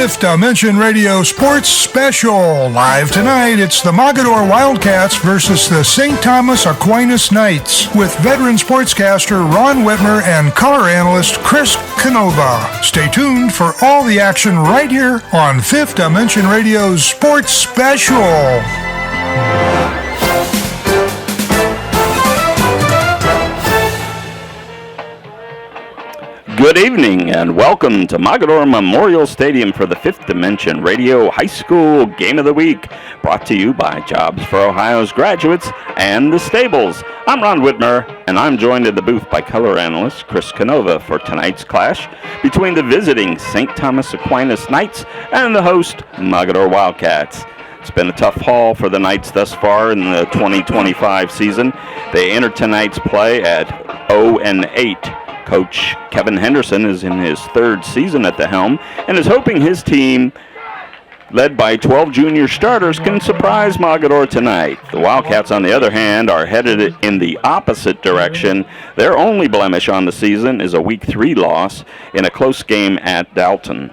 Fifth Dimension Radio Sports Special. Live tonight, it's the Mogadore Wildcats versus the St. Thomas Aquinas Knights with veteran sportscaster Ron Whitmer and color analyst Chris Canova. Stay tuned for all the action right here on Fifth Dimension Radio's Sports Special. Good evening and welcome to Mogadore Memorial Stadium for the Fifth Dimension Radio High School Game of the Week, brought to you by Jobs for Ohio's Graduates and the Stables. I'm Ron Whitmer, and I'm joined in the booth by color analyst Chris Canova for tonight's clash between the visiting St. Thomas Aquinas Knights and the host Mogadore Wildcats. It's been a tough haul for the Knights thus far in the 2025 season. They entered tonight's play at 0-8. Coach Kevin Henderson is in his third season at the helm and is hoping his team, led by 12 junior starters, can surprise Mogadore tonight. The Wildcats, on the other hand, are headed in the opposite direction. Their only blemish on the season is a Week 3 loss in a close game at Dalton.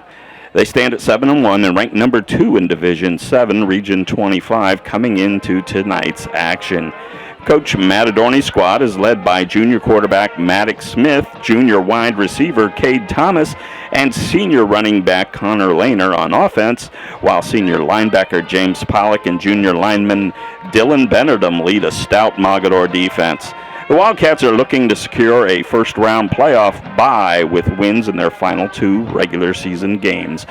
They stand at 7-1 and rank number 2 in Division 7, Region 25, coming into tonight's action. Coach Matt Adorney's squad is led by junior quarterback Maddox Smith, junior wide receiver Cade Thomas, and senior running back Connor Lehner on offense, while senior linebacker James Pollock and junior lineman Dylan Benardum lead a stout Mogadore defense. The Wildcats are looking to secure a first-round playoff bye with wins in their final 2 regular season games.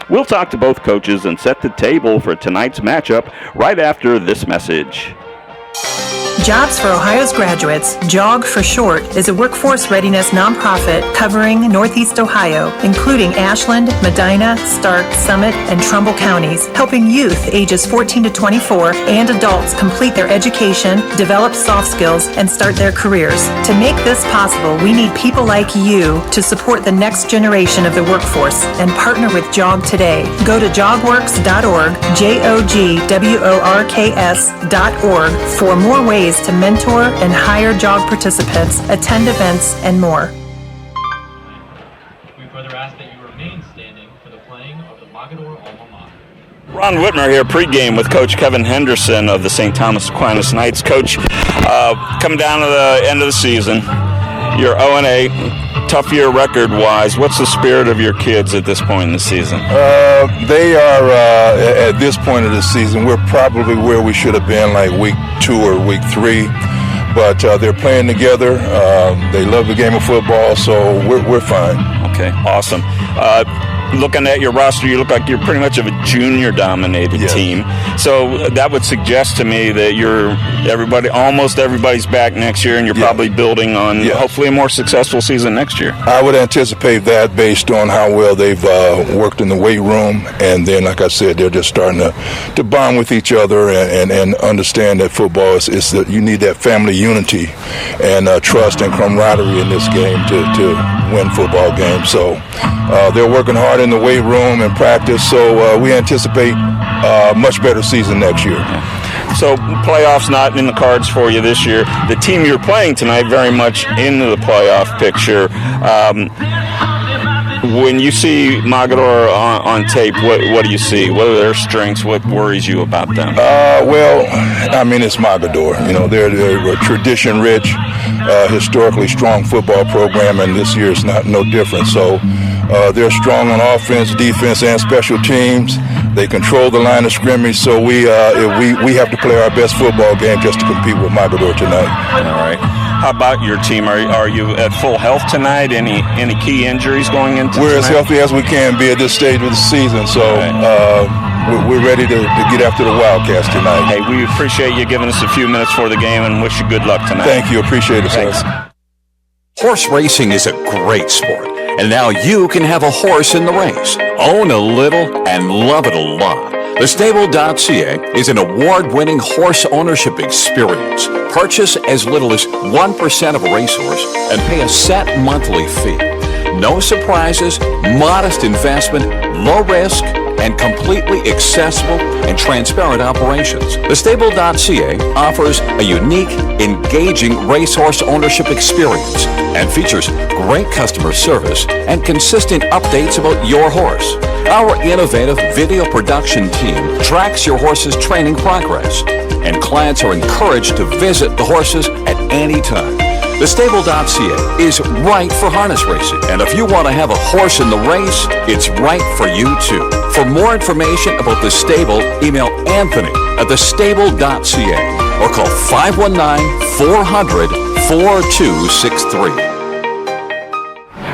We'll talk to both coaches and set the table for tonight's matchup right after this message. Jobs for Ohio's Graduates, JOG for short, is a workforce readiness nonprofit covering Northeast Ohio, including Ashland, Medina, Stark, Summit, and Trumbull counties, helping youth ages 14 to 24 and adults complete their education, develop soft skills, and start their careers. To make this possible, we need people like you to support the next generation of the workforce and partner with JOG today. Go to jogworks.org, jogworks.org, for more ways to mentor and hire JOG participants, attend events, and more. We further ask that you remain standing for the playing of the Mogadore Alma Mater. Ron Whitmer here pregame with Coach Kevin Henderson of the St. Thomas Aquinas Knights. Coach, coming down to the end of the season, you're 0-8, tough year record-wise. What's the spirit of your kids at this point in the season? They are, at this point of the season, we're probably where we should have been like Week 2 or Week 3. But they're playing together. They love the game of football, so we're fine. Okay, awesome. Looking at your roster, you look like you're pretty much of a junior-dominated team. So that would suggest to me that almost everybody's back next year, and you're probably building on hopefully a more successful season next year. I would anticipate that based on how well they've worked in the weight room, and then, like I said, they're just starting to bond with each other and understand that football is that you need that family unity and trust and camaraderie in this game to win football games. So they're working hard in the weight room and practice, so we anticipate a much better season next year. So playoffs not in the cards for you this year. The team you're playing tonight very much into the playoff picture. When you see Mogadore on tape, what do you see? What are their strengths? What worries you about them? Well, I mean, it's Mogadore. You know, they're a tradition-rich, historically strong football program, and this year is no different. So they're strong on offense, defense, and special teams. They control the line of scrimmage, so we have to play our best football game just to compete with Mogadore tonight. All right. How about your team? Are you at full health tonight? Any key injuries going into We're tonight? as healthy as we can be at this stage of the season, so we're ready to get after the Wildcats tonight. Hey, we appreciate you giving us a few minutes for the game and wish you good luck tonight. Thank you. Appreciate it, Thanks. sir. Horse racing is a great sport, and now you can have a horse in the race. Own a little and love it a lot. TheStable.ca is an award-winning horse ownership experience. Purchase as little as 1% of a racehorse and pay a set monthly fee. No surprises, modest investment, low risk, and completely accessible and transparent operations. Thestable.ca offers a unique, engaging racehorse ownership experience and features great customer service and consistent updates about your horse. Our innovative video production team tracks your horse's training progress, and clients are encouraged to visit the horses at any time. Thestable.ca is right for harness racing, and if you want to have a horse in the race, it's right for you too. For more information about The Stable, email Anthony at thestable.ca or call 519-400-4263.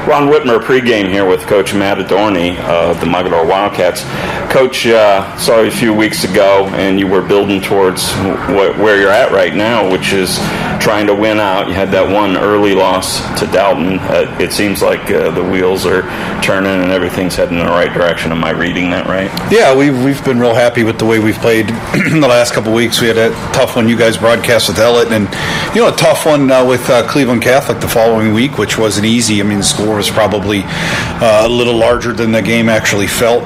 Ron Whitmer pregame here with Coach Matt Adorny of the Mogadore Wildcats. Coach, saw you a few weeks ago, and you were building towards where you're at right now, which is trying to win out. You had that one early loss to Dalton. It seems like the wheels are turning and everything's heading in the right direction. Am I reading that right? Yeah, we've been real happy with the way we've played the last couple of weeks. We had a tough one you guys broadcast with Ellett, and a tough one with Cleveland Catholic the following week, which wasn't easy. I mean, the score was probably a little larger than the game actually felt.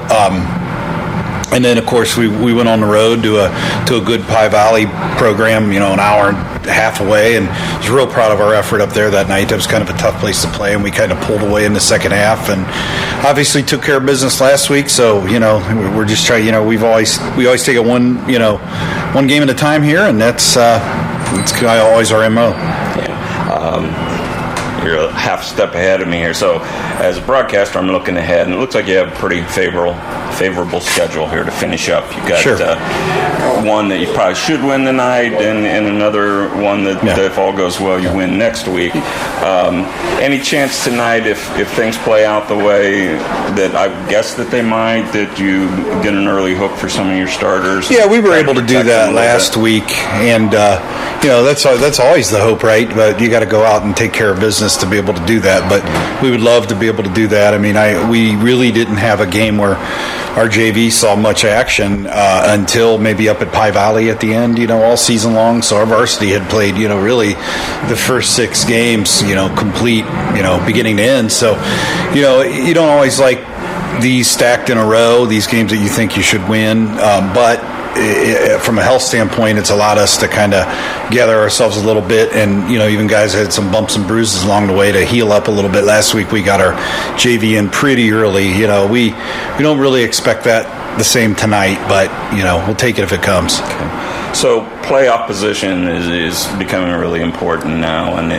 And then, of course, we went on the road to a good Pie Valley program, an hour and a half away, and I was real proud of our effort up there that night. That was kind of a tough place to play, and we kind of pulled away in the second half, and obviously took care of business last week. So, we're just trying. We always take it one game at a time here, and that's always our MO. Yeah. You're a half step ahead of me here. So, as a broadcaster, I'm looking ahead, and it looks like you have a pretty favorable schedule here to finish up. You got one that you probably should win tonight, and another one that if all goes well, you win next week. Any chance tonight, if things play out the way that I guess that they might, that you get an early hook for some of your starters? Yeah, we were able to do that last week, and that's always the hope, right? But you got to go out and take care of business to be able to do that. But we would love to be able to do that. I mean, we really didn't have a game where our JV saw much action until maybe up at Pie Valley at the end, all season long. So our varsity had played, really the first 6 games, complete, beginning to end. So, you don't always like these stacked in a row, these games that you think you should win, but from a health standpoint, it's allowed us to kind of gather ourselves a little bit, and even guys had some bumps and bruises along the way to heal up a little bit. Last week we got our JV in pretty early. We don't really expect that the same tonight, but we'll take it if it comes. Okay. So playoff position is becoming really important now, and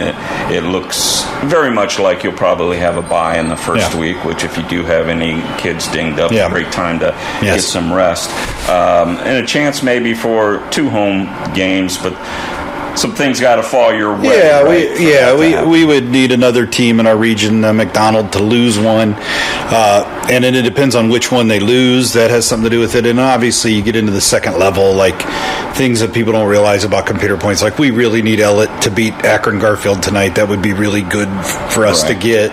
it looks very much like you'll probably have a bye in the first week, which if you do have any kids dinged up, a great time to get some rest. And a chance maybe for 2 home games, but some things got to fall your way. We would need another team in our region, McDonald, to lose one, and then it depends on which one they lose. That has something to do with it. And obviously, you get into the second level, like things that people don't realize about computer points. Like we really need Ellett to beat Akron Garfield tonight. That would be really good for us to get.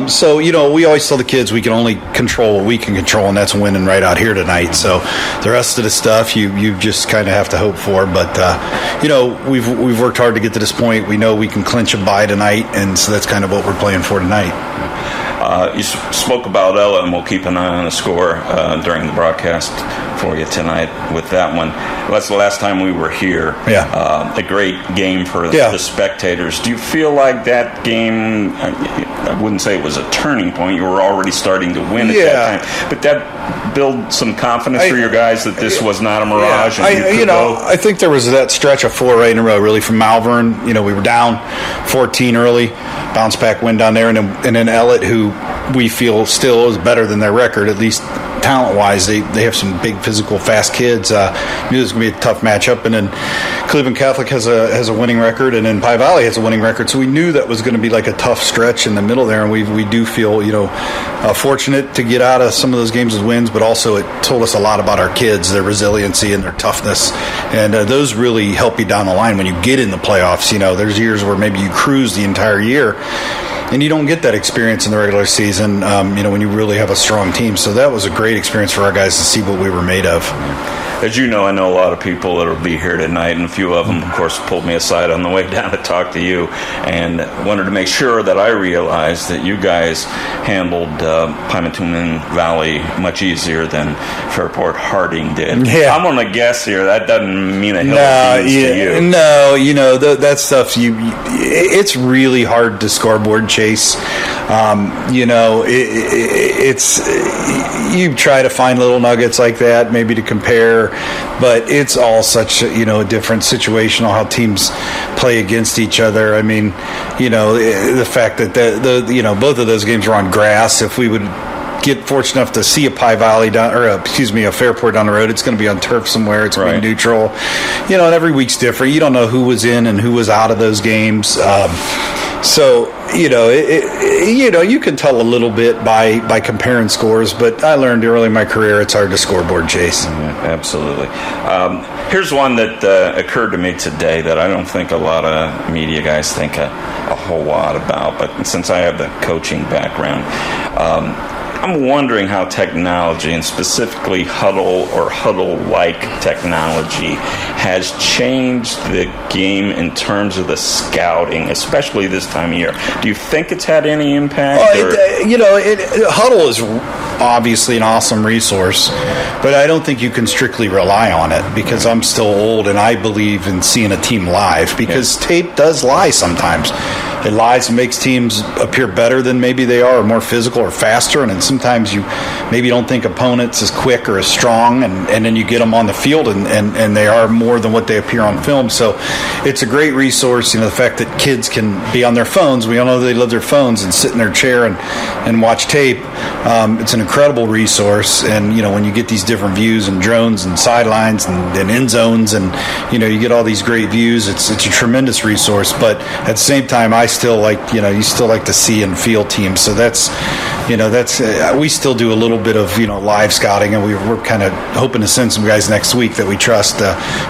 So we always tell the kids we can only control what we can control, and that's winning right out here tonight. So the rest of the stuff you just kind of have to hope for. But we've worked hard to get to this point. We know we can clinch a bye tonight, and so that's kind of what we're playing for tonight. You spoke about Ella, and we'll keep an eye on the score during the broadcast for you tonight with that one. That's the last time we were here. A great game for the spectators. Do you feel like that game, I wouldn't say it was a turning point, you were already starting to win at that time, but that built some confidence for your guys that this was not a mirage? I think there was that stretch of 4 right in a row, really, from Malvern. We were down 14 early, bounce back win down there, and then Ellett, who we feel still is better than their record, at least talent-wise. They have some big, physical, fast kids. Knew it was going to be a tough matchup. And then Cleveland Catholic has a winning record, and then Pie Valley has a winning record. So we knew that was going to be like a tough stretch in the middle there, and we do feel fortunate to get out of some of those games as wins, but also it told us a lot about our kids, their resiliency and their toughness. And those really help you down the line when you get in the playoffs. There's years where maybe you cruise the entire year, and you don't get that experience in the regular season, when you really have a strong team. So that was a great experience for our guys to see what we were made of. As you know, I know a lot of people that will be here tonight, and a few of them, of course, pulled me aside on the way down to talk to you, and wanted to make sure that I realized that you guys handled Pymatuning Valley much easier than Fairport Harding did. Yeah. I'm going to guess here that doesn't mean a hill of beans to you. No, that stuff, it's really hard to scoreboard chase. It's you try to find little nuggets like that, maybe to compare, but it's all such a different situation on how teams play against each other. I mean, the fact that the both of those games were on grass. If we would get fortunate enough to see a Pie Valley a Fairport down the road, it's going to be on turf somewhere. It's going to be neutral. And every week's different. You don't know who was in and who was out of those games. So you can tell a little bit by comparing scores, but I learned early in my career it's hard to scoreboard chase. Yeah, absolutely. Here's one that occurred to me today that I don't think a lot of media guys think a whole lot about, but since I have the coaching background, I'm wondering how technology, and specifically Huddle or Huddle-like technology, has changed the game in terms of the scouting, especially this time of year. Do you think it's had any impact? Huddle is obviously an awesome resource, but I don't think you can strictly rely on it because I'm still old and I believe in seeing a team live because tape does lie sometimes. It lies and makes teams appear better than maybe they are, or more physical or faster, and then sometimes you maybe don't think opponents as quick or as strong, and then you get them on the field and they are more than what they appear on film. So it's a great resource. The fact that kids can be on their phones, we all know they love their phones, and sit in their chair and watch tape. It's an incredible resource, and when you get these different views and drones and sidelines and end zones, and you get all these great views, it's a tremendous resource. But at the same time, I still like you still like to see and feel teams. So that's we still do a little bit of live scouting, and we're kind of hoping to send some guys next week that we trust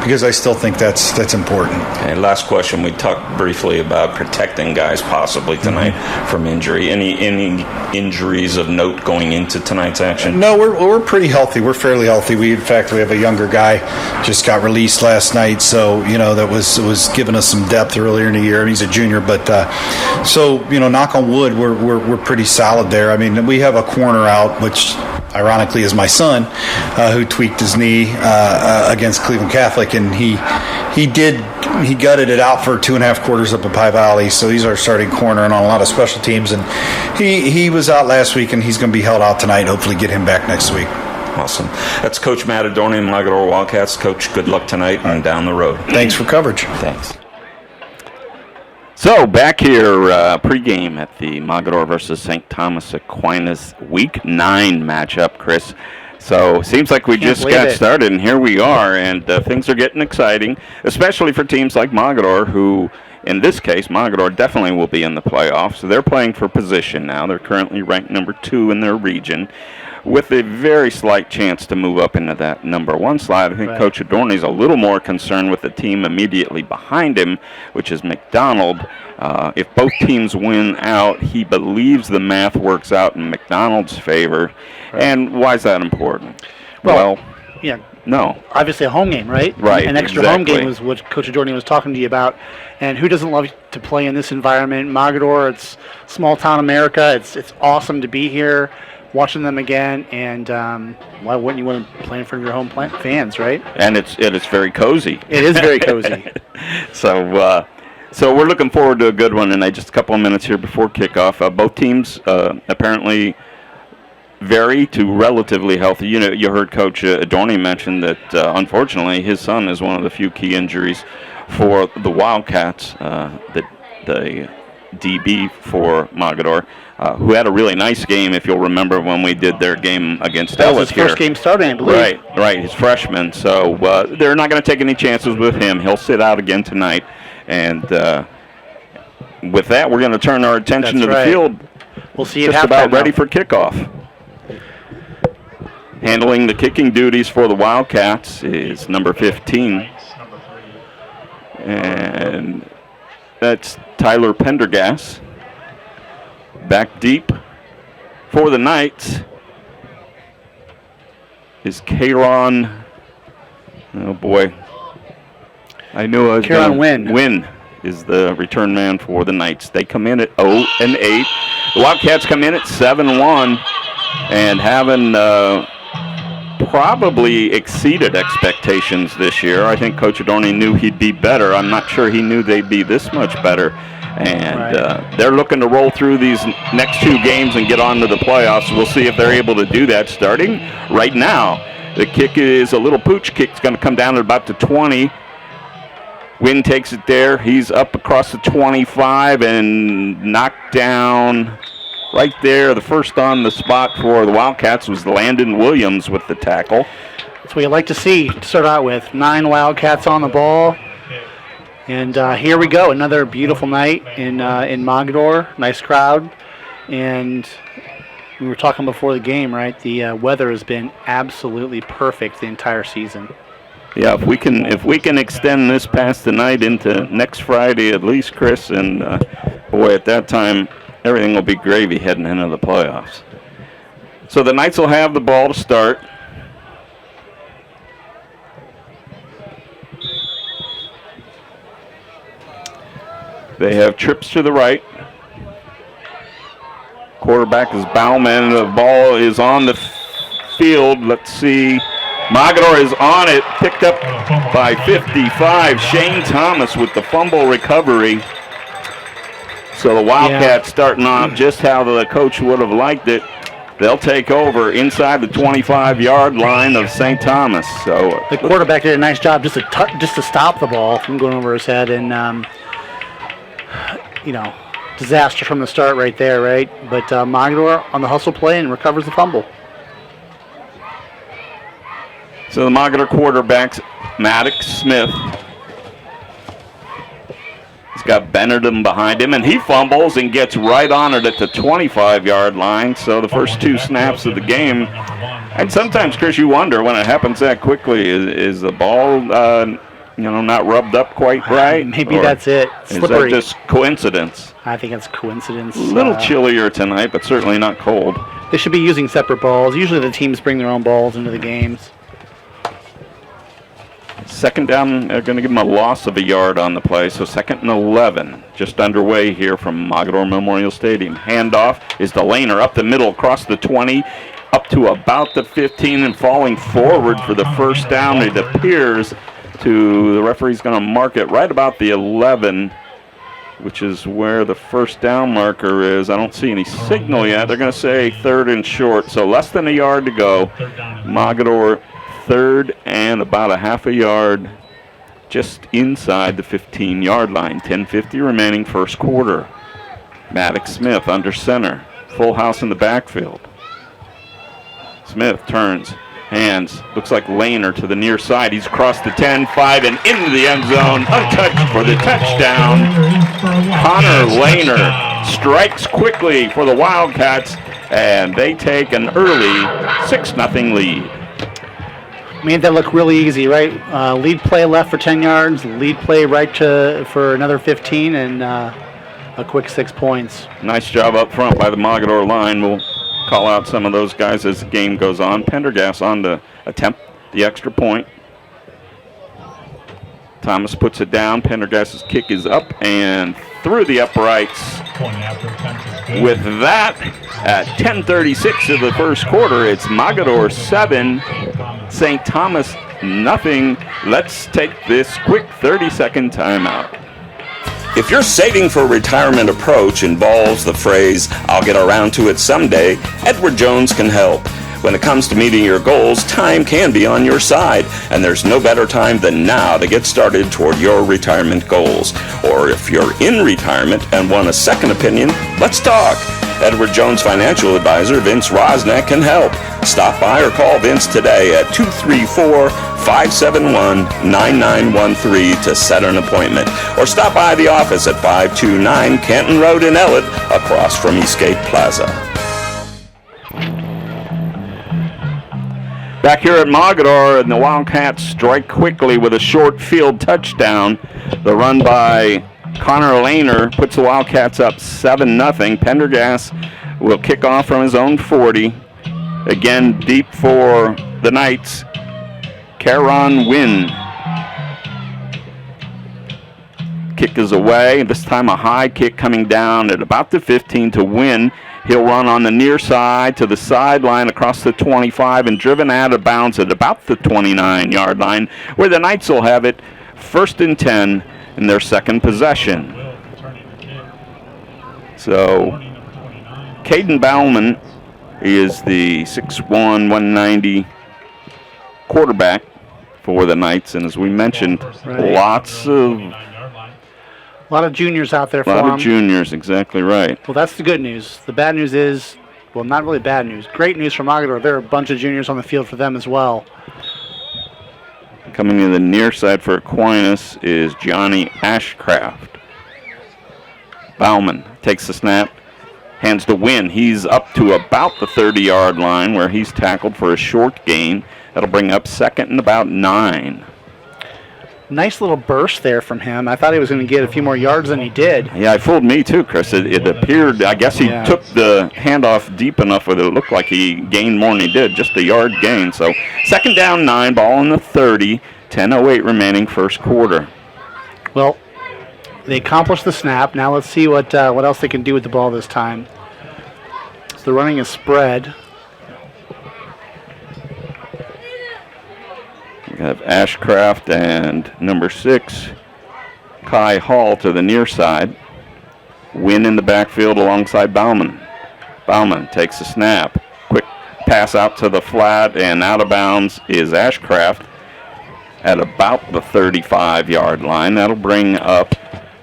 because I still think that's important. And last question, we talked briefly about protecting guys possibly tonight from injury. Any injuries of note going into tonight's action? No, we're pretty healthy. We're fairly healthy. We have a younger guy just got released last night, so that was giving us some depth earlier in the year, and he's a junior. But knock on wood, we're pretty solid there. I mean, we have a corner out, which ironically is my son, who tweaked his knee against Cleveland Catholic, and he gutted it out for 2.5 quarters up at Pie Valley. So he's our starting corner and on a lot of special teams, and he was out last week, and he's going to be held out tonight. Hopefully, get him back next week. Awesome. That's Coach Matt Adorni and Mogadore Wildcats. Coach, good luck tonight and down the road. Thanks for coverage. Thanks. So, back here pregame at the Mogadore versus St. Thomas Aquinas Week 9 matchup, Chris. So, seems like we just got started, and here we are, and things are getting exciting, especially for teams like Mogadore, who, in this case, Mogadore definitely will be in the playoffs. So they're playing for position now. They're currently ranked number 2 in their region, with a very slight chance to move up into that number 1 slot. I think Coach Adorni's a little more concerned with the team immediately behind him, which is McDonald. If both teams win out, he believes the math works out in McDonald's favor. Right. And why is that important? Well, no. Obviously a home game, right? Right, an extra home game was what Coach Adorni was talking to you about. And who doesn't love to play in this environment? Mogadore, it's small town America. It's awesome to be here, watching them again, and why wouldn't you want to play in front of your home fans, right? And it's very cozy. It is very cozy. So we're looking forward to a good one, and just a couple of minutes here before kickoff. Both teams apparently very to relatively healthy. You heard Coach Adorni mention that unfortunately his son is one of the few key injuries for the Wildcats, the DB for Mogadore, who had a really nice game, if you'll remember, when we did their game against Ellis. That was his first game starting, I believe. Right, his freshman. So they're not going to take any chances with him. He'll sit out again tonight. And with that, we're going to turn our attention to the field. We'll see just about ready for kickoff. Handling the kicking duties for the Wildcats is number 15. And that's Tyler Pendergast. Back deep for the Knights is Kayron. Oh, boy. I knew I was Kayron Wynn. Wynn is the return man for the Knights. They come in at 0-8. The Wildcats come in at 7-1 and having probably exceeded expectations this year. I think Coach Adorni knew he'd be better. I'm not sure he knew they'd be this much better. And they're looking to roll through these next 2 games and get on to the playoffs. We'll see if they're able to do that starting right now. The kick is a little pooch kick. It's going to come down at about the 20. Wynn takes it there. He's up across the 25 and knocked down right there. The first on the spot for the Wildcats was Landon Williams with the tackle. That's what you like to see to start out with. 9 Wildcats on the ball. And here we go. Another beautiful night in Mogadore. Nice crowd. And we were talking before the game, right? The weather has been absolutely perfect the entire season. Yeah, if we can extend this past the night into next Friday at least, Chris, and boy, at that time everything will be gravy heading into the playoffs. So the Knights will have the ball to start. They have trips to the right. Quarterback is Bauman. The ball is on the field. Let's see. Mogadore is on it. Picked up by 55. Shane Thomas with the fumble recovery. So the Wildcats starting off just how the coach would have liked it. They'll take over inside the 25-yard line of St. Thomas. So the quarterback did a nice job just to stop the ball from going over his head. And, disaster from the start right there, right? But Mogadore on the hustle play and recovers the fumble. So the Mogadore quarterback's Maddox Smith. He's got Benedum behind him, and he fumbles and gets right on it at the 25-yard line. So the first 2 snaps of the game. And sometimes, Chris, you wonder when it happens that quickly, is the ball not rubbed up quite right? Maybe that's it. Slippery. Is that just coincidence? I think it's coincidence. A little chillier tonight, but certainly not cold. They should be using separate balls. Usually the teams bring their own balls into the games. Second down, they're going to give them a loss of a yard on the play, so 2nd and 11. Just underway here from Mogadore Memorial Stadium. Handoff is to Lehner up the middle, across the 20, up to about the 15, and falling forward for the first down. It appears the referee's going to mark it right about the 11, which is where the first down marker is. I don't see any signal yet. They're going to say 3rd and short, so less than a yard to go. Mogadore 3rd and about a half a yard just inside the 15-yard line. 10:50 remaining first quarter. Maddox Smith under center. Full house in the backfield. Smith turns, hands, looks like Lehner to the near side. He's across the 10, 5, and into the end zone. Untouched for the touchdown. Connor Lehner strikes quickly for the Wildcats, and they take an early 6-0 lead. Made that look really easy, right? Lead play left for 10 yards, lead play right for another 15, and a quick 6 points. Nice job up front by the Mogadore line. We'll call out some of those guys as the game goes on. Pendergast on to attempt the extra point. Thomas puts it down. Pendergast's kick is up and through the uprights. With that, at 10:36 of the first quarter, it's Mogadore 7, St. Thomas nothing. Let's take this quick 30-second timeout. If your saving for retirement approach involves the phrase, "I'll get around to it someday," Edward Jones can help. When it comes to meeting your goals, time can be on your side, and there's no better time than now to get started toward your retirement goals. Or if you're in retirement and want a second opinion, let's talk. Edward Jones financial advisor Vince Rosnack can help. Stop by or call Vince today at 234-571-9913 to set an appointment. Or stop by the office at 529 Canton Road in Ellett, across from Eastgate Plaza. Back here at Mogadore, and the Wildcats strike quickly with a short field touchdown. The run by Connor Lehner puts the Wildcats up 7-0. Pendergast will kick off from his own 40. Again, deep for the Knights. Caron Wynn. Kick is away. This time a high kick coming down at about the 15 to Wynn. He'll run on the near side to the sideline across the 25 and driven out of bounds at about the 29-yard line, where the Knights will have it 1st and 10 in their second possession. So Caden Bauman is the 6'1", 190 quarterback for the Knights, and as we mentioned, lots of a lot of juniors out there for them. A lot of juniors, exactly right. Well, that's the good news. The bad news is, well, not really bad news. Great news for Mogadore. There are a bunch of juniors on the field for them as well. Coming in the near side for Aquinas is Johnny Ashcraft. Bauman takes the snap, hands to Wynn. He's up to about the 30-yard line where he's tackled for a short gain. That'll bring up 2nd and about 9. Nice little burst there from him. I thought he was going to get a few more yards than he did. Yeah, it fooled me too, Chris. It appeared, I guess he took the handoff deep enough that it looked like he gained more than he did, just a yard gain. So 2nd down 9, ball on the 30, 10:08 remaining first quarter. Well, they accomplished the snap. Now let's see what else they can do with the ball this time. So they're running a spread. We have Ashcraft and number 6, Kai Hall to the near side. Wynn in the backfield alongside Bauman. Bauman takes a snap. Quick pass out to the flat, and out of bounds is Ashcraft at about the 35-yard line. That'll bring up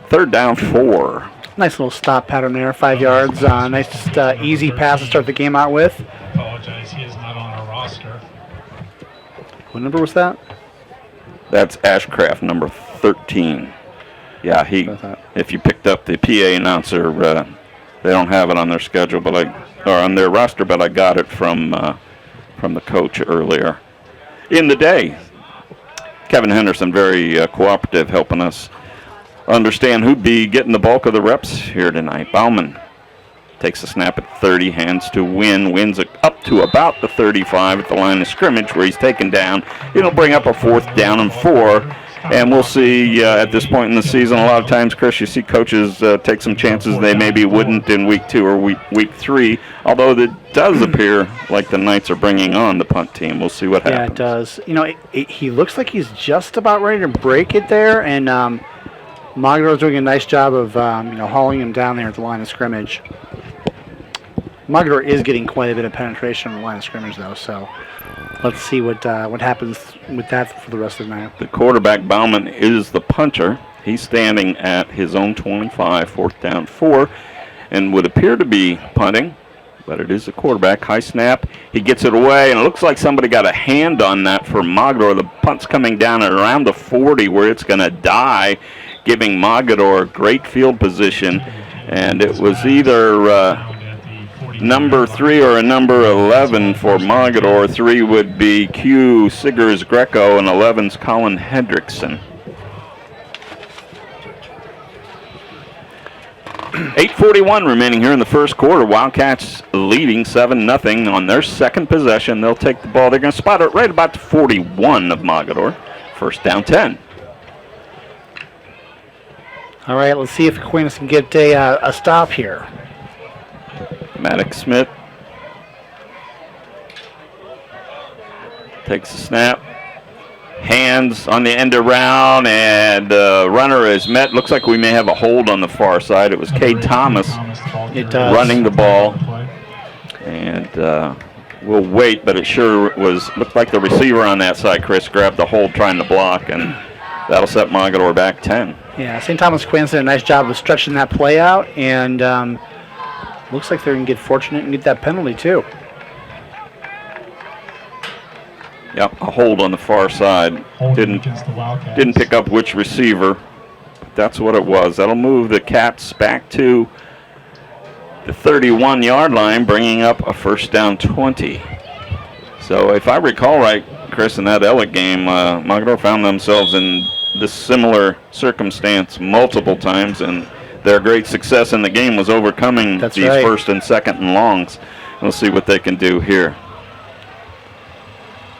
3rd down 4. Nice little stop pattern there, 5 yards. Nice easy pass to start the game out with. Apologize, he is not on our roster. What number was that? That's Ashcraft, number 13. Yeah, if you picked up the PA announcer, they don't have it on their schedule, or on their roster, but I got it from the coach earlier in the day. Kevin Henderson, very cooperative, helping us understand who'd be getting the bulk of the reps here tonight. Bauman takes a snap at 30, hands to Wynn. Wynn's up to about the 35 at the line of scrimmage where he's taken down. It'll bring up a 4th down and 4. And we'll see at this point in the season, a lot of times, Chris, you see coaches take some chances they maybe wouldn't in week 2 or week 3, although it does appear like the Knights are bringing on the punt team. We'll see what happens. Yeah, it does. You know, he looks like he's just about ready to break it there, and Magadore's doing a nice job of hauling him down there at the line of scrimmage. Mogadore is getting quite a bit of penetration on the line of scrimmage, though, so let's see what happens with that for the rest of the night. The quarterback, Bauman, is the punter. He's standing at his own 25, 4th down 4, and would appear to be punting, but it is the quarterback. High snap. He gets it away, and it looks like somebody got a hand on that for Mogadore. The punt's coming down at around the 40 where it's going to die, giving Mogadore great field position, and it was either number 3 or a number 11 for Mogadore. 3 would be Q Siggers Greco, and 11's Colin Hendrickson. 8:41 remaining here in the first quarter. Wildcats leading 7-0 on their second possession. They'll take the ball. They're going to spot it right about the 41 of Mogadore. 1st down 10. All right, let's see if Aquinas can get a stop here. Maddox Smith takes a snap, hands on the end around, and runner is met. Looks like we may have a hold on the far side. It was Cade Thomas running the ball, and we'll wait, but it sure looked like the receiver on that side, Chris, grabbed the hold trying to block, and that'll set Mogadore back 10. Yeah, St. Thomas Aquinas did a nice job of stretching that play out, and looks like they're going to get fortunate and get that penalty, too. Yep, a hold on the far side. Didn't pick up which receiver, but that's what it was. That'll move the Cats back to the 31-yard line, bringing up a 1st down 20. So if I recall right, Chris, in that Elliott game, Mogadore found themselves in this similar circumstance multiple times, and their great success in the game was overcoming these first and second and longs. We'll see what they can do here.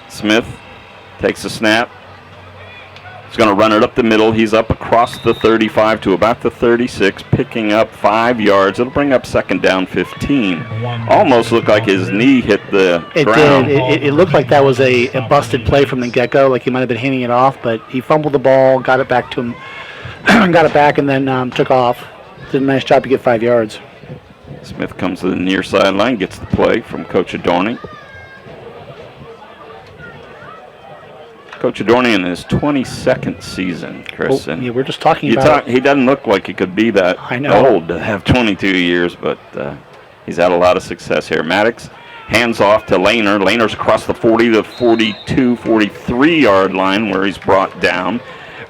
Smith takes a snap. He's going to run it up the middle. He's up across the 35 to about the 36, picking up 5 yards. It'll bring up second down 15. Almost looked like his knee hit the ground. It looked like that was a busted play from the get-go, like he might have been handing it off, but he fumbled the ball, got it back to him, got it back, and then took off. Did a nice job to get 5 yards. Smith comes to the near sideline, gets the play from Coach Adorni. Coach Adorni in his 22nd season, Chris. Well, yeah, we're just talking about he doesn't look like he could be that old to have 22 years, but he's had a lot of success here. Maddox hands off to Lehner. Lehner's across the 40 to 42, 43-yard line where he's brought down,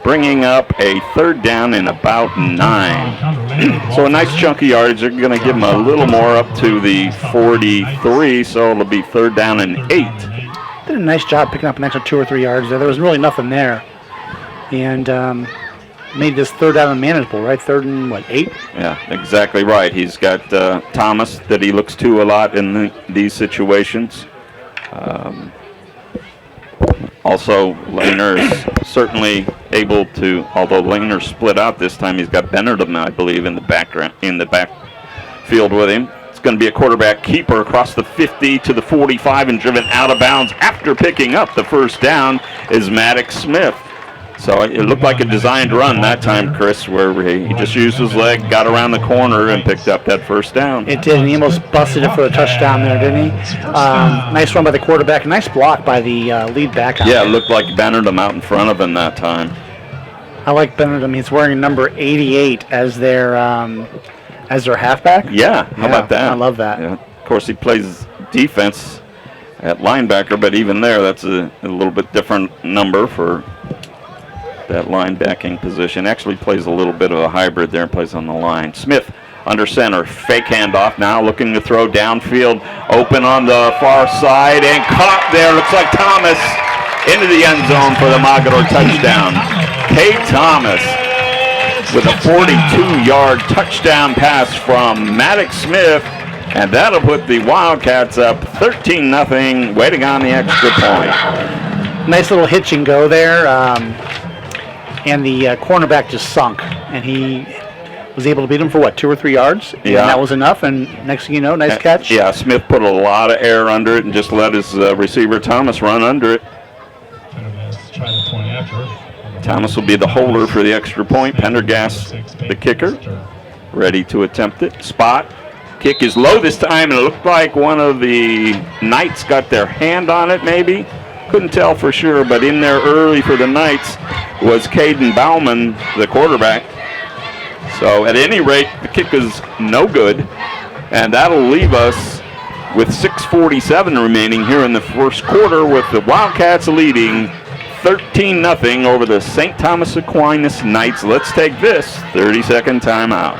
bringing up a third down and about 9. So a nice chunk of yardage. They're going to give him a little more up to the 43, so it'll be third down and 8. Did a nice job picking up an extra 2 or 3 yards there. There was really nothing there. And made this third down manageable, right? 3rd and, 8? Yeah, exactly right. He's got Thomas that he looks to a lot in these situations. Also, Lehner is certainly able to, although Lehner split out this time, he's got Benerdum, I believe, in the backfield with him. It's going to be a quarterback keeper across the 50 to the 45 and driven out of bounds after picking up the first down is Maddox Smith. So it looked like a designed run that time, Chris, where he just used his leg, got around the corner, and picked up that first down. It did, and he almost busted it for a touchdown there, didn't he? Nice run by the quarterback, nice block by the lead back. Yeah, it looked like Benerdum out in front of him that time. I like Benerdum. He's wearing number 88 as their halfback. Yeah, how about that? I love that. Yeah. Of course, he plays defense at linebacker, but even there, that's a little bit different number for that linebacking position. Actually plays a little bit of a hybrid there and plays on the line. Smith under center, fake handoff now, looking to throw downfield, open on the far side, and caught there. Looks like Thomas into the end zone for the Mogador touchdown. Cade Thomas with a 42-yard touchdown pass from Maddox Smith, and that'll put the Wildcats up 13-0, waiting on the extra point. Nice little hitch and go there. And the cornerback just sunk, and he was able to beat him for 2 or 3 yards? Yeah. And that was enough, and next thing you know, nice catch. Yeah, Smith put a lot of air under it and just let his receiver Thomas run under it. Thomas will be the holder for the extra point. Pendergast, the kicker, ready to attempt it. Spot. Kick is low this time, and it looked like one of the Knights got their hand on it, maybe. Couldn't tell for sure, but in there early for the Knights was Caden Bauman, the quarterback. So at any rate, the kick is no good, and that'll leave us with 6:47 remaining here in the first quarter, with the Wildcats leading 13-0 over the St. Thomas Aquinas Knights. Let's take this 30-second timeout.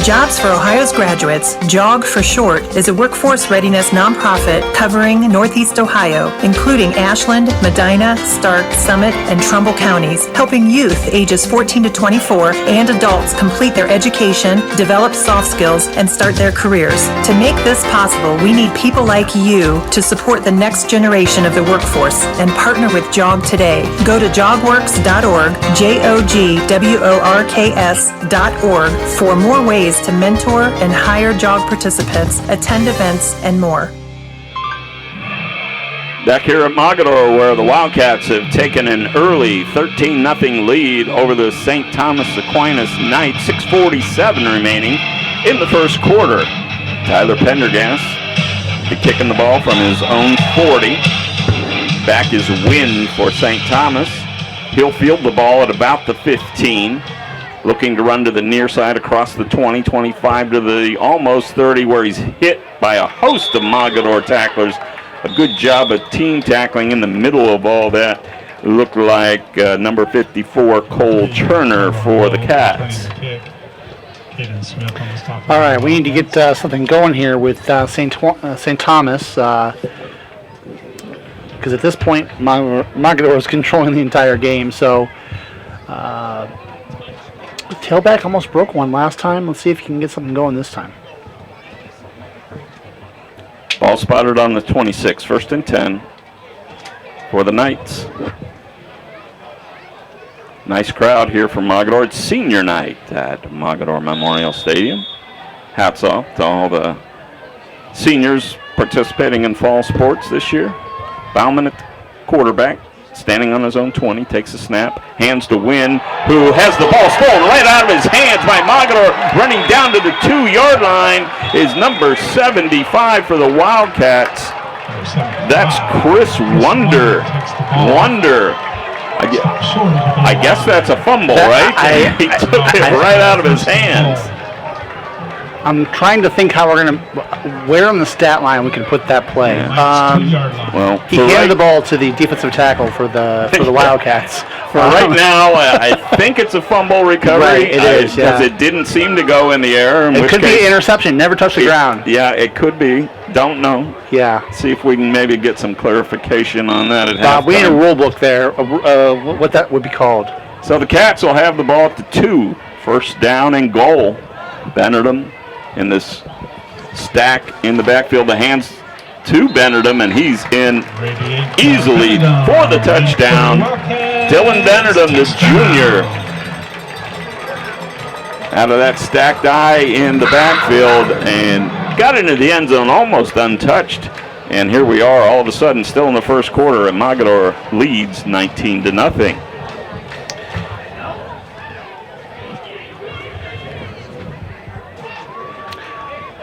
Jobs for Ohio's Graduates, JOG for short, is a workforce readiness nonprofit covering Northeast Ohio, including Ashland, Medina, Stark, Summit, and Trumbull counties, helping youth ages 14 to 24 and adults complete their education, develop soft skills, and start their careers. To make this possible, we need people like you to support the next generation of the workforce and partner with JOG today. Go to jogworks.org, JOGWORKS.org for more ways to mentor and hire JOG participants, attend events, and more. Back here at Mogador, where the Wildcats have taken an early 13-0 lead over the St. Thomas Aquinas Knights. 6:47 remaining in the first quarter. Tyler Pendergast kicking the ball from his own 40. Back is Wynn for St. Thomas. He'll field the ball at about the 15. Looking to run to the near side across the 20, 25 to the almost 30, where he's hit by a host of Mogador tacklers. A good job of team tackling in the middle of all that. Looked like number 54, Cole Turner for the Cats. All right, we need to get something going here with St. Thomas. because at this point, Mogador is controlling the entire game. So, tailback almost broke one last time. Let's see if he can get something going this time. Ball spotted on the 26, 1st and 10 for the Knights. Nice crowd here for Mogador. It's senior night at Mogador Memorial Stadium. Hats off to all the seniors participating in fall sports this year. Bauman at the quarterback, standing on his own 20, takes a snap, hands to Wynn, who has the ball stolen right out of his hands by Mogador. Running down to the 2-yard line is number 75 for the Wildcats. That's Chris Wonder. I guess that's a fumble, right? He took it right out of his hands. I'm trying to think how we're going to, where on the stat line we can put that play. Well, he handed the ball to the defensive tackle for the Wildcats. Right now, I think it's a fumble recovery. Right, it is, because it didn't seem to go in the air. It could be an interception, never touched the ground. Yeah, it could be. Don't know. Yeah. See if we can maybe get some clarification on that at Bob, halftime. we need a rule book there, what that would be called. So the Cats will have the ball at the 2, 1st down and goal. Benedum in this stack in the backfield. The hands to Benedum, and he's in easily for the touchdown. Dylan Benedum, the junior, out of that stacked eye in the backfield, and got into the end zone almost untouched. And here we are all of a sudden still in the first quarter, and Mogador leads 19-0.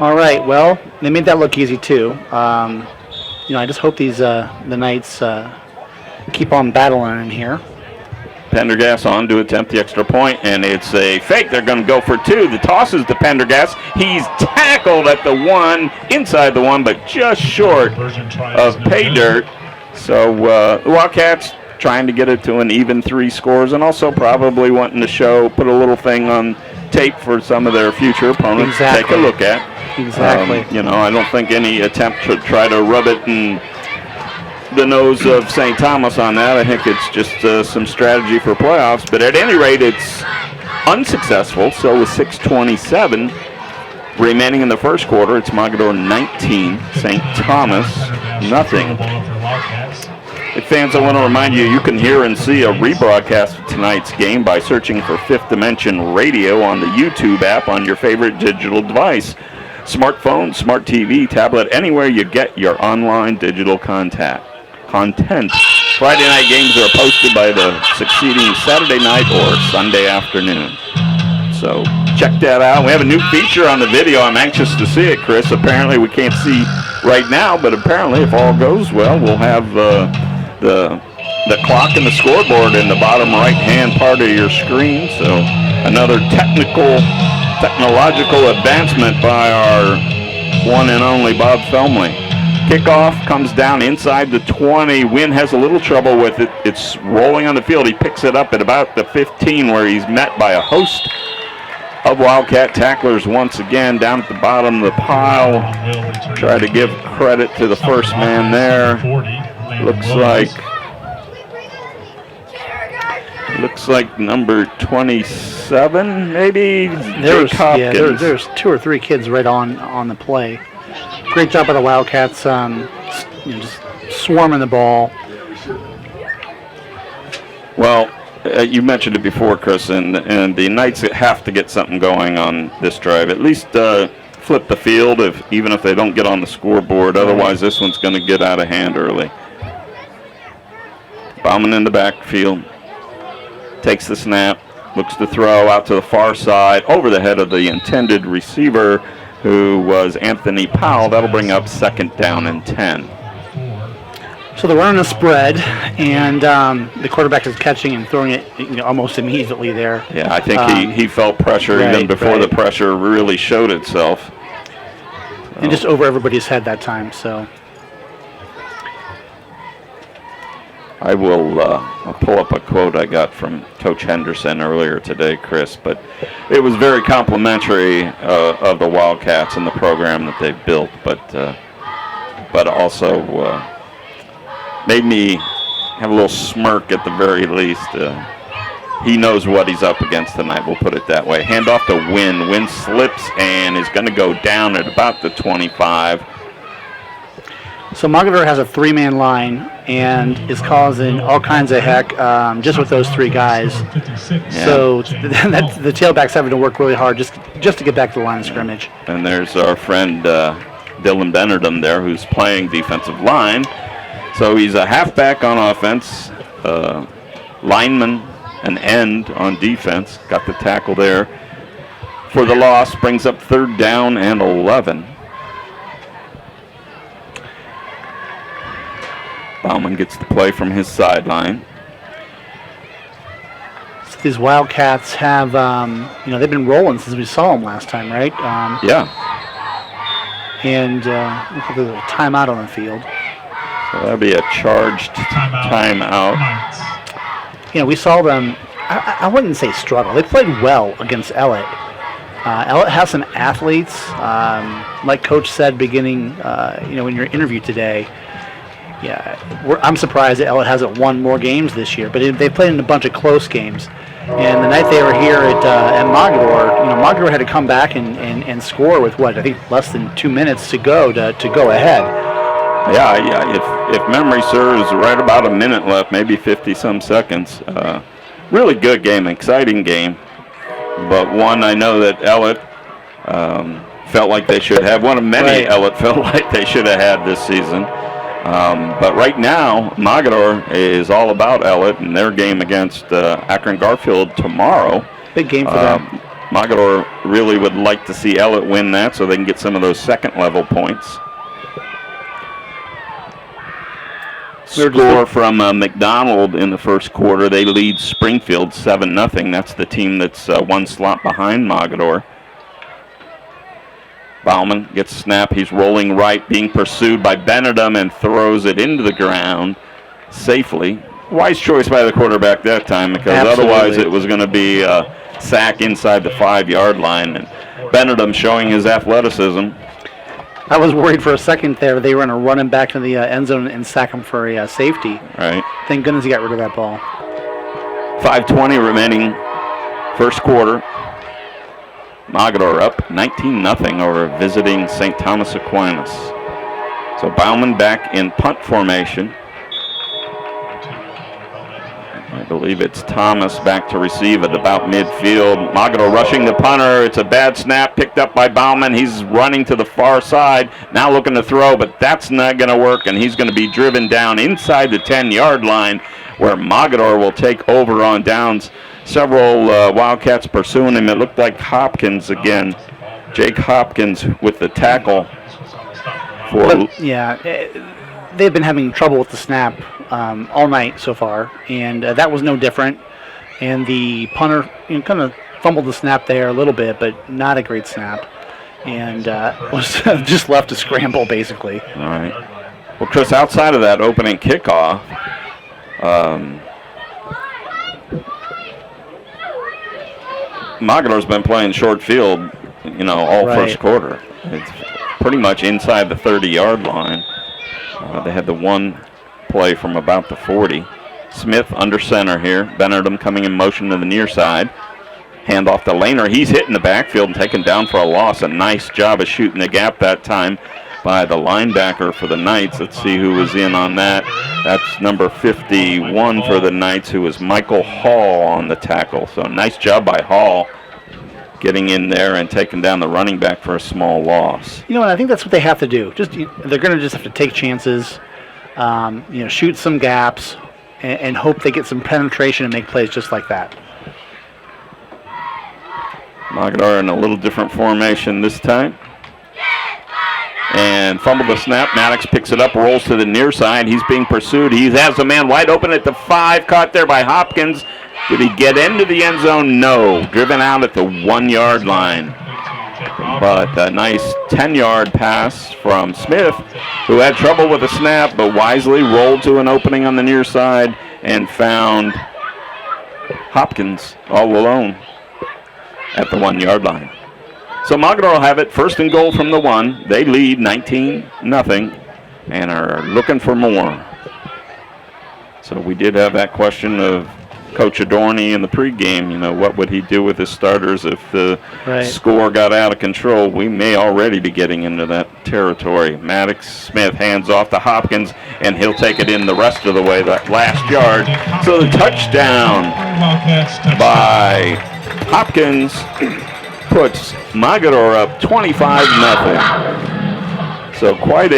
All right, well, they made that look easy too. I just hope these the Knights keep on battling in here. Pendergast on to attempt the extra point, and it's a fake. They're going to go for 2. The toss is to Pendergast. He's tackled at the 1, inside the 1, but just short of pay dirt. So the Wildcats trying to get it to an even 3 scores, and also probably wanting to put a little thing on tape for some of their future opponents to take a look at. Exactly. I don't think any attempt to try to rub it in the nose of St. Thomas on that. I think it's just some strategy for playoffs. But at any rate, it's unsuccessful. So with 6:27 remaining in the first quarter, it's Mogador 19, St. Thomas nothing. Hey, fans, I want to remind you, you can hear and see a rebroadcast of tonight's game by searching for Fifth Dimension Radio on the YouTube app on your favorite digital device. Smartphone, smart TV, tablet, anywhere you get your online digital content. Friday night games are posted by the succeeding Saturday night or Sunday afternoon. So check that out. We have a new feature on the video. I'm anxious to see it, Chris. Apparently we can't see right now, but apparently if all goes well, we'll have the clock and the scoreboard in the bottom right-hand part of your screen. So another technological advancement by our one and only Bob Felmley. Kickoff comes down inside the 20. Wynn has a little trouble with it. It's rolling on the field. He picks it up at about the 15 where he's met by a host of Wildcat tacklers once again down at the bottom of the pile. Try to give credit to the first man there. Looks like number 27, maybe. There's 2 or 3 kids right on the play. Great job by the Wildcats, just swarming the ball. Well, you mentioned it before, Chris, and the Knights have to get something going on this drive. At least flip the field, even if they don't get on the scoreboard. Otherwise, this one's going to get out of hand early. Bauman in the backfield. Takes the snap, looks to throw out to the far side, over the head of the intended receiver, who was Anthony Powell. That'll bring up 2nd down and 10. So they're running a spread, and the quarterback is catching and throwing it almost immediately there. Yeah, I think he felt pressure even before the pressure really showed itself. And just over everybody's head that time, so. I will I'll pull up a quote I got from Coach Henderson earlier today, Chris, but it was very complimentary of the Wildcats and the program that they've built, but also made me have a little smirk at the very least. He knows what he's up against tonight, we'll put it that way. Handoff to Wynn. Wynn slips and is going to go down at about the 25. So Mogadore has a three-man line and is causing all kinds of heck just with those three guys. Yeah. So the tailback's having to work really hard just to get back to the line of scrimmage. And there's our friend Dylan Benerdum there, who's playing defensive line. So he's a halfback on offense, lineman, an end on defense. Got the tackle there for the loss. Brings up 3rd down and 11. Bauman gets the play from his sideline. So these Wildcats have, they've been rolling since we saw them last time, right? Yeah. And looks like there's a timeout on the field. So that'll be a charged timeout. We saw them, I wouldn't say struggle. They played well against Ellett. Ellett has some athletes, like Coach said beginning, in your interview today. Yeah, I'm surprised that Ellett hasn't won more games this year, but they played in a bunch of close games. And the night they were here at Mogadore, Mogadore had to come back and score with I think less than 2 minutes to go ahead. Yeah. If memory serves, right about a minute left, maybe 50-some seconds. Really good game, exciting game, but one I know that Ellett felt like they should have. One of many Ellett felt like they should have had this season. But right now, Mogadore is all about Ellett and their game against Akron Garfield tomorrow. Big game for them. Mogadore really would like to see Ellett win that so they can get some of those second-level points. Score from McDonald in the first quarter. They lead Springfield 7-0. That's the team that's one slot behind Mogadore. Bauman gets a snap. He's rolling right, being pursued by Benedum, and throws it into the ground safely. Wise choice by the quarterback that time, because otherwise it was going to be a sack inside the 5-yard line. And Benedum showing his athleticism. I was worried for a second there they were going to run him back to the end zone and sack him for a safety. Right. Thank goodness he got rid of that ball. 5:20 remaining first quarter. Mogadore up 19-0 over visiting St. Thomas Aquinas. So Bauman back in punt formation. I believe it's Thomas back to receive at about midfield. Mogadore rushing the punter. It's a bad snap picked up by Bauman. He's running to the far side. Now looking to throw, but that's not going to work, and he's going to be driven down inside the 10-yard line where Mogadore will take over on downs. Several Wildcats pursuing him. It looked like Hopkins again. Jake Hopkins with the tackle. They've been having trouble with the snap all night so far, and that was no different. And the punter kind of fumbled the snap there a little bit, but not a great snap. And was just left to scramble, basically. All right. Well, Chris, outside of that opening kickoff, Mogadore's been playing short field, all first quarter. It's pretty much inside the 30-yard line. They had the one play from about the 40. Smith under center here. Benerdum coming in motion to the near side. Hand off to Lehner. He's hitting the backfield and taken down for a loss. A nice job of shooting the gap that time by the linebacker for the Knights. Let's see who was in on that. That's number 51 for the Knights, who was Michael Hall on the tackle. So nice job by Hall getting in there and taking down the running back for a small loss. And I think that's what they have to do. They're going to just have to take chances, shoot some gaps, and hope they get some penetration and make plays just like that. Mogadore in a little different formation this time. And fumbled the snap. Maddox picks it up, rolls to the near side. He's being pursued. He has a man wide open at the 5, caught there by Hopkins. Did he get into the end zone? No. Driven out at the 1-yard line. But a nice 10-yard pass from Smith, who had trouble with the snap, but wisely rolled to an opening on the near side and found Hopkins all alone at the 1-yard line. So Mogadore will have it first and goal from the 1. They lead 19-0 and are looking for more. So we did have that question of Coach Adorney in the pregame, what would he do with his starters if the score got out of control? We may already be getting into that territory. Maddox Smith hands off to Hopkins, and he'll take it in the rest of the way, that last yard. So the touchdown by Hopkins puts Mogadore up 25-0. So quite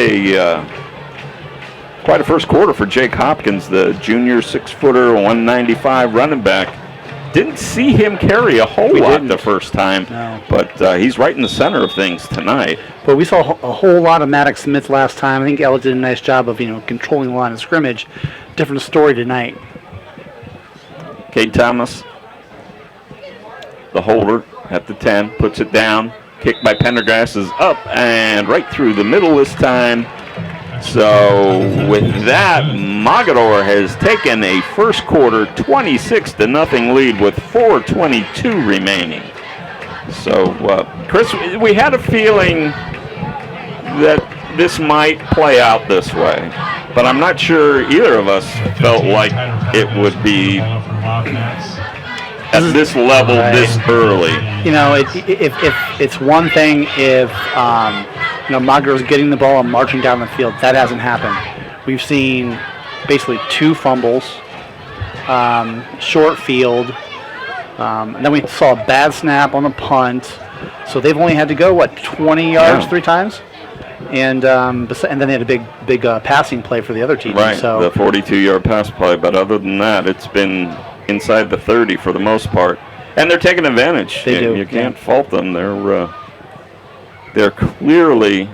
a first quarter for Jake Hopkins, the junior 6-footer, 195 running back. Didn't see him carry a whole lot the first time, but he's right in the center of things tonight. But we saw a whole lot of Maddox Smith last time. I think Ella did a nice job of controlling the line of scrimmage. Different story tonight. Cade Thomas, the holder at the 10, puts it down. Kick by Pendergrass is up and right through the middle this time. So with that, Mogadore has taken a first quarter 26-0 lead with 4:22 remaining. So, Chris, we had a feeling that this might play out this way, but I'm not sure either of us felt like it would be at this level this early. If it's one thing if Mogadore's getting the ball and marching down the field. That hasn't happened. We've seen basically 2 fumbles, short field, and then we saw a bad snap on a punt. So they've only had to go 20 yards 3 times, and then they had a big passing play for the other team. Right, so the 42-yard pass play. But other than that, it's been inside the 30 for the most part, and they're taking advantage. They do. You can't fault them. They're clearly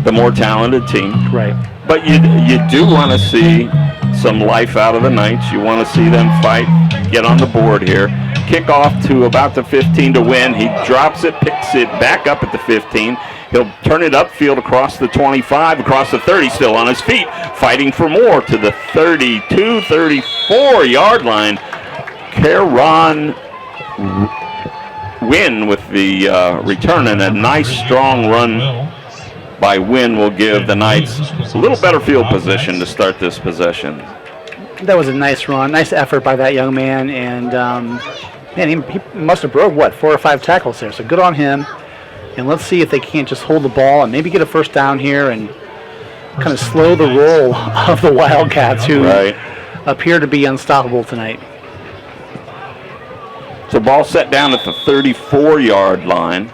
the more talented team. Right. But you do want to see some life out of the Knights. You want to see them fight, get on the board here. Kick off to about the 15 to win. He drops it, picks it back up at the 15. He'll turn it upfield across the 25, across the 30, still on his feet, fighting for more to the 32, 34-yard line. Caron Wynn with the return, and a nice strong run by Wynn will give the Knights a little better field position to start this possession. That was a nice run, nice effort by that young man, and he must have broke 4 or 5 tackles there. So good on him. And let's see if they can't just hold the ball and maybe get a first down here and kind of slow the roll of the Wildcats, who appear to be unstoppable tonight. So ball set down at the 34-yard line.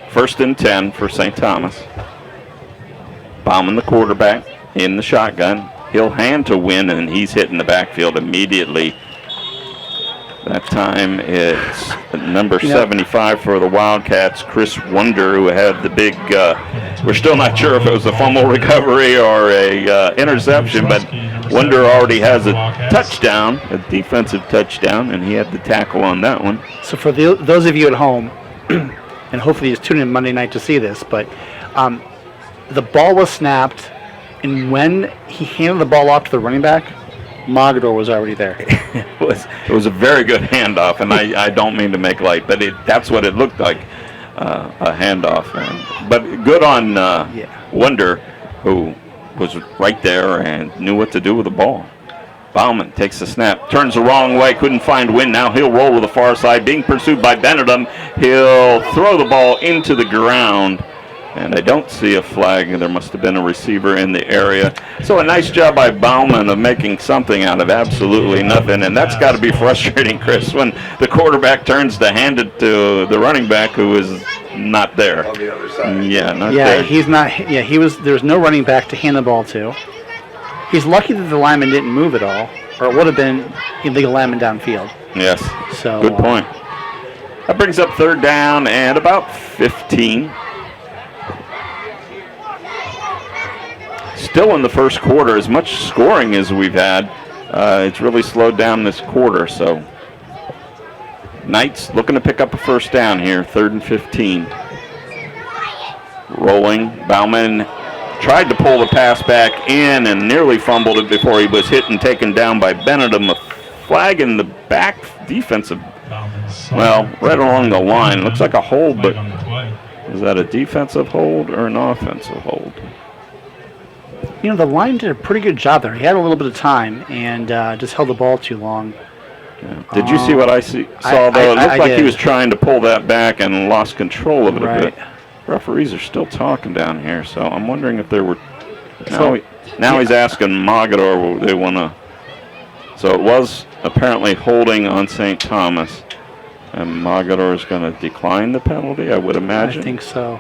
1st and 10 for St. Thomas. Bauman, the quarterback, in the shotgun. He'll hand to Wynn, and he's hitting the backfield immediately. That time it's number 75 for the Wildcats, Chris Wonder, who had the big, we're still not sure if it was a fumble recovery or a interception, but Wonder already has a touchdown, a defensive touchdown, and he had the tackle on that one. So for those of you at home, and hopefully you tune in Monday night to see this, but the ball was snapped, and when he handed the ball off to the running back, Mogadore was already there. It was a very good handoff, and I don't mean to make light, but that's what it looked like, a handoff. But good on Wonder, who was right there and knew what to do with the ball. Bauman takes the snap, turns the wrong way, couldn't find Wynn. Now he'll roll to the far side, being pursued by Benedum. He'll throw the ball into the ground. And I don't see a flag. There must have been a receiver in the area. So a nice job by Bauman of making something out of absolutely nothing. And that's got to be frustrating, Chris, when the quarterback turns to hand it to the running back who is not there. On the other side. Yeah, not there. He's not. Yeah, there was no running back to hand the ball to. He's lucky that the lineman didn't move at all, or it would have been illegal lineman downfield. Yes. So good point. That brings up 3rd down and about 15. Still in the first quarter, as much scoring as we've had, it's really slowed down this quarter. So Knights looking to pick up a first down here, 3rd and 15. Rolling, Bauman tried to pull the pass back in and nearly fumbled it before he was hit and taken down by Benedum. A flag in the back defensive, well, right along the line. Looks like a hold, but is that a defensive hold or an offensive hold? The line did a pretty good job there. He had a little bit of time and just held the ball too long. Yeah. Did you see what I saw, though? It looked like he was trying to pull that back and lost control of it a bit. Referees are still talking down here, so I'm wondering if there were... Now he's asking Mogador, they want to... So it was apparently holding on St. Thomas, and Mogador is going to decline the penalty, I would imagine. I think so.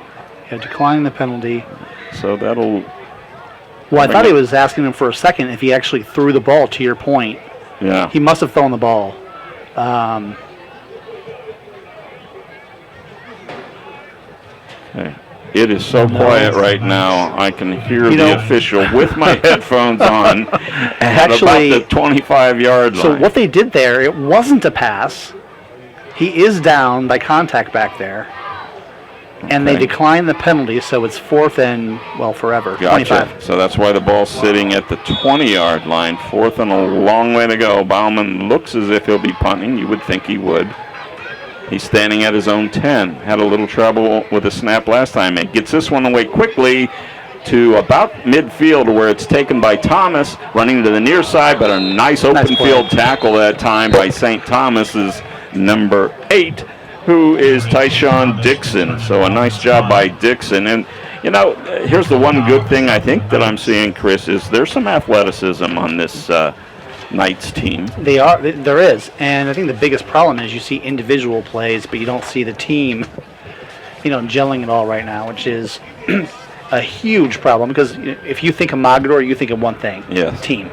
Yeah, declining the penalty. So that'll... Well, I thought he was asking him for a second if he actually threw the ball, to your point. Yeah. He must have thrown the ball. Okay. It is so quiet right now, I can hear the official with my headphones on at about the 25-yard line. So what they did there, it wasn't a pass. He is down by contact back there. And they declined the penalty, so it's 4th and, forever. Gotcha. 25. So that's why the ball's sitting at the 20-yard line. 4th and a long way to go. Bauman looks as if he'll be punting. You would think he would. He's standing at his own 10. Had a little trouble with a snap last time. He gets this one away quickly to about midfield where it's taken by Thomas, running to the near side, but a nice open field tackle that time by St. Thomas's number 8. Who is Tyshawn Dixon. So a nice job by Dixon. And, here's the one good thing I think that I'm seeing, Chris, is there's some athleticism on this Knights team. There is. And I think the biggest problem is you see individual plays, but you don't see the team, gelling at all right now, which is a huge problem. Because if you think of Mogador, you think of one thing. Yes. Team.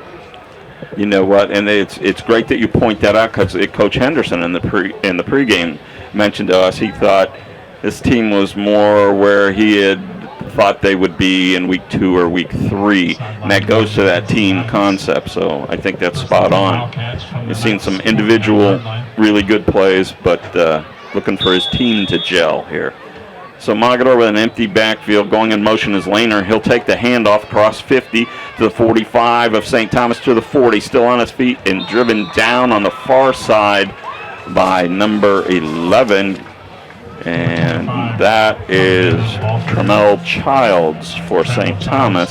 You know what? And it's great that you point that out because Coach Henderson in the pregame mentioned to us he thought this team was more where he had thought they would be in week 2 or week 3, and that goes to that team concept. So I think that's spot on. You've seen some individual really good plays, but looking for his team to gel here. So Mogador with an empty backfield, going in motion is Lehner. He'll take the handoff across 50 to the 45 of St. Thomas to the 40, still on his feet and driven down on the far side by number 11, and that is Tramel Childs for St. Thomas.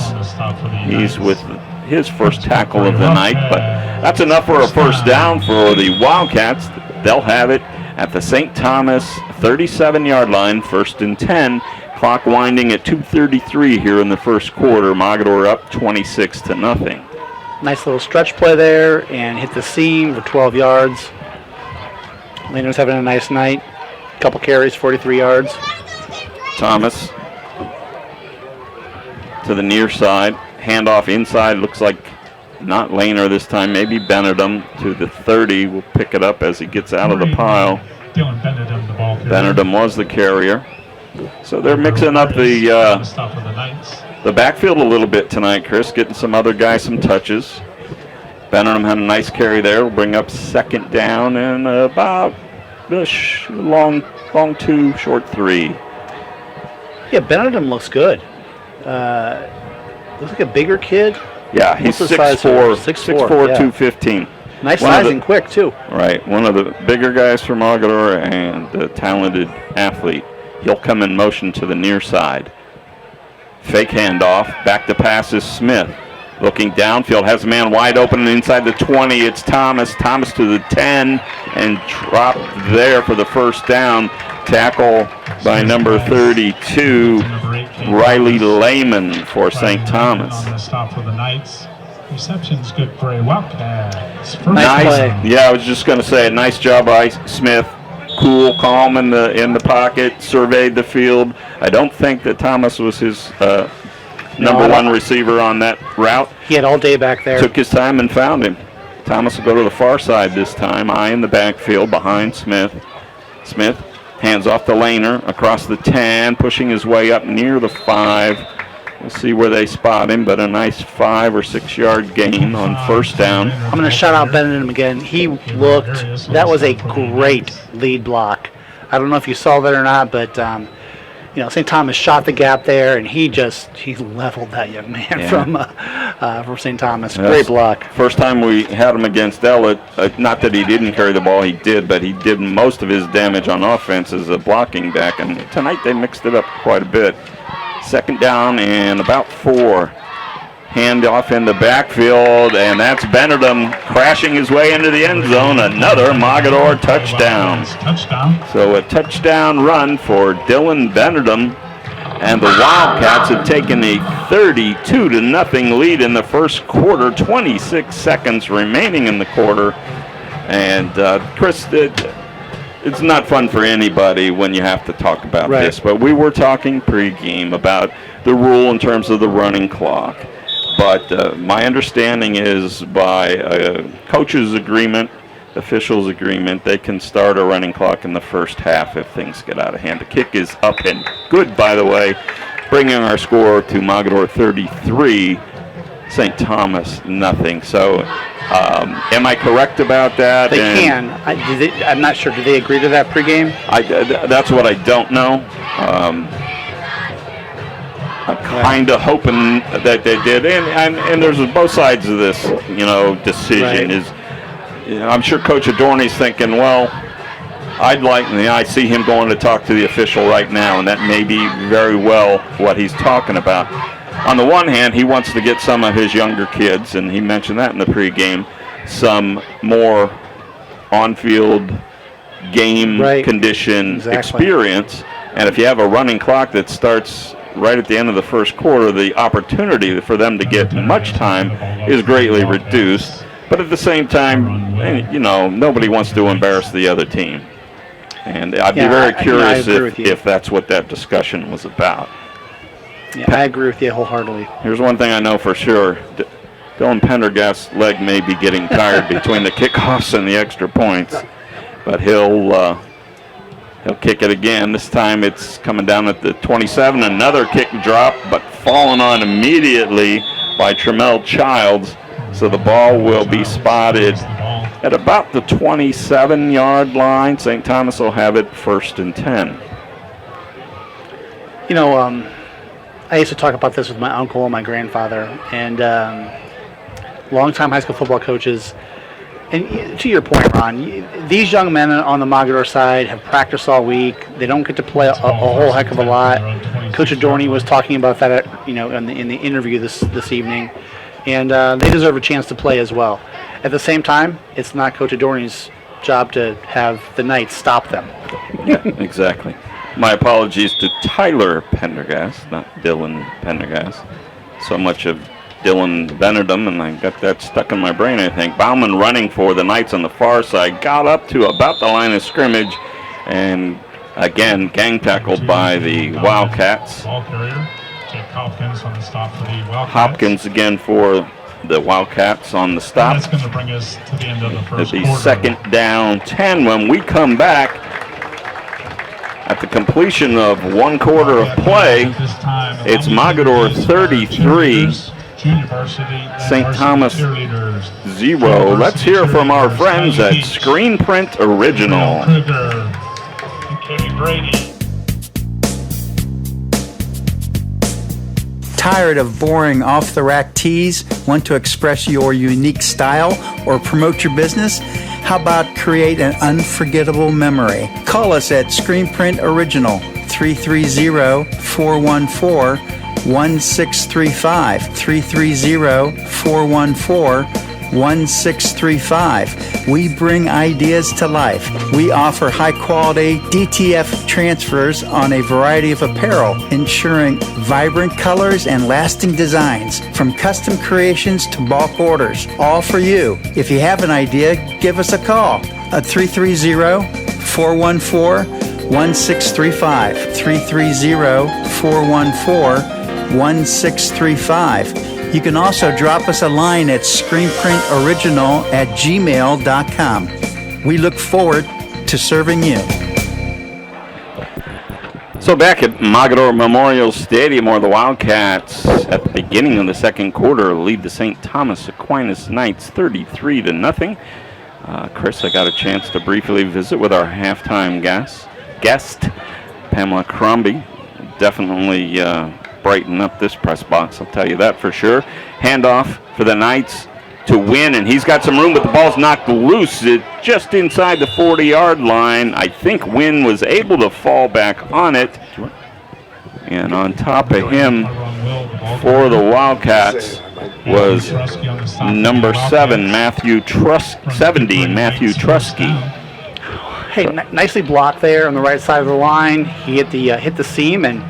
He's with his first tackle of the night, but that's enough for a first down for the Wildcats. They'll have it at the St. Thomas 37-yard line, 1st and 10. Clock winding at 2:33 here in the first quarter. Mogador up 26-0. Nice little stretch play there and hit the seam for 12 yards. Lehner's having a nice night. Couple carries, 43 yards. Thomas to the near side. Handoff inside. Looks like not Lehner this time. Maybe Benedum to the 30. Will pick it up as he gets out of the pile. Benedum was the carrier. So they're mixing up the backfield a little bit tonight, Chris. Getting some other guys some touches. Benedum had a nice carry there. Will bring up 2nd down and about long 2, short 3. Yeah, Benedum looks good. Looks like a bigger kid. Yeah, he's 6'4", 215. Nice size and quick, too. Right, one of the bigger guys from Mogador and a talented athlete. He'll come in motion to the near side. Fake handoff. Back to pass is Smith. Looking downfield, has a man wide open inside the 20. It's Thomas. Thomas to the 10 and dropped there for the first down. Tackle by number 32, Riley Lehman for St. Thomas. On the stop for the Knights. Reception's good for a Wildcats. Nice. Yeah, I was just going to say, a nice job by Smith. Cool, calm in the pocket, surveyed the field. I don't think that Thomas was his number 1 receiver on that route. He had all day back there. Took his time and found him. Thomas will go to the far side this time. Eye in the backfield behind Smith. Smith hands off to Lehner across the 10, pushing his way up near the 5. We'll see where they spot him, but a nice 5 or 6 yard gain on first down. I'm going to shout out Benedum again. That was a great lead block. I don't know if you saw that or not, but St. Thomas shot the gap there, and he leveled that young man from St. Thomas. Great block. First time we had him against Ellett, not that he didn't carry the ball, he did, but he did most of his damage on offense as a blocking back, and tonight they mixed it up quite a bit. 2nd down and about 4. Hand off in the backfield, and that's Benedum crashing his way into the end zone. Another Mogadore touchdown. So a touchdown run for Dylan Benedum, and the Wildcats have taken a 32-0 lead in the first quarter. 26 seconds remaining in the quarter. And Chris, it's not fun for anybody when you have to talk about this, but we were talking pregame about the rule in terms of the running clock. But my understanding is by a coach's agreement, officials' agreement, they can start a running clock in the first half if things get out of hand. The kick is up and good, by the way, bringing our score to Mogadore 33, St. Thomas nothing. So am I correct about that? They can. I'm not sure. Did they agree to that pregame? That's what I don't know. I'm kind of hoping that they did, and there's both sides of this, decision. I'm sure Coach Adorney's thinking, well, I see him going to talk to the official right now, and that may be very well what he's talking about. On the one hand, he wants to get some of his younger kids, and he mentioned that in the pregame, some more on-field game condition experience, and if you have a running clock that starts right at the end of the first quarter, the opportunity for them to get much time is greatly reduced. But at the same time, nobody wants to embarrass the other team. And I'd be very curious if that's what that discussion was about. Yeah, I agree with you wholeheartedly. Here's one thing I know for sure. Dylan Pendergast's leg may be getting tired between the kickoffs and the extra points. But he'll kick it again. This time it's coming down at the 27. Another kick drop, but fallen on immediately by Tremel Childs. So the ball will be spotted at about the 27-yard line. St. Thomas will have it 1st and 10. I used to talk about this with my uncle and my grandfather, and longtime high school football coaches. And to your point, Ron, these young men on the Mogadore side have practiced all week. They don't get to play a whole heck of a lot. Coach Adorney was talking about that, in the interview this evening, and they deserve a chance to play as well. At the same time, it's not Coach Adorney's job to have the Knights stop them. Yeah, exactly. My apologies to Tyler Pendergast, not Dylan Pendergast. So much of Dylan Benedum, and I got that stuck in my brain, I think. Bauman running for the Knights on the far side, got up to about the line of scrimmage, and again, gang tackled by the Wildcats. Ball carrier, Jake Hopkins on the stop for the Wildcats. Hopkins again for the Wildcats on the stop. And that's going to bring us to the end of the first quarter. It'll be 2nd down 10 when we come back. At the completion of one quarter of play, it's Mogadore 33, St. Thomas 0. Let's hear from our friends at Screen Print Original. Tired of boring off-the-rack tees? Want to express your unique style or promote your business? How about create an unforgettable memory? Call us at Screen Print Original, 330-414-1635, 330-414-1635. We bring ideas to life. We offer high-quality DTF transfers on a variety of apparel, ensuring vibrant colors and lasting designs, from custom creations to bulk orders, all for you. If you have an idea, give us a call at 330-414-1635, 330-414-1635. You can also drop us a line at screenprintoriginal@gmail.com. We look forward to serving you. So back at Mogadore Memorial Stadium, where the Wildcats at the beginning of the second quarter lead the St. Thomas Aquinas Knights 33-0. Chris, I got a chance to briefly visit with our halftime guest Pamela Crombie. Definitely brighten up this press box, I'll tell you that for sure. Handoff for the Knights to Wynn, and he's got some room, but the ball's knocked loose. It's just inside the 40-yard line. I think Wynn was able to fall back on it. And on top of him for the Wildcats was number 7, Matthew Trusky. Hey, nicely blocked there on the right side of the line. He hit the seam, and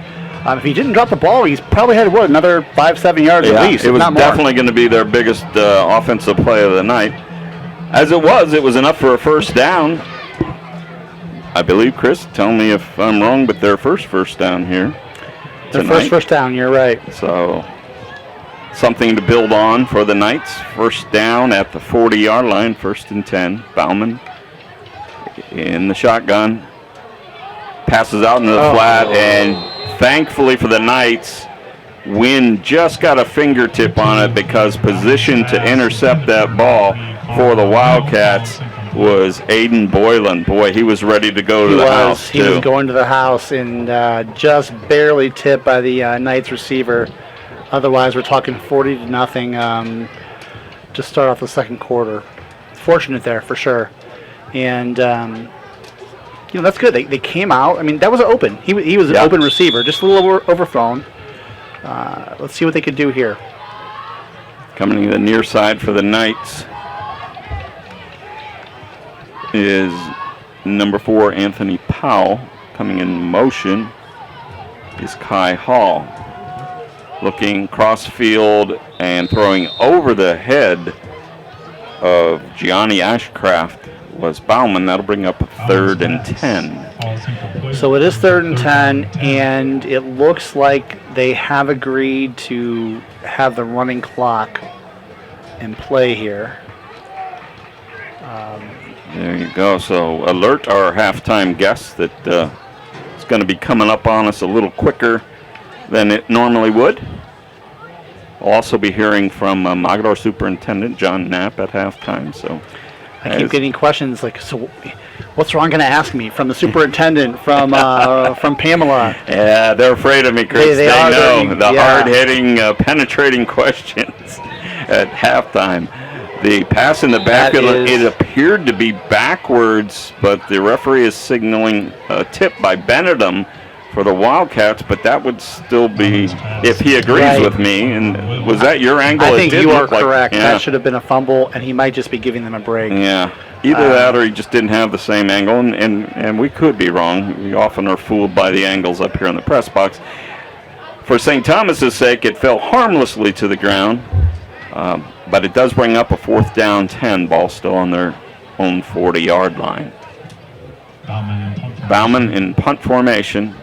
if he didn't drop the ball, he's probably had another 5-7 yards at least. It was definitely going to be their biggest offensive play of the night. As it was enough for a first down. I believe, Chris, tell me if I'm wrong, but their first down here tonight. First down, you're right. So something to build on for the Knights. First down at the 40-yard line, 1st and 10. Bauman in the shotgun. Passes out into the flat, and thankfully for the Knights, Wynn just got a fingertip on it because position to intercept that ball for the Wildcats was Aiden Boylan. Boy, he was ready to go to the house, too. He was going to the house and just barely tipped by the Knights receiver. Otherwise, we're talking 40-0 to start off the second quarter. Fortunate there, for sure. And, that's good. They came out. I mean, that was open. He was an open receiver, just a little overthrown. Let's see what they could do here. Coming to the near side for the Knights is number 4, Anthony Powell. Coming in motion is Kai Hall. Looking cross-field and throwing over the head of Gianni Ashcraft was Bauman. That'll bring up 3rd and 10. So it is 3rd and 10, and it looks like they have agreed to have the running clock in play here. There you go. So alert our halftime guests that it's going to be coming up on us a little quicker than it normally would. We'll also be hearing from Mogadore Superintendent John Knapp at halftime. So I keep getting questions like, so what's Ron going to ask me from the superintendent, from Pamela? Yeah, they're afraid of me, Chris. They know the hard-hitting, penetrating questions at halftime. The pass in the backfield, it appeared to be backwards, but the referee is signaling a tip by Benedum for the Wildcats, but that would still be, if he agrees with me. And was that your angle? I think you are correct. That should have been a fumble, and he might just be giving them a break. Yeah, either that or he just didn't have the same angle, and we could be wrong. We often are fooled by the angles up here in the press box. For St. Thomas's sake, it fell harmlessly to the ground, but it does bring up a 4th down 10, ball still on their own 40-yard line. Bauman in punt formation.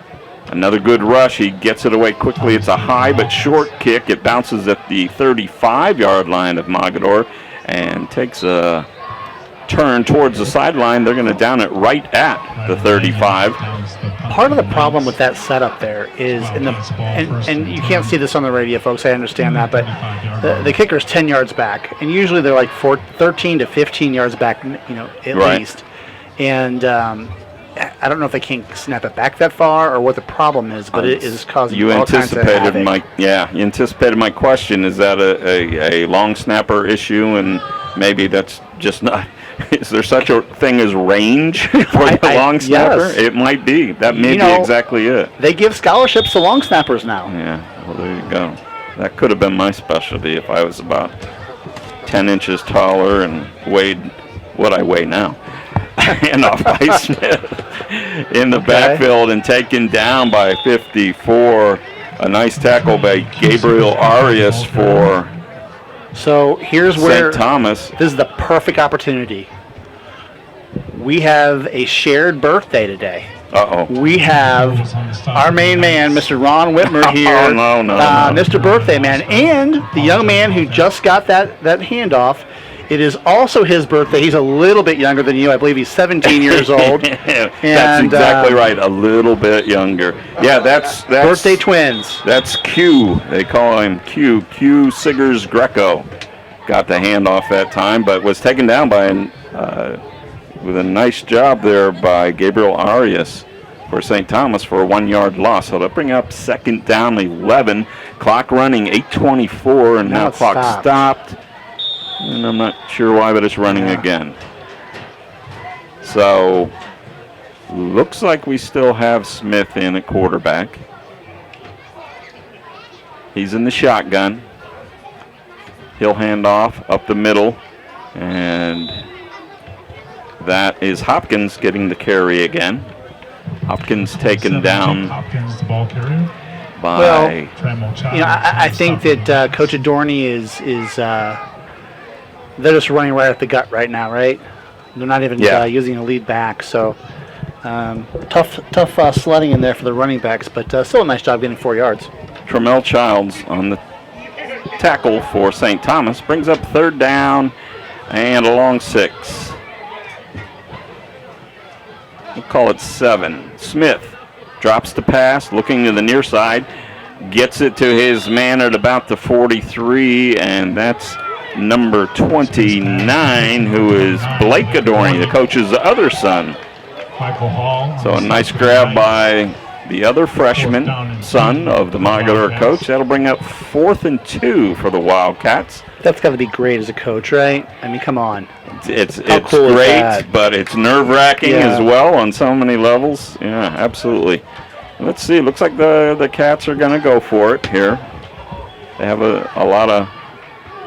Another good rush. He gets it away quickly. It's a high but short kick. It bounces at the 35-yard line of Mogadore and takes a turn towards the sideline. They're going to down it right at the 35. Part of the problem with that setup there is, and you can't see this on the radio, folks, I understand that, but the kicker's 10 yards back, and usually they're like 13 to 15 yards back, at least. And I don't know if they can't snap it back that far or what the problem is, but it is causing all kinds of havoc. You anticipated my question. Is that a long snapper issue, and maybe that's just not... Is there such a thing as range for the long snapper? Yes. It might be. That may be exactly it. They give scholarships to long snappers now. Yeah, well, there you go. That could have been my specialty if I was about 10 inches taller and weighed what I weigh now. Handoff by Smith in the backfield and taken down by 54. A nice tackle by Gabriel Arias for So here's where St. Thomas. This is the perfect opportunity. We have a shared birthday today. We have our main man, Mr. Ron Whitmer here. No. Mr. Birthday Man, and the young man who just got that handoff. It is also his birthday. He's a little bit younger than you. I believe he's 17 years old. That's exactly right. A little bit younger. Yeah, that's birthday twins. That's Q. They call him Q. Q Siggers Greco got the handoff that time, but was taken down by with a nice job there by Gabriel Arias for St. Thomas for a 1-yard loss. So they'll bring up 2nd down 11. Clock running 8:24, and now clock stopped. And I'm not sure why, but it's running again. So, looks like we still have Smith in at quarterback. He's in the shotgun. He'll hand off up the middle, and that is Hopkins getting the carry again. Hopkins taken down Hopkins, the ball carrier. by... I think that Coach Adorney is they're just running right at the gut right now, right? They're not even using a lead back, so tough sledding in there for the running backs, but still a nice job getting 4 yards. Tramel Childs on the tackle for St. Thomas brings up 3rd down and a long 6. We'll call it 7. Smith drops the pass, looking to the near side, gets it to his man at about the 43, and that's number 29, who is Blake Adorney, the coach's other son. Michael Hall. So a nice grab by the other freshman, son of the Mogador coach. That'll bring up 4th and 2 for the Wildcats. That's got to be great as a coach, right? I mean, come on. It's cool great, but it's nerve-wracking as well on so many levels. Yeah, absolutely. Let's see. Looks like the Cats are going to go for it here. They have a lot of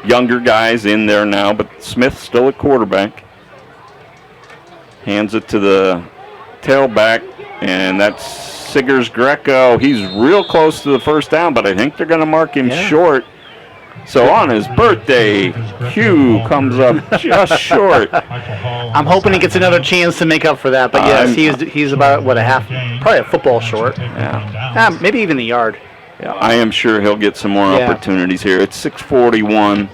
younger guys in there now, but Smith still at quarterback. Hands it to the tailback, and that's Siggers Greco. He's real close to the 1st down, but I think they're going to mark him short. So on his birthday, Hugh comes up just short. I'm hoping he gets another chance to make up for that, but yes, he's about, probably a football short. Yeah. Maybe even a yard. Yeah, I am sure he'll get some more opportunities here. It's 6:41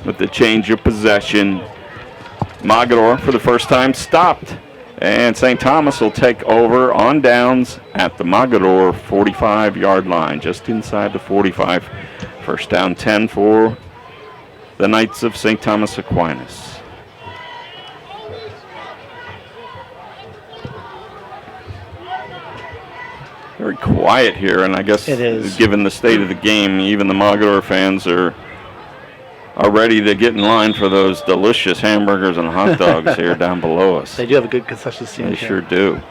with the change of possession. Mogador, for the first time, stopped. And St. Thomas will take over on downs at the Mogador 45-yard line, just inside the 45. 1st down 10 for the Knights of St. Thomas Aquinas. Very quiet here, and I guess given the state of the game, even the Mogador fans are ready to get in line for those delicious hamburgers and hot dogs here down below us. They do have a good concession stand. They sure do.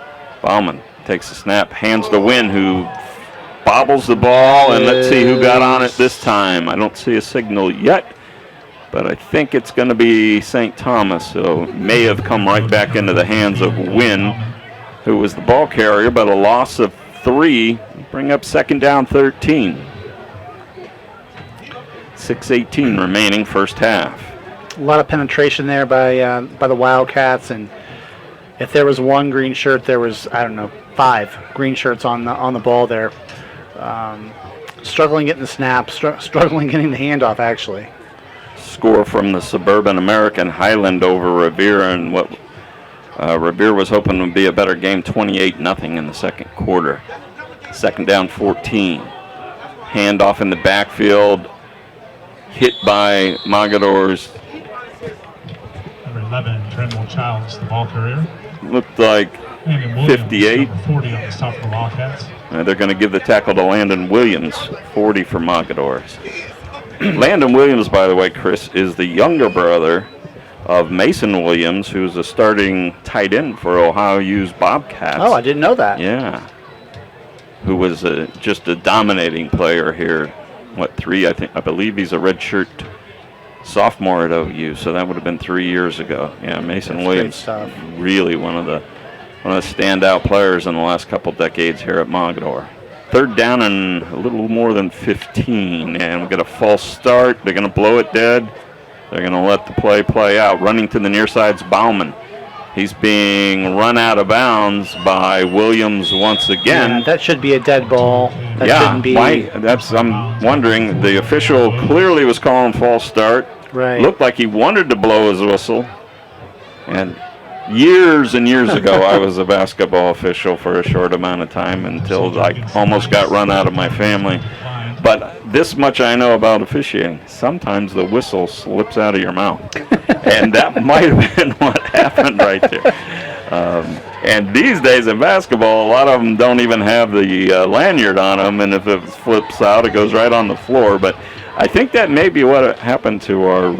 Bauman takes the snap, hands to Wynn, who bobbles the ball, and let's see who got on it this time. I don't see a signal yet, but I think it's going to be St. Thomas, so it may have come right back into the hands of Wynn, who was the ball carrier, but a loss of 3. Bring up 2nd down 13. 6:18 remaining, 1st half. A lot of penetration there by the Wildcats, and if there was one green shirt, there was 5 green shirts on the ball there. Struggling getting the snap, struggling getting the handoff, actually. Score from the Suburban American Highland over Revere, and what Revere was hoping would be a better game, 28-0 in the 2nd quarter. 2nd down 14. Handoff in the backfield, hit by Mogador's. Number 11, Tramel Childs, the ball carrier. Looked like 58. 40 on the stop for the Wildcats. They're going to give the tackle to Landon Williams, 40 for Mogadors. Landon Williams, by the way, Chris, is the younger brother of Mason Williams, who's a starting tight end for Ohio U's Bobcats. Oh, I didn't know that. Yeah. Who was just a dominating player here. 3? I believe he's a redshirt sophomore at OU, so that would have been 3 years ago. Yeah, Mason Williams, really one of the standout players in the last couple decades here at Mogador. 3rd down and a little more than 15, and we get a false start. They're going to blow it dead. They're going to let the play out. Running to the near side's Bauman. He's being run out of bounds by Williams once again. Yeah, that should be a dead ball. That shouldn't be. I'm wondering. The official clearly was calling false start. Right. Looked like he wanted to blow his whistle. And years and years ago, I was a basketball official for a short amount of time until I almost got run out of my family. But this much I know about officiating. Sometimes the whistle slips out of your mouth. And that might have been what happened right there. And these days in basketball, a lot of them don't even have the lanyard on them. And if it flips out, it goes right on the floor. But I think that may be what happened to our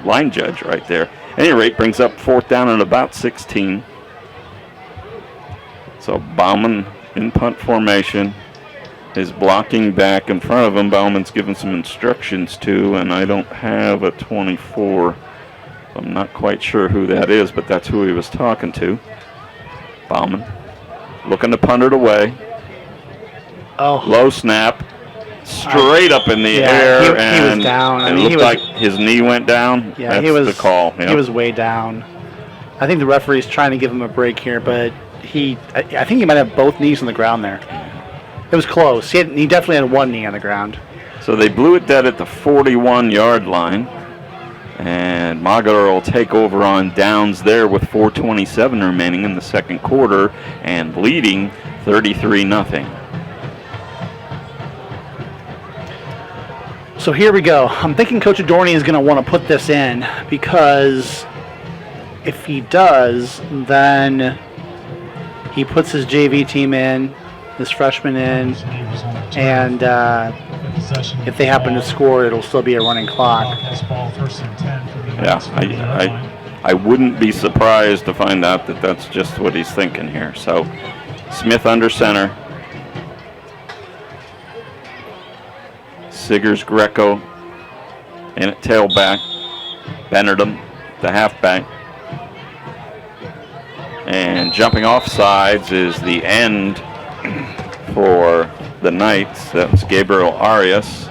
line judge right there. At any rate, brings up 4th down at about 16. So Bauman in punt formation. is blocking back in front of him. Bauman's given some instructions to, and I don't have a 24. I'm not quite sure who that is, but that's who he was talking to. Bauman looking to punt it away. Oh. Low snap. Straight up in the air. He was down. It looked like his knee went down. Yeah, that's he was the call. Yep. He was way down. I think the referee's trying to give him a break here, but I think he might have both knees on the ground there. It was close. He definitely had one knee on the ground. So they blew it dead at the 41-yard line. And Mogadore will take over on downs there with 4:27 remaining in the second quarter and leading 33-0. So here we go. I'm thinking Coach Adorni is going to want to put this in because if he does, then he puts his JV team in, his freshman in, and if they happen to score, it'll still be a running clock. Yeah, I wouldn't be surprised to find out that that's just what he's thinking here. So Smith under center. Siggers Greco in at tailback. Bennerton, the halfback. And jumping off sides is the end for the Knights. That's Gabriel Arias.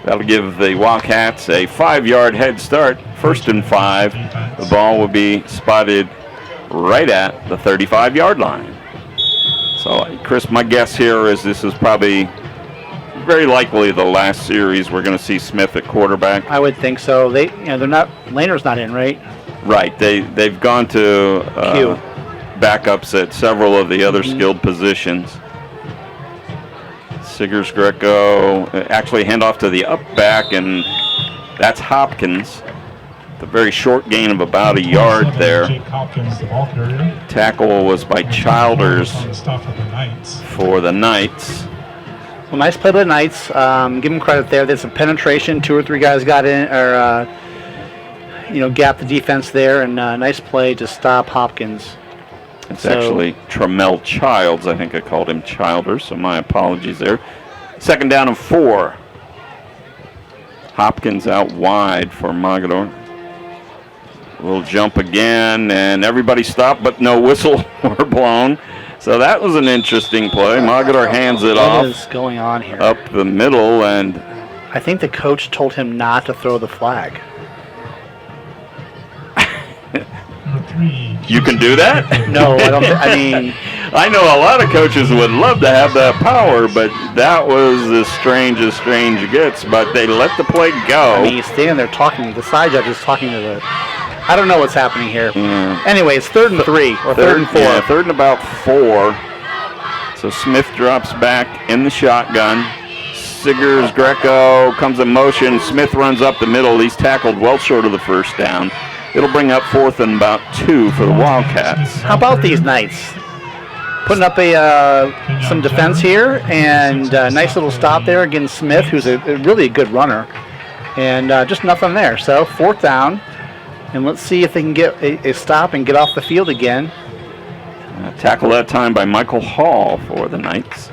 That'll give the Wildcats a 5-yard head start. 1st and 5. The ball will be spotted right at the 35-yard line. So, Chris, my guess here is this is probably very likely the last series we're going to see Smith at quarterback. I would think so. They're not. Laner's not in, right? Right. They've gone to backups at several of the other skilled positions. Siggers Greco actually hand off to the up back, and that's Hopkins. The very short gain of about a yard there. Tackle was by Childers for the Knights. Well, nice play by the Knights. Give them credit there. There's some penetration. 2 or 3 guys got in, or gapped the defense there, and nice play to stop Hopkins. It's actually Tramel Childs. I think I called him Childers, so my apologies there. 2nd down and 4. Hopkins out wide for Mogadore. A little jump again, and everybody stopped, but no whistle were blown. So that was an interesting play. Mogadore hands it off. What is going on here? Up the middle, and I think the coach told him not to throw the flag. You can do that? No, I don't. I mean, I know a lot of coaches would love to have that power, but that was as strange gets. But they let the play go. I mean, he's standing there talking. The side judge is talking to the. I don't know what's happening here. Yeah. Anyway, it's 3rd and 3 or 3rd and 4. Yeah, 3rd and about 4. So Smith drops back in the shotgun. Siggers Greco comes in motion. Smith runs up the middle. He's tackled well short of the 1st down. It'll bring up 4th and about 2 for the Wildcats. How about these Knights? Putting up some defense here, and a nice little stop there against Smith, who's a really good runner. And just nothing there. So 4th down, and let's see if they can get a stop and get off the field again. Tackle that time by Michael Hall for the Knights.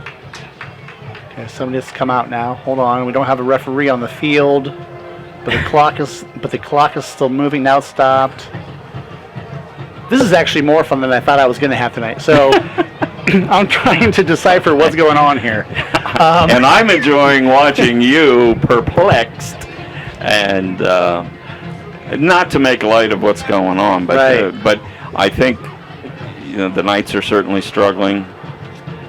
Okay, somebody has to come out now. Hold on, we don't have a referee on the field. But the clock is still moving. Now it's stopped. This is actually more fun than I thought I was going to have tonight. So I'm trying to decipher what's going on here. And I'm enjoying watching you perplexed, and not to make light of what's going on, but but I think the Knights are certainly struggling.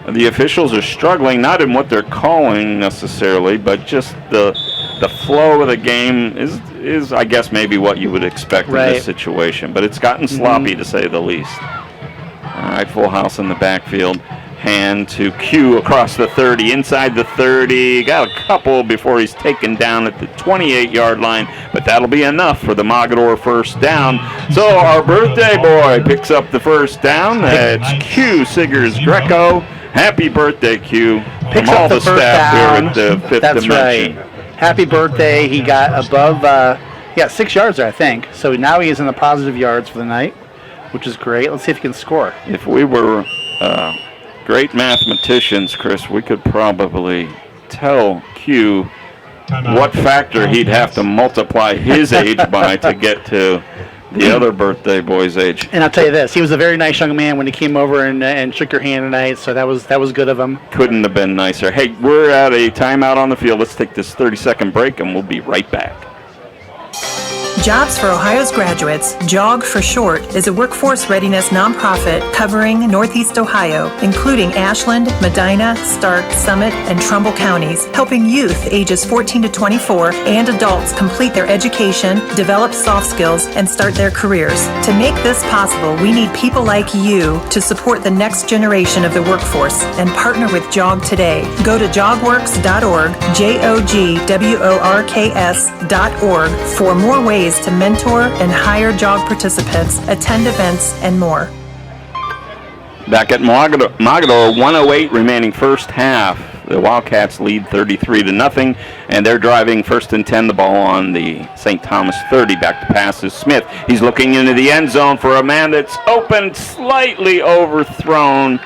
The officials are struggling, not in what they're calling necessarily, but just the flow of the game is I guess maybe what you would expect in this situation, but it's gotten sloppy to say the least. All right, full house in the backfield. Hand to Q across the 30, inside the 30. Got a couple before he's taken down at the 28-yard line, but that'll be enough for the Mogadore 1st down. So our birthday boy picks up the 1st down. It's Q Siggers Greco. Happy birthday, Q. Picks from all up the the first staff down. here at the Fifth That's Dimension. right. Happy birthday. He got above, 6 yards there, I think. So now he is in the positive yards for the night, which is great. Let's see if he can score. If we were great mathematicians, Chris, we could probably tell Q what factor he'd have to multiply his age by to get to the other birthday boy's age. And I'll tell you this, he was a very nice young man when he came over and shook your hand tonight, so that was good of him. Couldn't have been nicer. Hey, we're at a timeout on the field. Let's take this 30-second break, and we'll be right back. Jobs for Ohio's Graduates, JOG for short, is a workforce readiness nonprofit covering Northeast Ohio, including Ashland, Medina, Stark, Summit, and Trumbull counties, helping youth ages 14 to 24 and adults complete their education, develop soft skills, and start their careers. To make this possible, we need people like you to support the next generation of the workforce and partner with JOG today. Go to jogworks.org, JOGWORKS.org for more ways to mentor and hire JOG participants, attend events, and more. Back at Mogadore, 1:08 remaining first half. The Wildcats lead 33-0, and they're driving 1st and 10, the ball on the St. Thomas 30. Back to pass is Smith. He's looking into the end zone for a man that's open, slightly overthrown,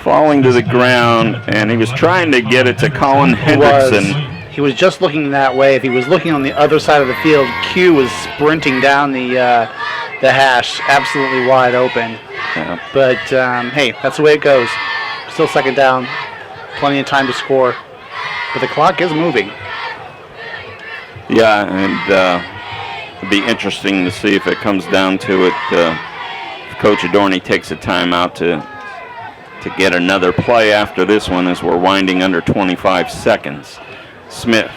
falling to the ground, and he was trying to get it to Colin Hendrickson. He was just looking that way. If he was looking on the other side of the field, Q was sprinting down the hash, absolutely wide open. Yeah. But, hey, that's the way it goes. Still second down. Plenty of time to score. But the clock is moving. Yeah, and it'll be interesting to see if it comes down to it. If Coach Adorney takes a timeout to get another play after this one as we're winding under 25 seconds. Smith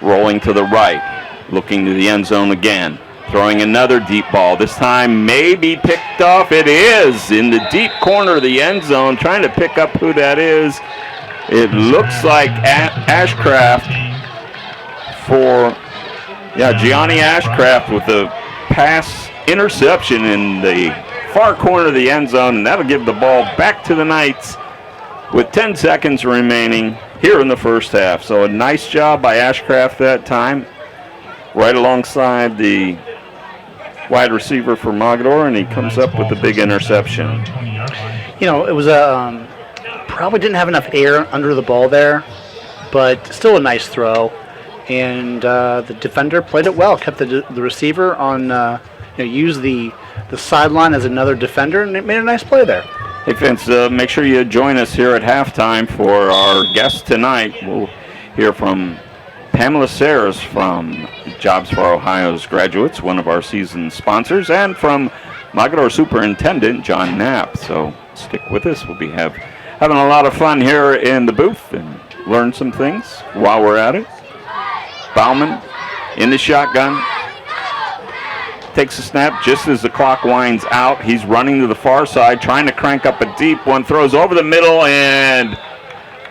rolling to the right, looking to the end zone again, throwing another deep ball. This time maybe picked off. It is in the deep corner of the end zone, trying to pick up who that is. It looks like Ashcraft Gianni Ashcraft with a pass interception in the far corner of the end zone, and that'll give the ball back to the Knights with 10 seconds remaining here in the first half. So a nice job by Ashcraft that time, right alongside the wide receiver for Mogadore, and he comes up with a big interception. You know, it was probably didn't have enough air under the ball there, but still a nice throw. And the defender played it well, kept the receiver on, used the sideline as another defender, and it made a nice play there. Hey, Vince, make sure you join us here at halftime for our guest tonight. We'll hear from Pamela Sayers from Jobs for Ohio's Graduates, one of our season sponsors, and from Mogadore Superintendent John Knapp. So stick with us. We'll be having a lot of fun here in the booth and learn some things while we're at it. Bauman in the shotgun. Takes a snap just as the clock winds out. He's running to the far side, trying to crank up a deep one. Throws over the middle and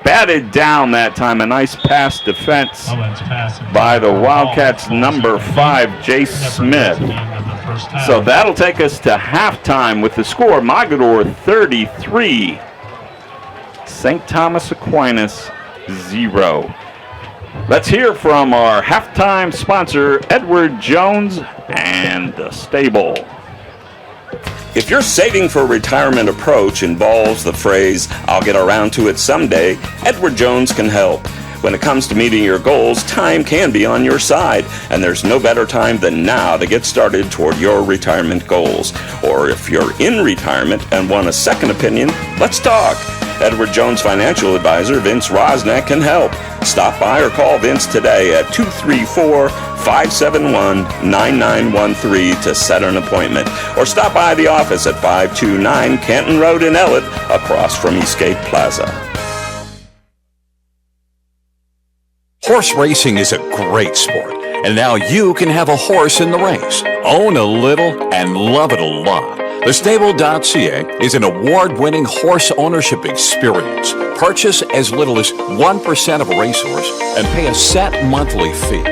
batted down that time. A nice pass defense by the Wildcats' number 5, Jace Smith. So that'll take us to halftime with the score, Mogadore 33, St. Thomas Aquinas 0. Let's hear from our halftime sponsor, Edward Jones and the Stable. If your saving for retirement approach involves the phrase, "I'll get around to it someday," Edward Jones can help. When it comes to meeting your goals, time can be on your side, and there's no better time than now to get started toward your retirement goals. Or if you're in retirement and want a second opinion, let's talk. Edward Jones financial advisor Vince Rosnack can help. Stop by or call Vince today at 234-571-9913 to set an appointment. Or stop by the office at 529 Canton Road in Ellett, across from Eastgate Plaza. Horse racing is a great sport, and now you can have a horse in the race. Own a little and love it a lot. TheStable.ca is an award-winning horse ownership experience. Purchase as little as 1% of a racehorse and pay a set monthly fee.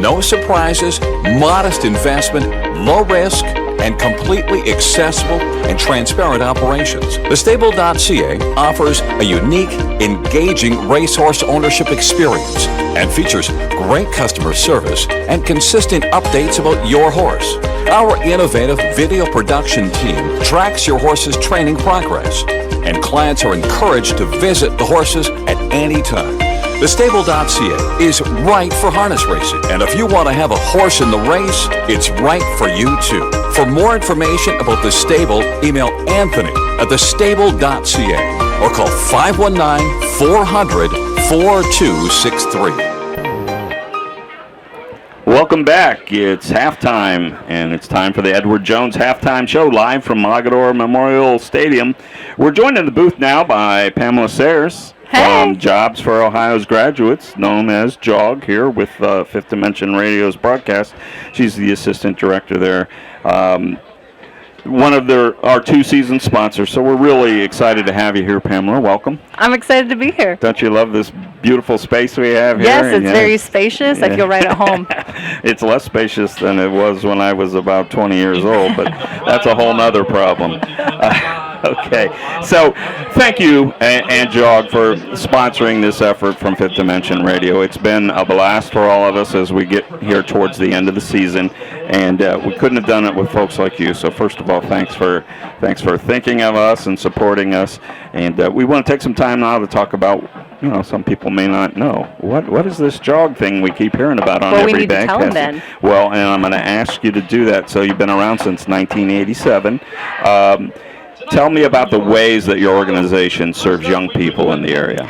No surprises, modest investment, low risk, and completely accessible and transparent operations. Thestable.ca offers a unique, engaging racehorse ownership experience and features great customer service and consistent updates about your horse. Our innovative video production team tracks your horse's training progress, and clients are encouraged to visit the horses at any time. Thestable.ca is right for harness racing, and if you want to have a horse in the race, it's right for you too. For more information about The Stable, email Anthony at thestable.ca or call 519-400-4263. Welcome back. It's halftime, and it's time for the Edward Jones Halftime Show live from Mogadore Memorial Stadium. We're joined in the booth now by Pamela Sayers from Jobs for Ohio's Graduates, known as JOG, here with Fifth Dimension Radio's broadcast. She's the assistant director there. One of our two-season sponsors, so we're really excited to have you here, Pamela. Welcome. I'm excited to be here. Don't you love this beautiful space we have here? Yes, it's very spacious. I feel right at home. It's less spacious than it was when I was about 20 years old, but that's a whole nother problem. Okay, so thank you, and JOG, for sponsoring this effort from Fifth Dimension Radio. It's been a blast for all of us as we get here towards the end of the season, and we couldn't have done it with folks like you. So first of all, thanks for thinking of us and supporting us. And we want to take some time now to talk about, some people may not know, what is this JOG thing we keep hearing about on every we need to tell them Bagcast? then. Well, and I'm going to ask you to do that. So you've been around since 1987. Tell me about the ways that your organization serves young people in the area.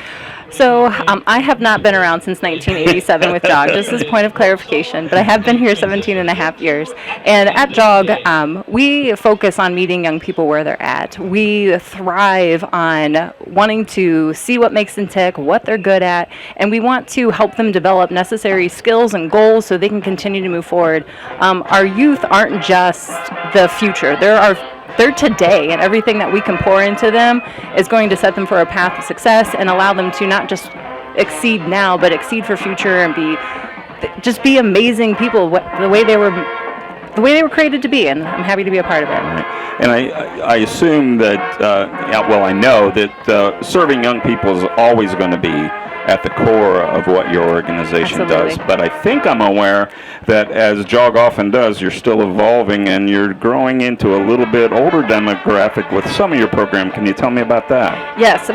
So I have not been around since 1987 with JOG, just as a point of clarification, but I have been here 17 and a half years. And at JOG, we focus on meeting young people where they're at. We thrive on wanting to see what makes them tick, what they're good at, and we want to help them develop necessary skills and goals so they can continue to move forward. Our youth aren't just the future. They're today, and everything that we can pour into them is going to set them for a path of success and allow them to not just exceed now, but exceed for future and be amazing people the way they were created to be. And I'm happy to be a part of it. Right. And I assume that, I know that serving young people is always going to be at the core of what your organization Absolutely. does. But I think I'm aware that, as JOG often does, you're still evolving and you're growing into a little bit older demographic with some of your program. Can you tell me about that? Yes,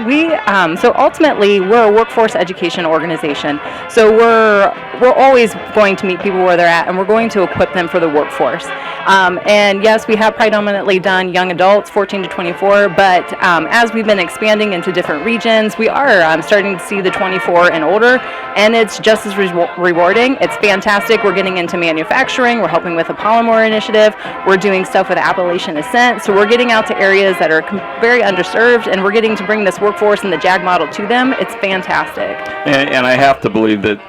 so ultimately we're a workforce education organization. So we're always going to meet people where they're at, and we're going to equip them for the workforce. And yes, we have predominantly done young adults, 14 to 24, but as we've been expanding into different regions, we are starting to see the 24 and older, and it's just as rewarding. It's fantastic. We're getting into manufacturing. We're helping with the Polymer Initiative. We're doing stuff with Appalachian Ascent. So we're getting out to areas that are very underserved, and we're getting to bring this workforce and the JAG model to them. It's fantastic. And I have to believe that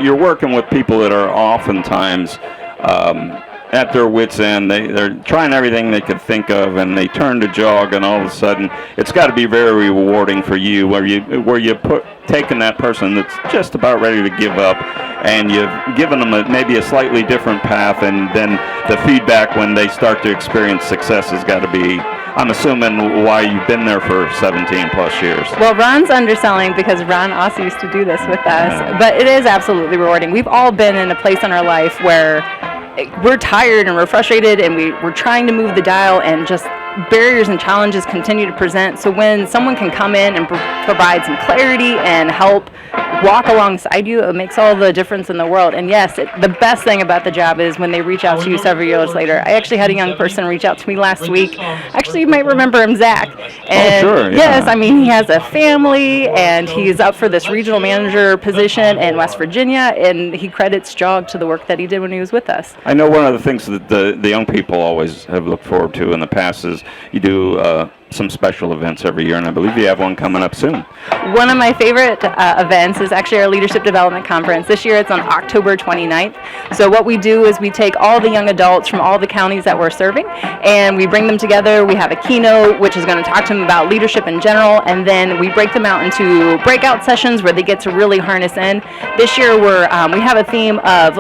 you're working with people that are oftentimes at their wits' end. They're trying everything they could think of, and they turn to JOG, and all of a sudden it's got to be very rewarding for you, where you taken that person that's just about ready to give up, and you've given them maybe a slightly different path, and then the feedback when they start to experience success has got to be, I'm assuming, why you've been there for 17 plus years. Well, Ron's underselling, because Ron also used to do this with us, but it is absolutely rewarding. We've all been in a place in our life where we're tired and we're frustrated, and we're trying to move the dial, and just barriers and challenges continue to present. So when someone can come in and provide some clarity and help walk alongside you, it makes all the difference in the world. And yes, the best thing about the job is when they reach out to you several years later. I actually had a young person reach out to me last week. Actually, you might remember him, Zach. And sure, yeah. Yes, I mean, he has a family, and he's up for this regional manager position in West Virginia, and he credits JOG to the work that he did when he was with us. I know one of the things that the young people always have looked forward to in the past is you do some special events every year, and I believe you have one coming up soon. One of my favorite events is actually our Leadership Development Conference. This year it's on October 29th. So what we do is we take all the young adults from all the counties that we're serving, and we bring them together. We have a keynote, which is going to talk to them about leadership in general, and then we break them out into breakout sessions where they get to really harness in. This year we have a theme of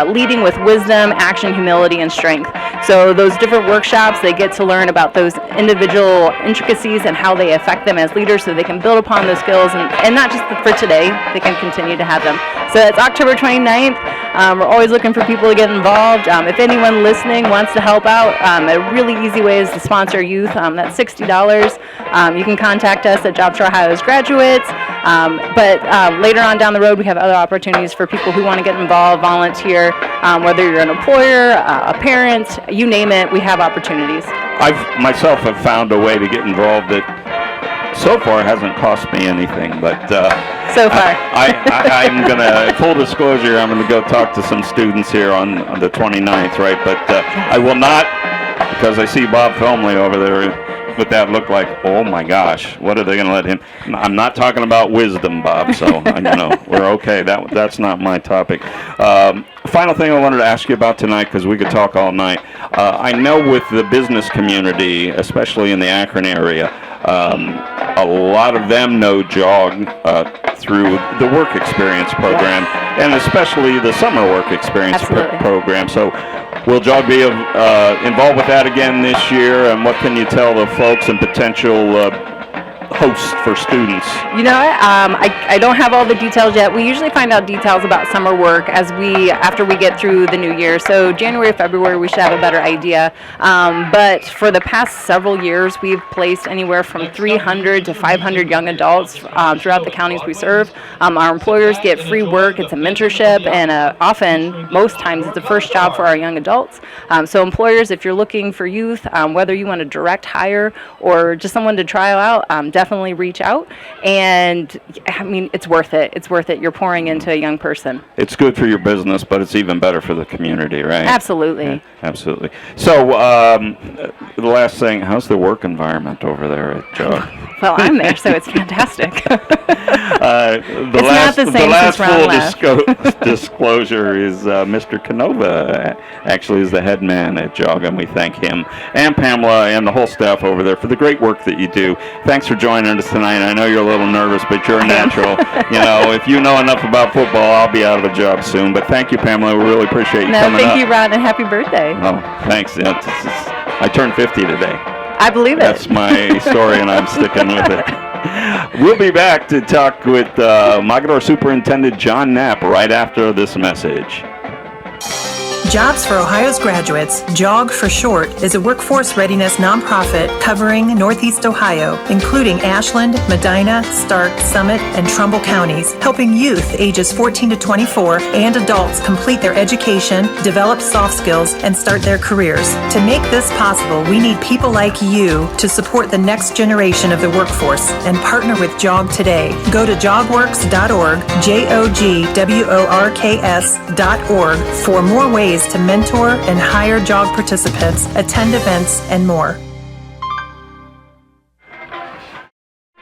leading with wisdom, action, humility, and strength. So those different workshops, they get to learn about those individual intricacies and how they affect them as leaders so they can build upon those skills and not just for today, they can continue to have them. So it's October 29th. We're always looking for people to get involved. If anyone listening wants to help out, a really easy way is to sponsor youth. That's $60. You can contact us at Jobs for Ohio's Graduates. But later on down the road, we have other opportunities for people who want to get involved, volunteer, whether you're an employer, a parent, you name it, we have opportunities. I've myself have found a way to get involved that so far hasn't cost me anything, but so far. I'm gonna, full disclosure, I'm gonna go talk to some students here on the 29th, right? But I will not, because I see Bob Felmley over there with that look like, oh my gosh, what are they gonna let him? I'm not talking about wisdom, Bob. So we're okay. That's not my topic. Final thing I wanted to ask you about tonight, because we could talk all night. I know with the business community, especially in the Akron area, a lot of them know JOG through the work experience program, and especially the summer work experience program. So will JOG be involved with that again this year, and what can you tell the folks and potential host for students? I don't have all the details yet. We usually find out details about summer work after we get through the new year. So January, February, we should have a better idea. But for the past several years, we've placed anywhere from 300 to 500 young adults throughout the counties we serve. Our employers get free work. It's a mentorship, and often, most times, it's the first job for our young adults. So employers, if you're looking for youth, whether you want to direct hire or just someone to try out, definitely reach out. And it's worth it. It's worth it. You're pouring into a young person. It's good for your business, but it's even better for the community, right? Absolutely. Yeah, absolutely. So the last thing, how's the work environment over there at JOG? Well, I'm there, so it's fantastic. The last full disclosure is Mr. Canova actually is the head man at JOG, and we thank him and Pamela and the whole staff over there for the great work that you do. Thanks for joining us tonight. I know you're a little nervous, but you're a natural. If you know enough about football, I'll be out of a job soon. But thank you, Pamela. We really appreciate you coming up. Thank you, Ron, and happy birthday. Oh, thanks. I turned 50 today. I believe it. That's my story, and I'm sticking with it. We'll be back to talk with Mogadore Superintendent John Knapp right after this message. Jobs for Ohio's Graduates, JOG for short, is a workforce readiness nonprofit covering Northeast Ohio, including Ashland, Medina, Stark, Summit, and Trumbull counties, helping youth ages 14 to 24 and adults complete their education, develop soft skills, and start their careers. To make this possible, we need people like you to support the next generation of the workforce and partner with JOG today. Go to jogworks.org, JOGWORKS.org for more ways to mentor and hire JOG participants, attend events, and more.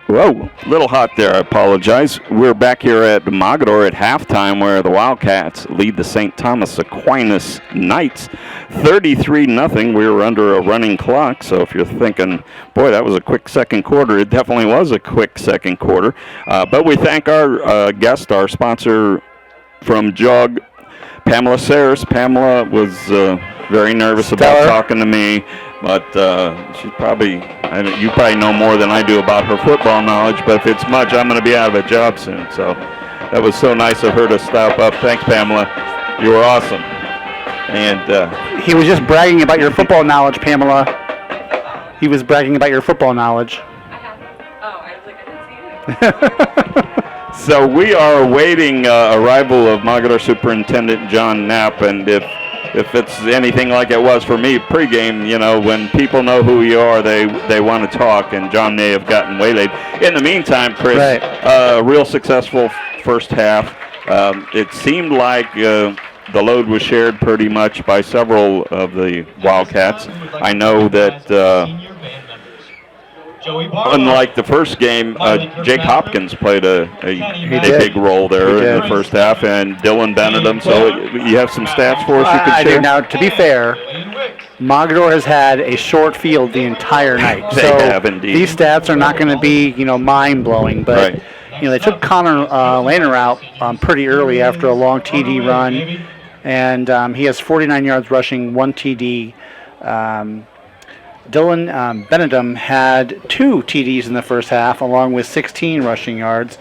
Whoa, a little hot there, I apologize. We're back here at Mogadore at halftime where the Wildcats lead the St. Thomas Aquinas Knights 33-0. We were under a running clock, so if you're thinking, boy, that was a quick second quarter, it definitely was a quick second quarter. But we thank our guest, our sponsor from JOG, Pamela Sayers. Pamela was very nervous about talking to me, but she's probably, you probably know more than I do about her football knowledge, but if it's much, I'm going to be out of a job soon. So that was so nice of her to stop up. Thanks, Pamela. You were awesome. And he was just bragging about your football knowledge, Pamela. He was bragging about your football knowledge. I was like, I didn't see it. So we are awaiting arrival of Mogadore Superintendent John Knapp, and if it's anything like it was for me pregame, when people know who you are, they want to talk, and John may have gotten waylaid. In the meantime, Chris, real successful first half. It seemed like the load was shared pretty much by several of the Wildcats. I know that unlike the first game, Jake Hopkins played a big role there in the first half, and Dylan Benedum. So you have some stats for us you could share? Now, to be fair, Mogadore has had a short field the entire night. They have indeed. These stats are not going to be, mind-blowing, but they took Connor Lehner out pretty early after a long TD run, and he has 49 yards rushing, 1 TD. Dylan Benedum had 2 TDs in the first half, along with 16 rushing yards,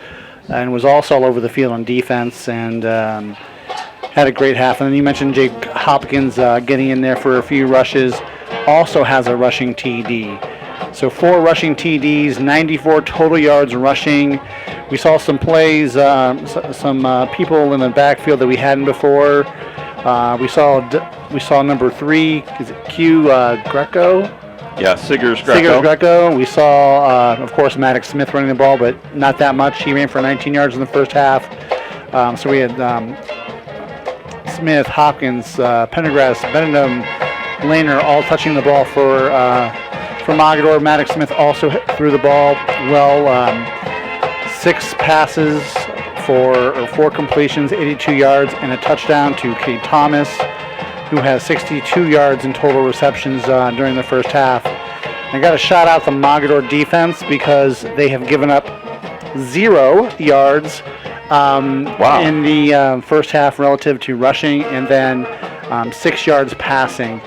and was also all over the field on defense, and had a great half. And then you mentioned Jake Hopkins getting in there for a few rushes, also has a rushing TD. So 4 rushing TDs, 94 total yards rushing. We saw some plays, some people in the backfield that we hadn't before. We saw number 3, is it Q Greco? Yeah, Siggers Greco. We saw, of course, Maddox Smith running the ball, but not that much. He ran for 19 yards in the first half. So we had Smith, Hopkins, Pendergrass, Benedum, Lehner all touching the ball for Mogadore. Maddox Smith also threw the ball well. 6 passes for 4 completions, 82 yards, and a touchdown to Cade Thomas, who has 62 yards in total receptions during the first half. I got to shout out the Mogadore defense because they have given up 0 yards in the first half relative to rushing, and then 6 yards passing.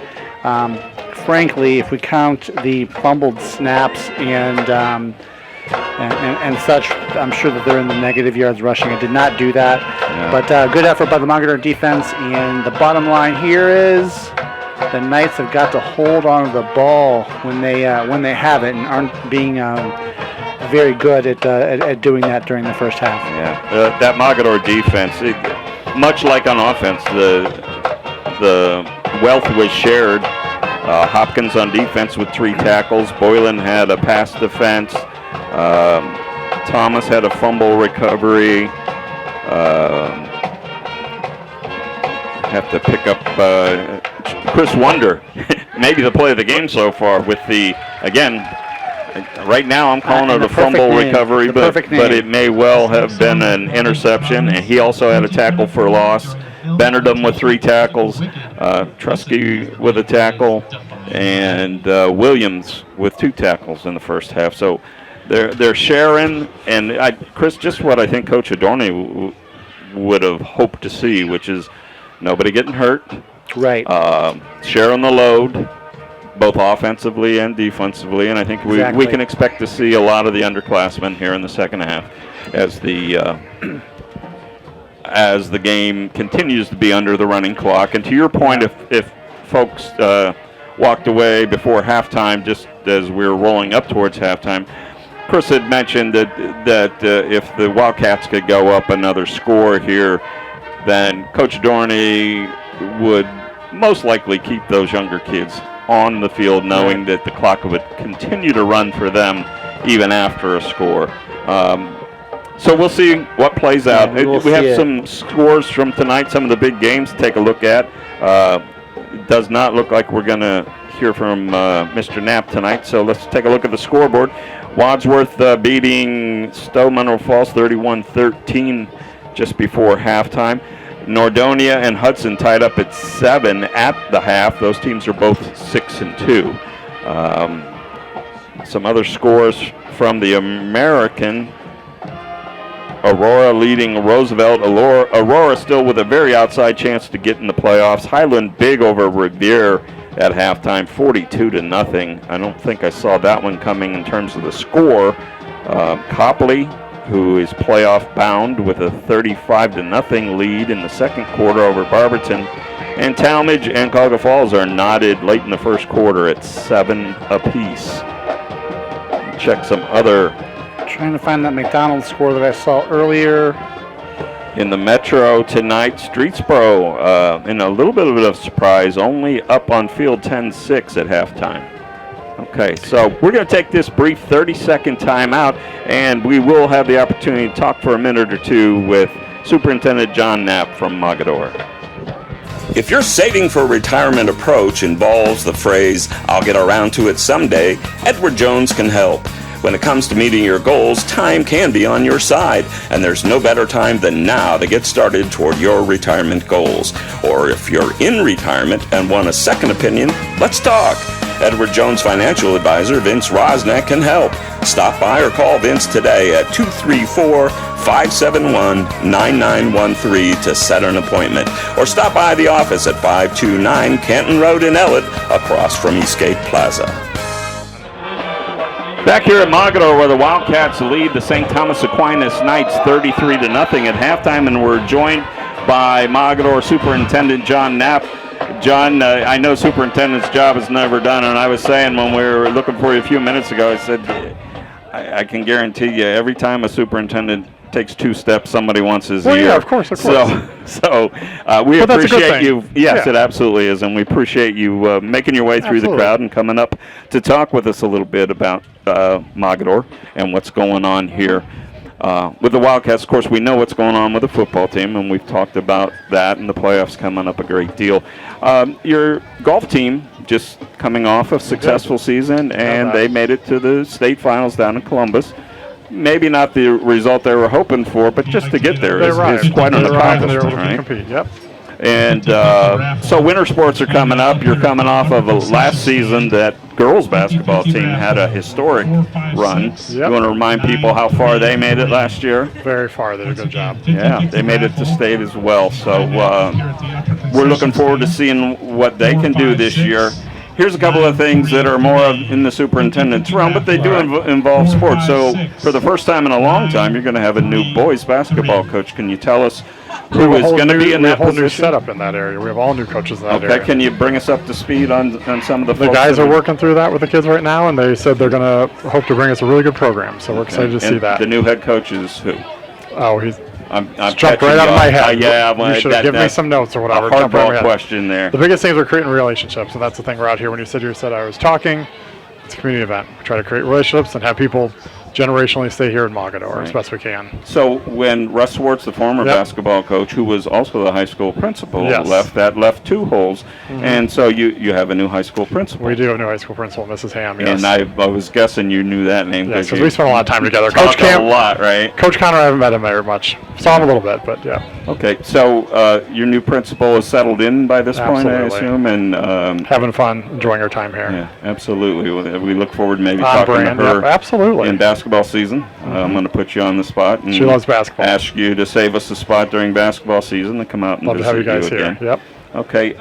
Frankly, if we count the fumbled snaps and such, I'm sure that they're in the negative yards rushing. I did not do that. Yeah. But good effort by the Mogadore defense. And the bottom line here is the Knights have got to hold on to the ball when they have it, and aren't being very good at doing that during the first half. Yeah, that Mogadore defense, much like on offense, the wealth was shared. Hopkins on defense with 3 tackles. Boylan had a pass defense. Thomas had a fumble recovery. Have to pick up Chris Wonder, maybe the play of the game so far. With right now I'm calling it a fumble recovery, but it may well have been an interception. And he also had a tackle for loss. Benedum with 3 tackles, Trusky with a tackle, and Williams with 2 tackles in the first half. So they're sharing, and Chris, just what I think Coach Adorni would have hoped to see, which is nobody getting hurt. Right. Sharing the load, both offensively and defensively, and I think we can expect to see a lot of the underclassmen here in the second half as the game continues to be under the running clock. And to your point, if folks walked away before halftime, just as we were rolling up towards halftime, Chris had mentioned that if the Wildcats could go up another score here, then Coach Dorney would most likely keep those younger kids on the field, knowing that the clock would continue to run for them even after a score. So we'll see what plays out. We have some scores from tonight, some of the big games to take a look at. It does not look like we're going to hear from Mr. Knapp tonight, so let's take a look at the scoreboard. Wadsworth beating Stowe Munroe Falls 31-13 just before halftime. Nordonia and Hudson tied up at 7 at the half. Those teams are both 6-2. Some other scores from the American. Aurora leading Roosevelt. Aurora still with a very outside chance to get in the playoffs. Highland big over Revere at halftime, 42-0. I don't think I saw that one coming in terms of the score. Copley, who is playoff bound with a 35-0 lead in the second quarter over Barberton. And Talmadge and Cuyahoga Falls are knotted late in the first quarter at 7 apiece. Check some other. Trying to find that McDonald's score that I saw earlier. In the Metro tonight, Streetsboro in a little bit of a surprise, only up on field 10-6 at halftime. Okay, so we're going to take this brief 30-second timeout, and we will have the opportunity to talk for a minute or two with Superintendent John Knapp from Mogadore. If your saving for retirement approach involves the phrase, "I'll get around to it someday," Edward Jones can help. When it comes to meeting your goals, time can be on your side, and there's no better time than now to get started toward your retirement goals. Or if you're in retirement and want a second opinion, let's talk. Edward Jones Financial Advisor Vince Rosnack can help. Stop by or call Vince today at 234-571-9913 to set an appointment. Or stop by the office at 529 Canton Road in Ellett, across from Eastgate Plaza. Back here at Mogadore, where the Wildcats lead the St. Thomas Aquinas Knights 33-0 at halftime, and we're joined by Mogadore Superintendent John Knapp. John, I know superintendent's job is never done, and I was saying when we were looking for you a few minutes ago, I said, I can guarantee you every time a superintendent takes 2 steps, somebody wants his ear. Yeah, of course. So we appreciate you. Yes, it absolutely is, and we appreciate you making your way through the crowd and coming up to talk with us a little bit about Mogadore and what's going on here. With the Wildcats, of course, we know what's going on with the football team, and we've talked about that and the playoffs coming up a great deal. Your golf team just coming off a successful season, and they made it to the state finals down in Columbus. Maybe not the result they were hoping for, but just to get there is quite an accomplishment, right? Compete. Yep. And so winter sports are coming up. You're coming off of a last season that girls basketball team had a historic run. You want to remind people how far they made it last year? Very far. They did a good job. Yeah, they made it to state as well. So we're looking forward to seeing what they can do this year. Here's a couple of things that are more in the superintendent's realm, but they do involve sports. So for the first time in a long time, you're going to have a new boys basketball coach. Can you tell us who is going to be in that position? We have a whole new setup in that area. We have all new coaches in that area. Okay, can you bring us up to speed on some of the folks? The guys are working through that with the kids right now, and they said they're going to hope to bring us a really good program. So we're excited to see that. The new head coach is who? Oh, he's I've jumped right out of my head. You should have given me some notes or whatever. A hardball question there. The biggest thing is we're creating relationships, and that's the thing we're out here. When you said I was talking, it's a community event. We try to create relationships and have people generationally stay here in Mogadore as best we can. So when Russ Swartz, the former basketball coach, who was also the high school principal, left 2 holes, and so you have a new high school principal. We do have a new high school principal, Mrs. Ham. Yes. And I was guessing you knew that name because we spent a lot of time together. Coach Camp, a lot, right? Coach Connor, I haven't met him very much. Saw him a little bit, but yeah. Okay, so your new principal is settled in by this point, I assume, and having fun, enjoying our time here. Yeah, absolutely. We look forward to maybe talking to her absolutely in basketball season. I'm going to put you on the spot. And she loves basketball. Ask you to save us a spot during basketball season to come out and love to have you guys again. Here. Yep. Okay.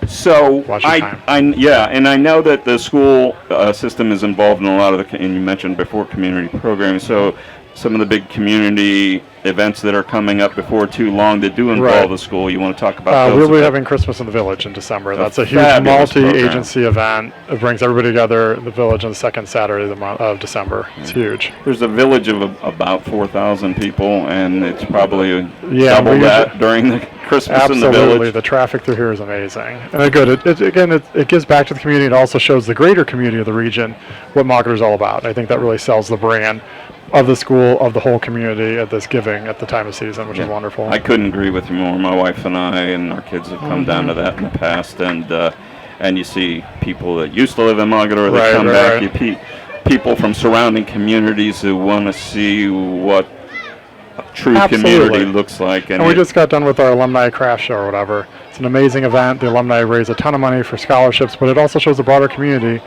So and I know that the school system is involved in a lot of and you mentioned before community programming. So some of the big community events that are coming up before too long that do involve the school. You want to talk about those? We'll be having Christmas in the Village in December. That's a huge multi-agency event. It brings everybody together in the Village on the second Saturday of December. It's huge. There's a village of about 4,000 people, and it's probably double that during the Christmas in the Village. Absolutely. The traffic through here is amazing. And it gives back to the community. It also shows the greater community of the region what Mogadore is all about. I think that really sells the brand of the school, of the whole community at this giving at the time of season, which is wonderful. I couldn't agree with you more. My wife and I and our kids have come down to that in the past, and you see people that used to live in Mogadore that come back. You people from surrounding communities who want to see what a true community looks like. And we just got done with our alumni craft show or whatever. It's an amazing event. The alumni raise a ton of money for scholarships, but it also shows the broader community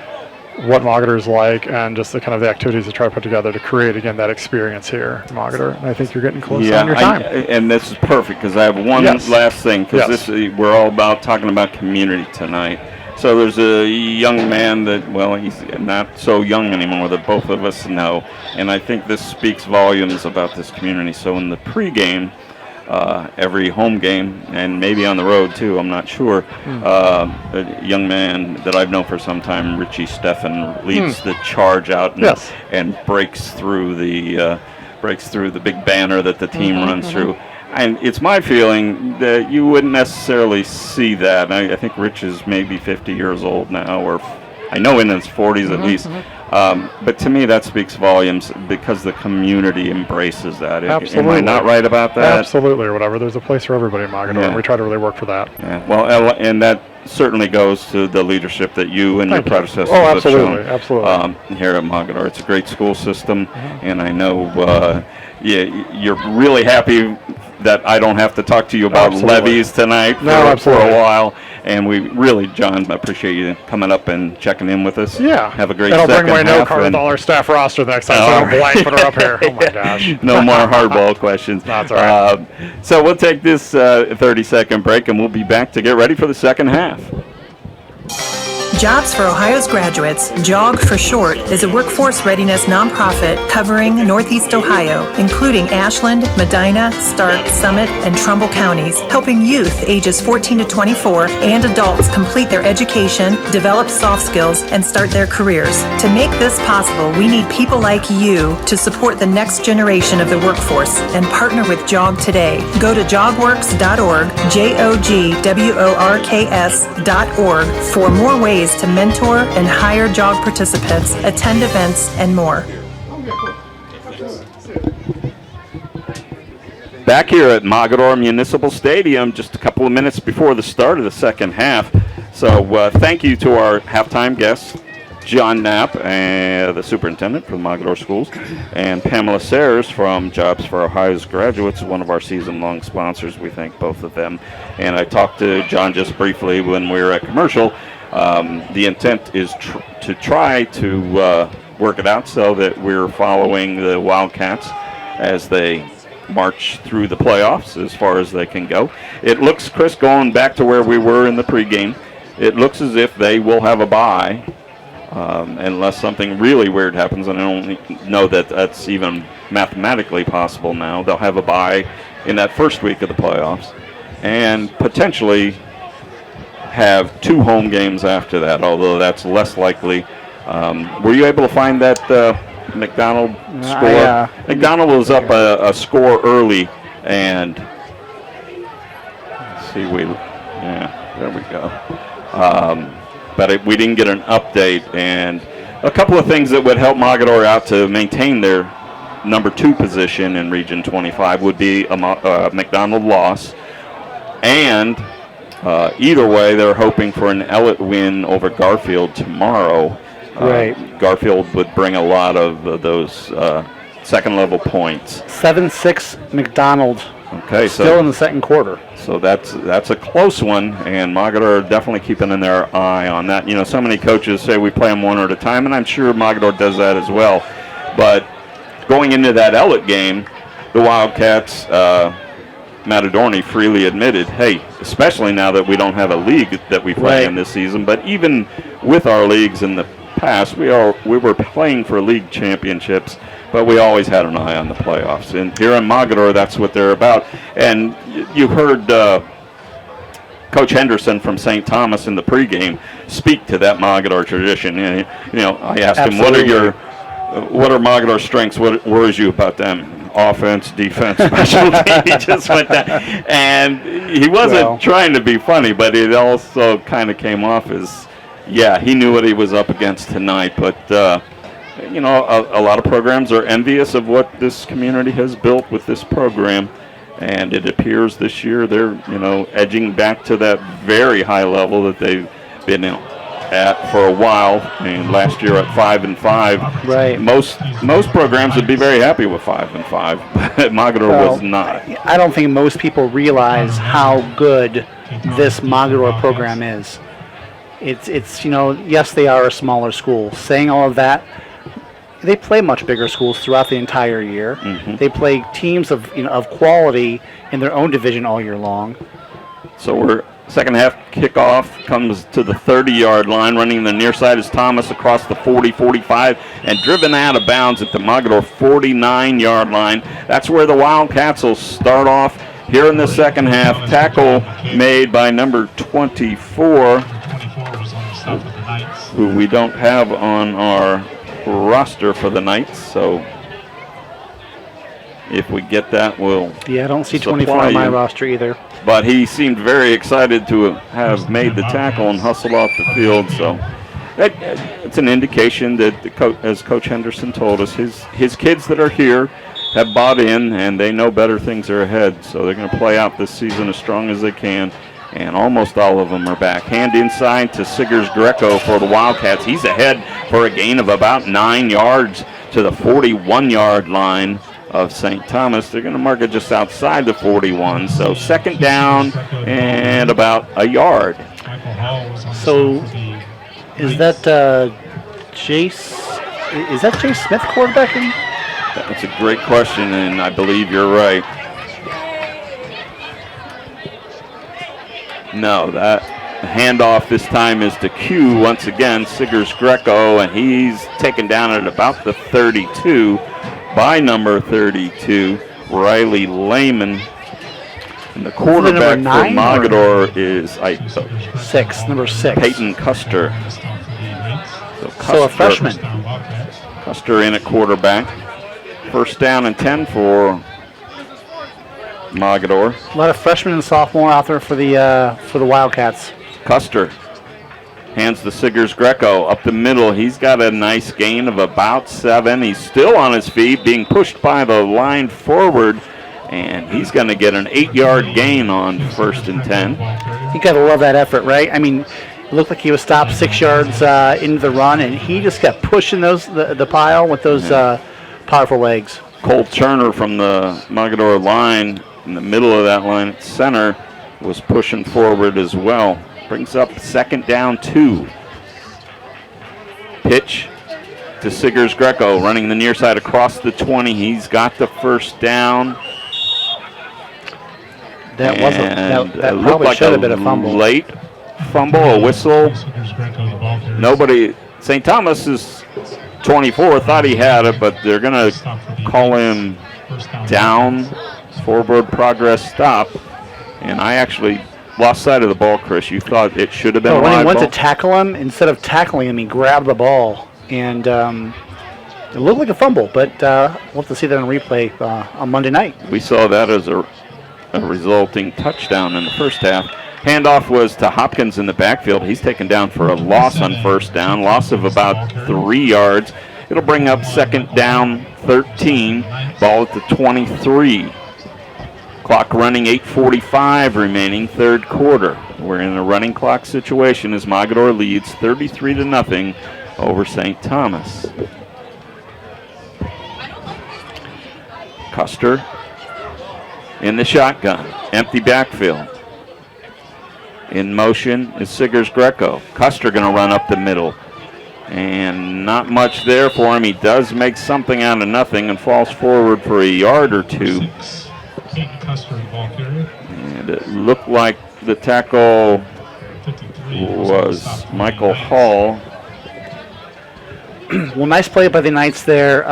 what Mogadore is like and just the kind of the activities to try to put together to create, again, that experience here in Mogadore. And I think you're getting close on your time. And this is perfect because I have one last thing because we're all about talking about community tonight. So there's a young man that, he's not so young anymore that both of us know. And I think this speaks volumes about this community. So in the pregame, every home game, and maybe on the road too, I'm not sure. A young man that I've known for some time, Richie Steffen, leads the charge out and breaks through the big banner that the team runs through. And it's my feeling that you wouldn't necessarily see that. I think Rich is maybe 50 years old now, or I know in his 40s at least. But to me, that speaks volumes because the community embraces that. Absolutely. Am I not right about that? Absolutely, or whatever. There's a place for everybody in Mogadore, and we try to really work for that. Yeah. Well, and that certainly goes to the leadership that you and your predecessors have shown absolutely. here at Mogadore. It's a great school system, and I know you're really happy that I don't have to talk to you about levies tonight for a while. And we really, John, appreciate you coming up and checking in with us. Yeah. Have a great and I'll second bring my half. note card with all our staff roster next time, so I don't blank put her up here. Oh, my gosh. No more hardball questions. That's all right. So we'll take this 30-second break, and we'll be back to get ready for the second half. Jobs for Ohio's Graduates, JOG for short, is a workforce readiness nonprofit covering Northeast Ohio, including Ashland, Medina, Stark, Summit, and Trumbull counties, helping youth ages 14 to 24 and adults complete their education, develop soft skills, and start their careers. To make this possible, we need people like you to support the next generation of the workforce and partner with JOG today. Go to jogworks.org, jogworks.org, for more ways to mentor and hire JOG participants, attend events, and more. Back here at Mogadore Municipal Stadium, just a couple of minutes before the start of the second half. So thank you to our halftime guests, John Knapp, the superintendent for the Mogadore Schools, and Pamela Sayers from Jobs for Ohio's Graduates, one of our season-long sponsors. We thank both of them. And I talked to John just briefly when we were at commercial. The intent is to try to work it out so that we're following the Wildcats as they march through the playoffs as far as they can go. It looks, Chris, going back to where we were in the pregame, it looks as if they will have a bye unless something really weird happens, and I don't know that that's even mathematically possible now. They'll have a bye in that first week of the playoffs and potentially have 2 home games after that, although that's less likely. Were you able to find that McDonald score? McDonald was up a score early, and let's see, there we go. But we didn't get an update, and a couple of things that would help Mogadore out to maintain their number 2 position in Region 25 would be a McDonald loss, and either way, they're hoping for an Ellett win over Garfield tomorrow. Right. Garfield would bring a lot of those second-level points. 7-6 McDonald. Okay, still in the second quarter. So that's a close one, and Mogadore are definitely keeping their eye on that. You know, so many coaches say we play them one at a time, and I'm sure Mogadore does that as well. But going into that Ellett game, the Wildcats, Matt Adorney freely admitted, hey, especially now that we don't have a league that we play in this season, but even with our leagues in the past, we were playing for league championships, but we always had an eye on the playoffs. And here in Mogadore, that's what they're about. And you heard Coach Henderson from St. Thomas in the pregame speak to that Mogadore tradition. And, you know, I asked him, what are Mogadore's strengths? What worries you about them? Offense, defense, special team. He just went down. And he wasn't trying to be funny, but it also kind of came off as, he knew what he was up against tonight. But, you know, a lot of programs are envious of what this community has built with this program. And it appears this year they're, you know, edging back to that very high level that they've been at for a while. And last year at 5-5, right? Most programs would be very happy with 5-5, but Mogadore was not. I don't think most people realize how good this Mogadore program is. It's you know, yes, they are a smaller school. Saying all of that, they play much bigger schools throughout the entire year. Mm-hmm. They play teams of quality in their own division all year long. So we're second half kickoff comes to the 30-yard line. Running the near side is Thomas across the 40-45 and driven out of bounds at the Mogadore 49-yard line. That's where the Wildcats will start off here in the second half. Tackle made by number 24, who we don't have on our roster for the Knights. So if we get that, we'll I don't see 24 on my roster either. But he seemed very excited to have made the tackle and hustled off the field. So it's an indication that, as Coach Henderson told us, his kids that are here have bought in, and they know better things are ahead. So they're going to play out this season as strong as they can, and almost all of them are back. Hand inside to Siggers Greco for the Wildcats. He's ahead for a gain of about 9 yards to the 41-yard line of St. Thomas. They're going to mark it just outside the 41, so second down and about a yard. So is that Jace Smith quarterbacking? That's a great question, and I believe you're right. No, that handoff this time is to Q once again, Siggers Greco, and he's taken down at about the 32 by number 32, Riley Lehman. And the quarterback for Mogador is number 6. Peyton Custer. So a freshman. Custer in at quarterback. First down and 10 for Mogador. A lot of freshmen and sophomore out there for the Wildcats. Custer hands the Siggers Greco up the middle. He's got a nice gain of about 7. He's still on his feet, being pushed by the line forward, and he's going to get an 8-yard gain on first and 10. You got to love that effort, right? I mean, it looked like he was stopped 6 yards into the run, and he just kept pushing the pile with those powerful legs. Cole Turner from the Mogador line, in the middle of that line at center, was pushing forward as well. Brings up second down 2. Pitch to Siggers Greco, running the near side across the 20. He's got the first down. That probably should have been a fumble. Late fumble, a whistle. Nobody. St. Thomas is 24. Thought he had it, but they're going to call him down. Forward progress stop. And I actually lost sight of the ball, Chris. You thought it should have been a when he live went ball? to tackle him, instead of tackling him, he grabbed the ball. And it looked like a fumble, but we'll have to see that on replay on Monday night. We saw that as a resulting touchdown in the first half. Handoff was to Hopkins in the backfield. He's taken down for a loss on first down, loss of about 3 yards. It'll bring up second down 13, ball at the 23. Clock running, 8:45 remaining, third quarter. We're in a running clock situation as Mogador leads 33-0 over St. Thomas. Custer in the shotgun, empty backfield. In motion is Siggers Greco. Custer going to run up the middle. And not much there for him. He does make something out of nothing and falls forward for a yard or 2. And it looked like the tackle was Michael Hall. Well, nice play by the Knights there.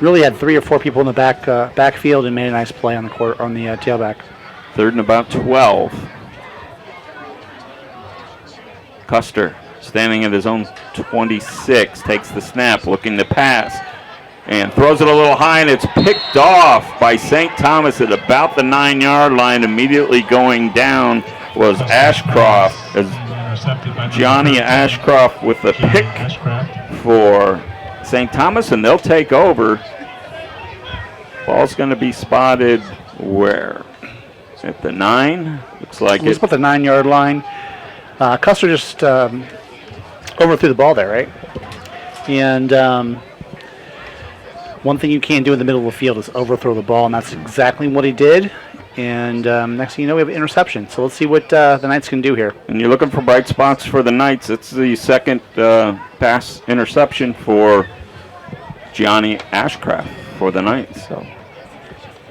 Really had 3 or 4 people in the backfield and made a nice play on the tailback. Third and about 12. Custer standing at his own 26, takes the snap, looking to pass, and throws it a little high, and it's picked off by St. Thomas at about the 9-yard line. Immediately going down was Ashcroft, as Gianni Ashcroft with the pick for St. Thomas, and they'll take over. Ball's going to be spotted where? At the 9? Looks like it's about the 9-yard line. Custer just overthrew the ball there, right? And one thing you can't do in the middle of the field is overthrow the ball, and that's exactly what he did. And next thing you know, we have an interception. So let's see what the Knights can do here. And you're looking for bright spots for the Knights. It's the second pass interception for Gianni Ashcraft for the Knights. So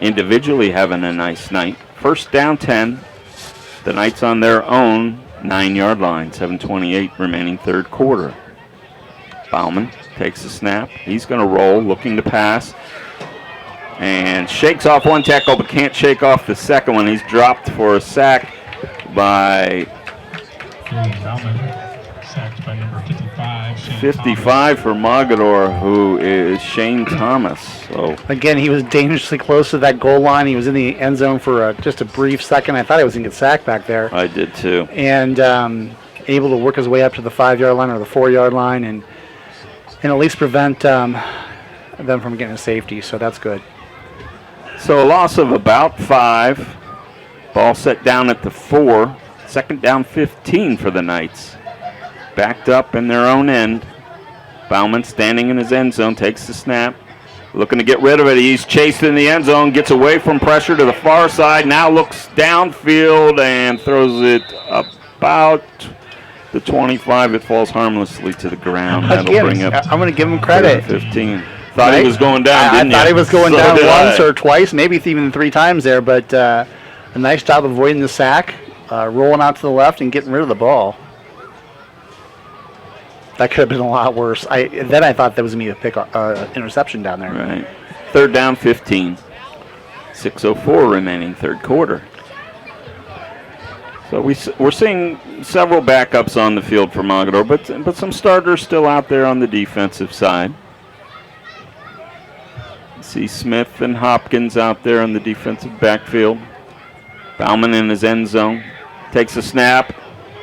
individually having a nice night. First down 10. The Knights on their own 9-yard line. 7:28 remaining third quarter. Bauman takes the snap. He's going to roll, looking to pass. And shakes off one tackle, but can't shake off the second one. He's dropped for a sack by sacked by number 55. 55 for Mogador, who is Shane Thomas. So again, he was dangerously close to that goal line. He was in the end zone for just a brief second. I thought he was going to get sacked back there. I did too. And able to work his way up to the 5-yard line or the 4-yard line and at least prevent them from getting a safety. So that's good. So a loss of about 5. Ball set down at the 4. Second down 15 for the Knights. Backed up in their own end. Bauman standing in his end zone, takes the snap. Looking to get rid of it. He's chased in the end zone, gets away from pressure to the far side, now looks downfield and throws it about the 25. It falls harmlessly to the ground. That'll bring up. I'm going to give him credit. 15. Thought he was going down, didn't you? I thought he was going down once or twice, maybe even 3 times there, but a nice job avoiding the sack, rolling out to the left and getting rid of the ball. That could have been a lot worse. I thought that was going to be a interception down there. Right. Third down 15. 6:04 remaining third quarter. So we're seeing several backups on the field for Mogadore, but some starters still out there on the defensive side. See Smith and Hopkins out there in the defensive backfield. Bauman in his end zone. Takes a snap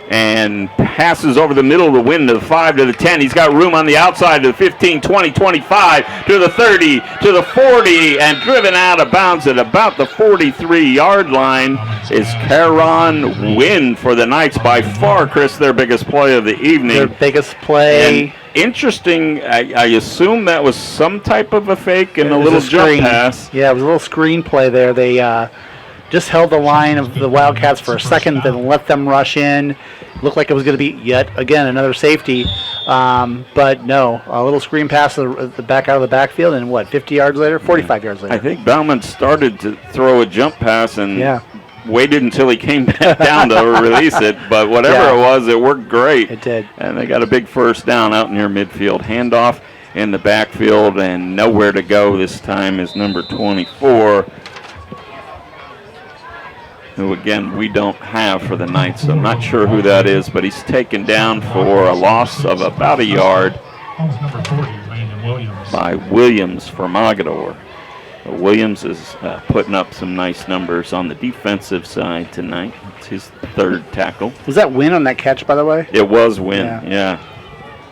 and passes over the middle of the wind to the 5 to the 10. He's got room on the outside to the 15, 20, 25, to the 30, to the 40, and driven out of bounds at about the 43-yard line is Karan Wynn for the Knights. By far, Chris, their biggest play of the evening. Their biggest play. And interesting, I assume that was some type of a fake and a little jump pass. Yeah, it was a little screen play there. They just held the line of the Wildcats for a second, then let them rush in. Looked like it was going to be, yet again, another safety. But no, a little screen pass to the back out of the backfield, and 50 yards later, 45 yards later. I think Bauman started to throw a jump pass and waited until he came back down to release it. But whatever it was, it worked great. It did. And they got a big first down out near midfield. Handoff in the backfield, and nowhere to go this time is number 24. Who, again, we don't have for the Knights. I'm not sure who that is, but he's taken down for a loss of about a yard by Williams for Mogadore. Williams is putting up some nice numbers on the defensive side tonight. It's his third tackle. Was that Wynn on that catch, by the way? It was Wynn, yeah.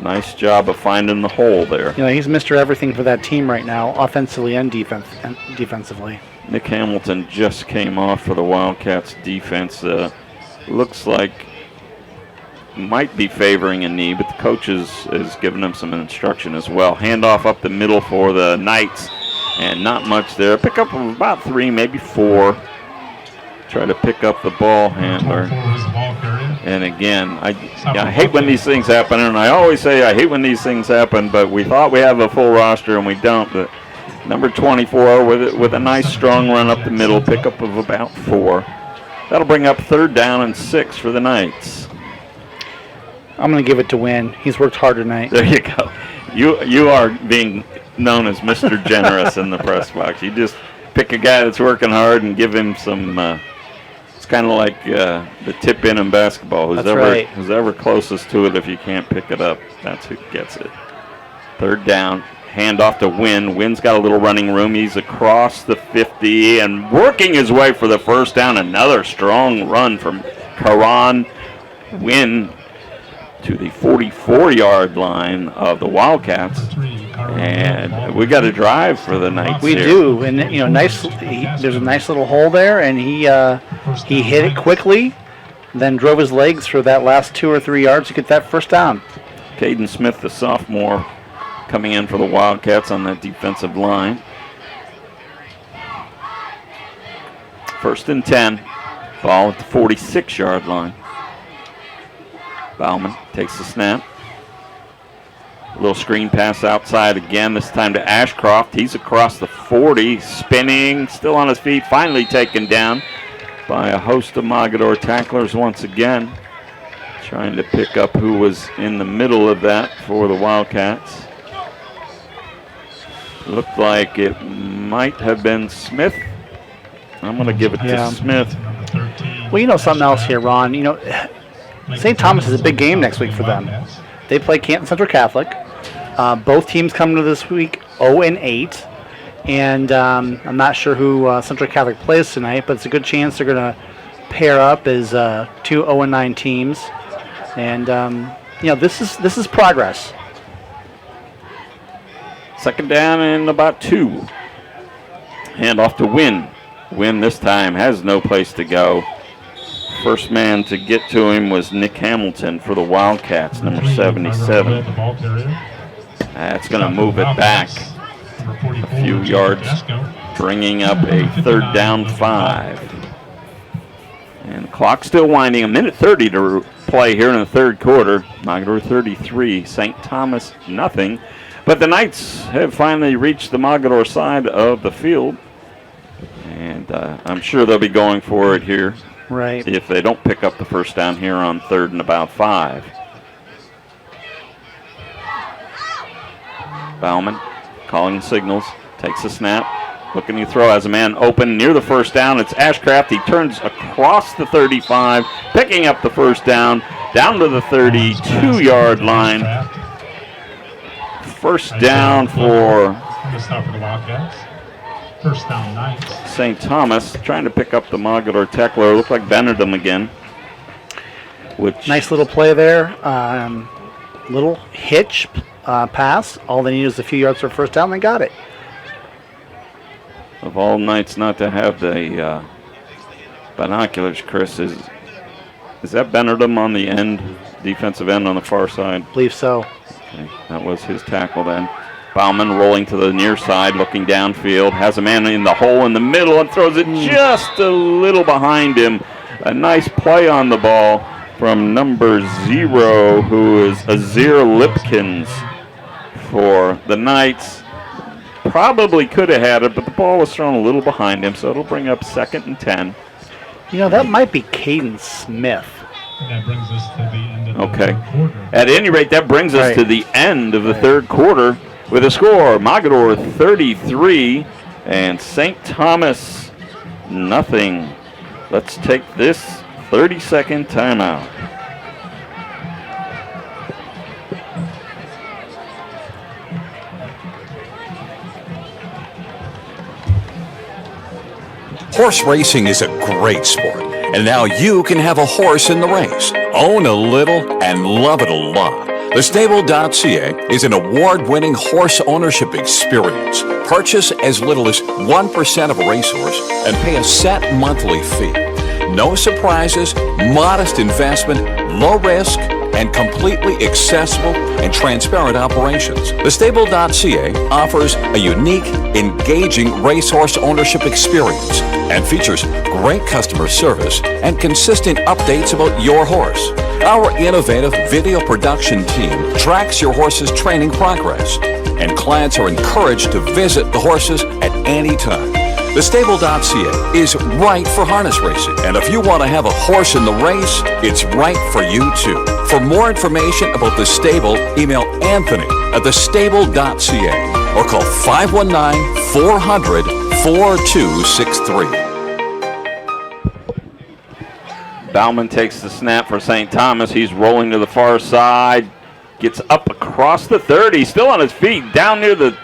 Nice job of finding the hole there. He's Mr. Everything for that team right now, offensively and defensively. Nick Hamilton just came off for the Wildcats defense. Looks like might be favoring a knee, but the coach is giving him some instruction as well. Handoff up the middle for the Knights, and not much there. Pickup of about 3, maybe 4. Try to pick up the ball handler. And again, I hate when these things happen, and I always say I hate when these things happen, but we thought we have a full roster, and we don't. But number 24 with a nice strong run up the middle, pickup of about 4. That'll bring up third down and 6 for the Knights. I'm going to give it to Wynn. He's worked hard tonight. There you go. You are being known as Mr. Generous in the press box. You just pick a guy that's working hard and give him some. It's kind of like the tip in basketball. Who's ever closest to it, if you can't pick it up, that's who gets it. Third down. Hand off to Wynn. Wynn's got a little running room. He's across the 50 and working his way for the first down. Another strong run from Karan Wynn to the 44-yard line of the Wildcats. And we got a drive for the Knights. We do, and there's a nice little hole there, and he hit it quickly, then drove his legs for that last 2 or 3 yards to get that first down. Caden Smith, the sophomore, coming in for the Wildcats on that defensive line. 1st and 10. Ball at the 46-yard line. Bauman takes the snap. A little screen pass outside again, this time to Ashcroft. He's across the 40, spinning, still on his feet, finally taken down by a host of Mogadore tacklers once again. Trying to pick up who was in the middle of that for the Wildcats. Looked like it might have been Smith. I'm going to give it to Smith. Well, something else here, Ron. St. Thomas is a big game next week for them. They play Canton Central Catholic. Both teams come to this week 0-8. And I'm not sure who Central Catholic plays tonight, but it's a good chance they're going to pair up as 2 0-9 teams. And this is progress. Second down and about 2. Hand off to Wynn. Wynn this time has no place to go. First man to get to him was Nick Hamilton for the Wildcats, number 77. That's going to move it back a few yards, bringing up a third down 5. And the clock still winding. A minute 30 to play here in the third quarter. Mogadore 33, St. Thomas nothing. But the Knights have finally reached the Mogadore side of the field. And I'm sure they'll be going for it here. Right. If they don't pick up the first down here on third and about 5. Bauman calling signals, takes a snap, looking to throw, has a man open near the first down. It's Ashcraft. He turns across the 35, picking up the first down to the 32-yard line. First down for the Wildcats. First down, Knights. St. Thomas trying to pick up the Mogadore tackler. Looked like Benedum again. Nice little play there. Little hitch pass. All they need is a few yards for first down. They got it. Of all Knights not to have the binoculars, Chris, is that Benedum on the end, defensive end on the far side? I believe so. Okay, that was his tackle then. Bauman rolling to the near side, looking downfield, has a man in the hole in the middle and throws it just a little behind him. A nice play on the ball from number 0, who is Azir Lipkins for the Knights. Probably could have had it, but the ball was thrown a little behind him, so it'll bring up 2nd and 10. That might be Caden Smith. And that brings us to the end of the Okay. third quarter. At any rate, that brings us to the end of the third quarter with a score, Mogadore 33 and St. Thomas nothing. Let's take this 30-second timeout. Horse racing is a great sport, and now you can have a horse in the race. Own a little and love it a lot. TheStable.ca is an award-winning horse ownership experience. Purchase as little as 1% of a racehorse and pay a set monthly fee. No surprises, modest investment, low risk, and completely accessible and transparent operations. TheStable.ca offers a unique, engaging racehorse ownership experience and features great customer service and consistent updates about your horse. Our innovative video production team tracks your horse's training progress, and clients are encouraged to visit the horses at any time. TheStable.ca is right for harness racing, and if you want to have a horse in the race, it's right for you too. For more information about The Stable, email Anthony at thestable.ca or call 519-400-4263. Bauman takes the snap for St. Thomas. He's rolling to the far side, gets up across the 30, still on his feet, down near the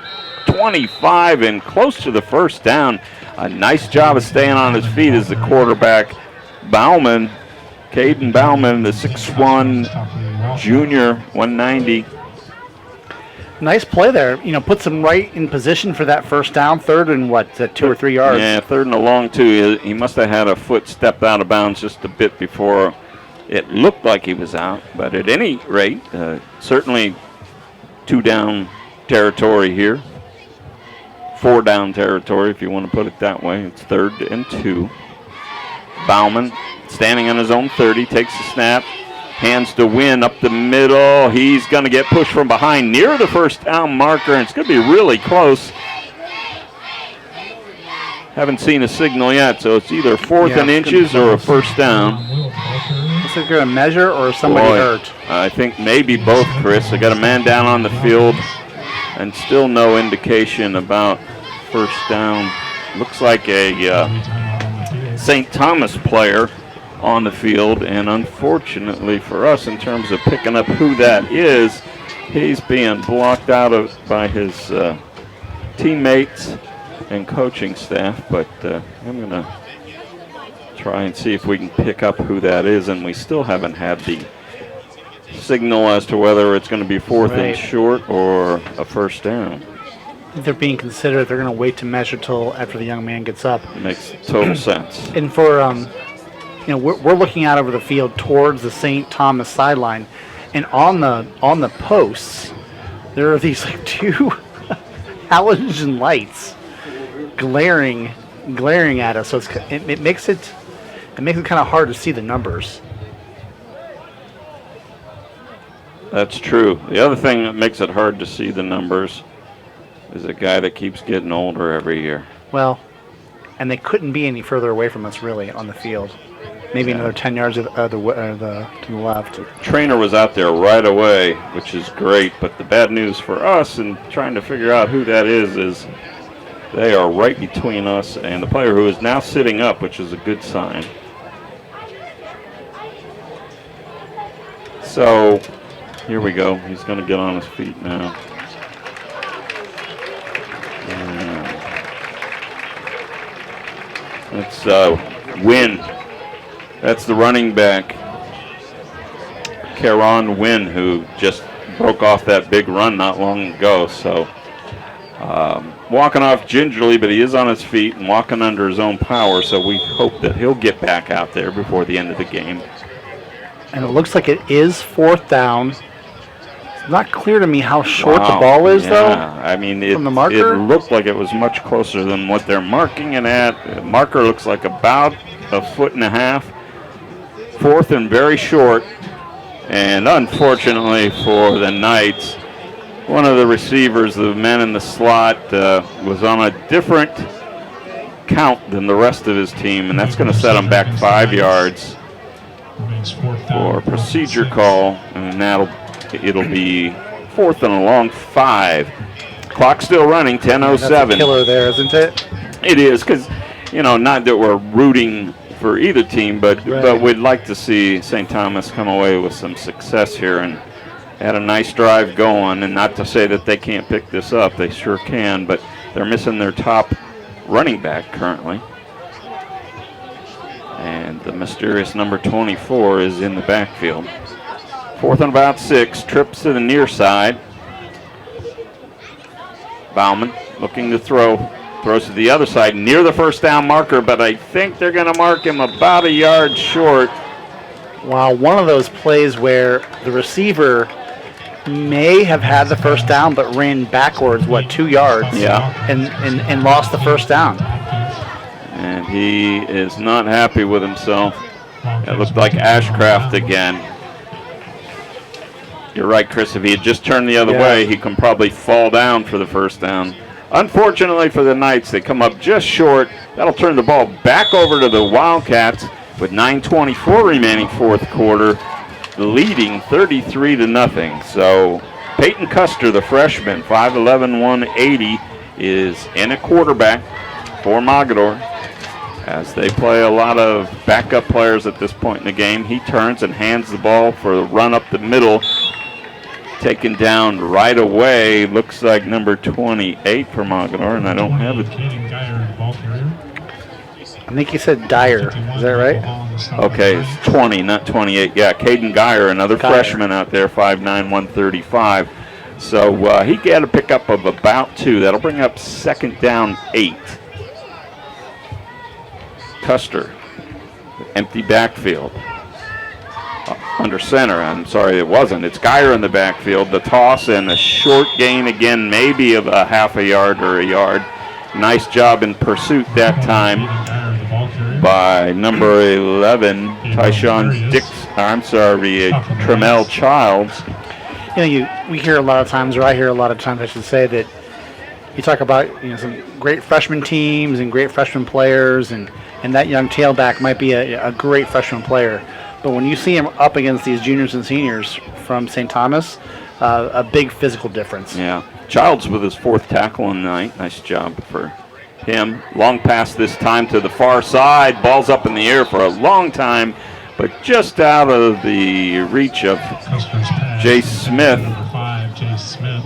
25 and close to the first down. A nice job of staying on his feet as the quarterback. Bauman, Caden Bauman, the 6'1", junior, 190. Nice play there. Puts him right in position for that first down, third and 2 or 3 yards. Yeah, third and a long, too. He must have had a foot stepped out of bounds just a bit before it looked like he was out. But at any rate, certainly 2-down territory here. 4-down territory, if you want to put it that way. It's 3rd and 2. Bauman standing on his own 30, takes the snap, hands to Wynn up the middle. He's going to get pushed from behind near the first down marker, and it's going to be really close. Haven't seen a signal yet, so it's either 4th and inches or a first down. Is it going to measure or somebody hurt? I think maybe both, Chris. They got a man down on the field, and still no indication about first down. Looks like a St. Thomas player on the field, and unfortunately for us, in terms of picking up who that is, he's being blocked out of by his teammates and coaching staff. But I'm going to try and see if we can pick up who that is, and we still haven't had the signal as to whether it's going to be fourth and Right. short or a first down. I think they're being considerate. They're going to wait to measure till after the young man gets up. Makes total sense. And for we're looking out over the field towards the St. Thomas sideline, and on the posts, there are these like two halogen lights glaring at us. So it makes it kind of hard to see the numbers. That's true. The other thing that makes it hard to see the numbers is a guy that keeps getting older every year. Well, and they couldn't be any further away from us really on the field. Maybe another 10 yards to the left. Trainer was out there right away, which is great, but the bad news for us in trying to figure out who that is they are right between us and the player who is now sitting up, which is a good sign. So here we go. He's going to get on his feet now. It's Wynn. That's the running back, Karon Wynn, who just broke off that big run not long ago. So walking off gingerly, but he is on his feet and walking under his own power. So we hope that he'll get back out there before the end of the game. And it looks like it is fourth down. It's not clear to me how short Wow. the ball is, Yeah. though. I mean, from the marker? it looked like it was much closer than what they're marking it at. The marker looks like about 1.5 feet. Fourth and very short. And unfortunately for the Knights, one of the receivers, the man in the slot, was on a different count than the rest of his team, and that's going to set him back 5 yards for a procedure call, and it'll be fourth and a long 5. Clock still running, 10:07. That's a killer there, isn't it? It is, because, not that we're rooting for either team, but we'd like to see St. Thomas come away with some success here and had a nice drive going. And not to say that they can't pick this up, they sure can, but they're missing their top running back currently. And the mysterious number 24 is in the backfield. Fourth and about 6, trips to the near side. Bauman looking to throw. Throws to the other side near the first down marker, but I think they're going to mark him about a yard short. Wow, one of those plays where the receiver may have had the first down but ran backwards, 2 yards? Yeah. And lost the first down. And he is not happy with himself. It looked like Ashcraft again. You're right, Chris. If he had just turned the other way, he can probably fall down for the first down. Unfortunately for the Knights, they come up just short. That'll turn the ball back over to the Wildcats with 9:24 remaining fourth quarter, leading 33-0. So Peyton Custer, the freshman, 5'11", 180, is in at quarterback for Mogador. As they play a lot of backup players at this point in the game, he turns and hands the ball for a run up the middle. Taken down right away, looks like number 28 for Mogador, and I don't have it. I think you said Dyer. Is that right? Okay, it's 20, not 28. Yeah, Caden Geyer, another freshman out there, 5'9", 135. So he got a pickup of about 2. That'll bring up second down 8. Custer, empty backfield. Under center, I'm sorry it wasn't. It's Geyer in the backfield. The toss and a short gain again, maybe of a half a yard or a yard. Nice job in pursuit that time by number 11, Tyshawn Tremel Childs. We hear a lot of times, or I hear a lot of times, I should say, that you talk about some great freshman teams and great freshman players, and that young tailback might be a great freshman player. But when you see him up against these juniors and seniors from St. Thomas, a big physical difference. Yeah. Childs with his 4th tackle in the night. Nice job for him. Long pass this time to the far side. Ball's up in the air for a long time, but just out of the reach of Jay Smith.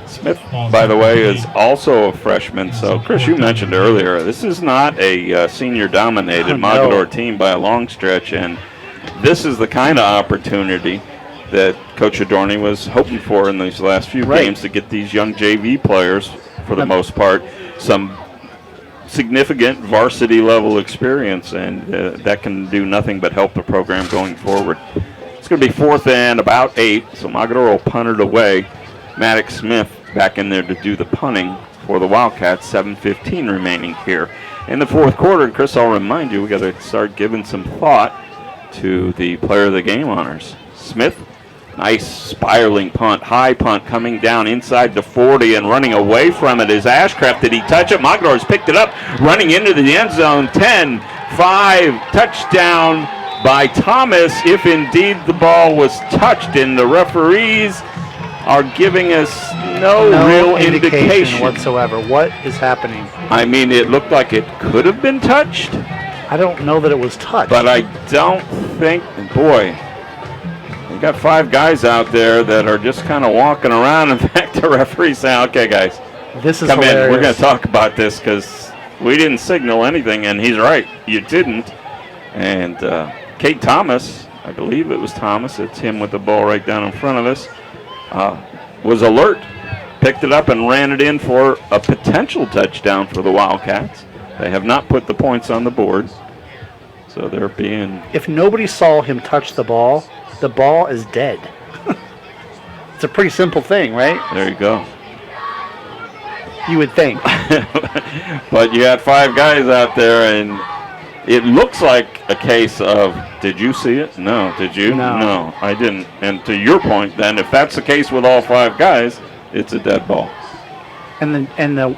Smith, by the way, is also a freshman. So, Chris, you mentioned earlier, this is not a senior-dominated Mogador team by a long stretch, and this is the kind of opportunity that Coach Adorni was hoping for in these last few games, to get these young JV players, for the most part, some significant varsity level experience, and that can do nothing but help the program going forward. It's going to be 4th and about 8, so Mogadore will punt it away. Maddox Smith back in there to do the punting for the Wildcats. 7:15 remaining here in the 4th quarter. And Chris, I'll remind you, we got to start giving some thought to the player of the game honors. Smith, nice spiraling punt, high punt coming down inside the 40, and running away from it is Ashcraft. Did he touch it? Mogadore has picked it up, running into the end zone. 10-5, touchdown by Thomas, if indeed the ball was touched, and the referees are giving us no real indication whatsoever. What is happening? I mean, it looked like it could have been touched. I don't know that it was touched. But I don't think, boy, we got 5 guys out there that are just kind of walking around. In fact, the referee saying, okay, guys, this is come hilarious. in. We're going to talk about this because we didn't signal anything, and he's right. You didn't. And Kate Thomas, I believe it was Thomas, it's him with the ball right down in front of us, was alert, picked it up and ran it in for a potential touchdown for the Wildcats. They have not put the points on the board, so they're being... If nobody saw him touch the ball is dead. It's a pretty simple thing, right? There you go. You would think. But you had 5 guys out there, and it looks like a case of, did you see it? No. Did you? No, I didn't. And to your point, then, if that's the case with all 5 guys, it's a dead ball. And the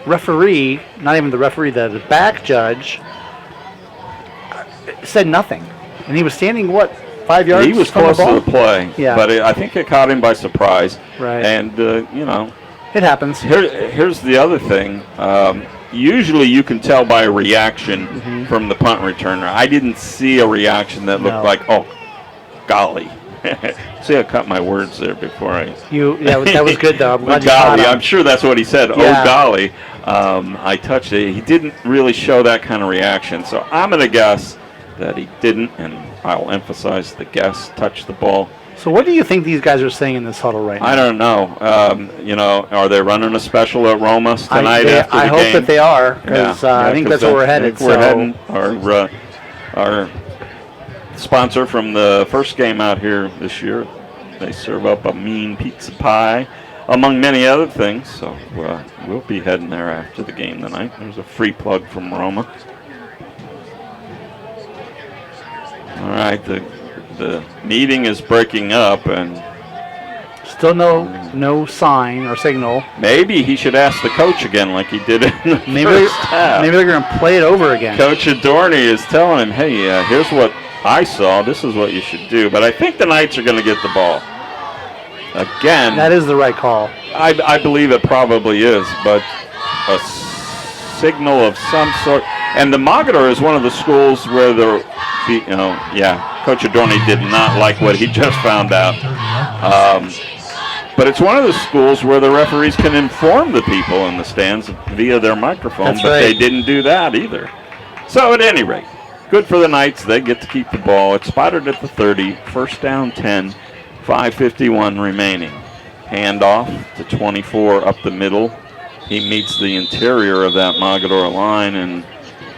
referee, not even the referee, the back judge, said nothing. And he was standing, 5 yards He was from close the ball? to the play, Yeah. but I think it caught him by surprise. Right. And, it happens. Here's the other thing. Usually you can tell by a reaction from the punt returner. I didn't see a reaction that looked like, oh, golly. See, I cut my words there before I... that was good, though. I'm glad you golly, caught him. I'm sure that's what he said. Yeah. Oh, golly. I touched it. He didn't really show that kind of reaction. So I'm going to guess that he didn't, and I'll emphasize the guess, touch the ball. So what do you think these guys are saying in this huddle right now? I don't know. Are they running a special at Roma tonight after the game? I hope that they are, because I think that's where we're headed. We're heading. Our sponsor from the first game out here this year, they serve up a mean pizza pie, among many other things. So we'll be heading there after the game tonight. There's a free plug from Roma. All right, the meeting is breaking up, and still no sign or signal. Maybe he should ask the coach again, like he did in the first half. Maybe they're going to play it over again. Coach Adorni is telling him, "Hey, here's what I saw. This is what you should do." But I think the Knights are going to get the ball again. That is the right call. I believe it probably is, but a signal of some sort. And the Mogadore is one of the schools where Coach Adorni did not like what he just found out. But it's one of the schools where the referees can inform the people in the stands via their microphone, They didn't do that either. So at any rate, good for the Knights. They get to keep the ball. It's spotted at the 30, first down 10, 5:51 remaining. Handoff to 24 up the middle. He meets the interior of that Mogadore line, and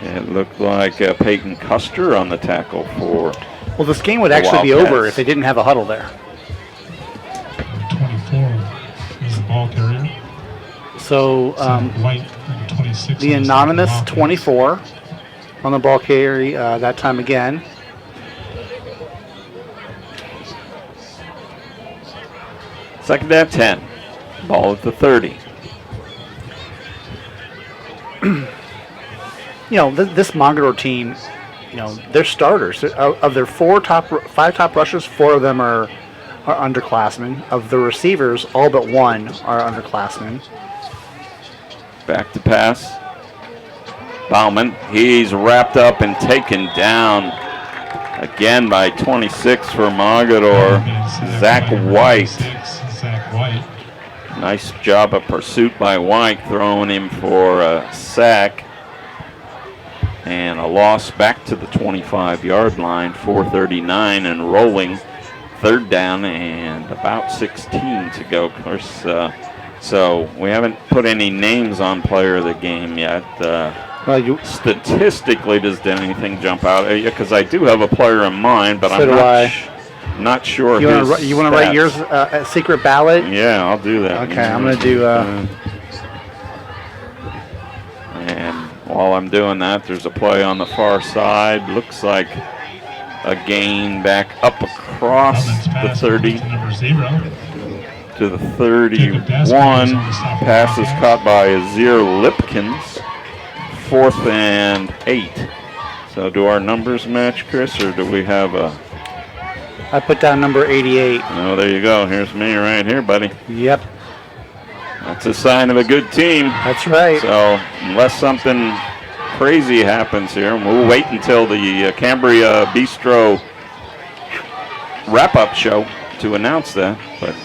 it looked like Peyton Custer on the tackle for... Well, this game would actually be over if they didn't have a huddle there. 24 is the ball carrier. So White, 26. The anonymous 24 on the ball carry that time again. Second down 10. Ball at the 30. This Mogadore team, they're starters. Of their 5 top rushers, 4 of them are underclassmen. Of the receivers, all but 1 are underclassmen. Back to pass. Bauman, he's wrapped up and taken down again by 26 for Mogadore. Zach White. Nice job of pursuit by White, throwing him for a sack. And a loss back to the 25-yard line, 4:39 and rolling. Third down and about 16 to go. Of course, so we haven't put any names on player of the game yet. Statistically, does anything jump out? Because I do have a player in mind, but so I'm not sure. You want to write yours a secret ballot? Yeah, I'll do that. Okay, I'm going to do. And while I'm doing that, there's a play on the far side. Looks like a gain back up across the 30 to the 31. Pass is caught by Azir Lipkins. 4th and 8. So do our numbers match, Chris, or do we have a... I put down number 88. Oh, there you go. Here's me right here, buddy. Yep. That's a sign of a good team. That's right. So unless something crazy happens here, we'll wait until the Cambria Bistro wrap-up show to announce that. But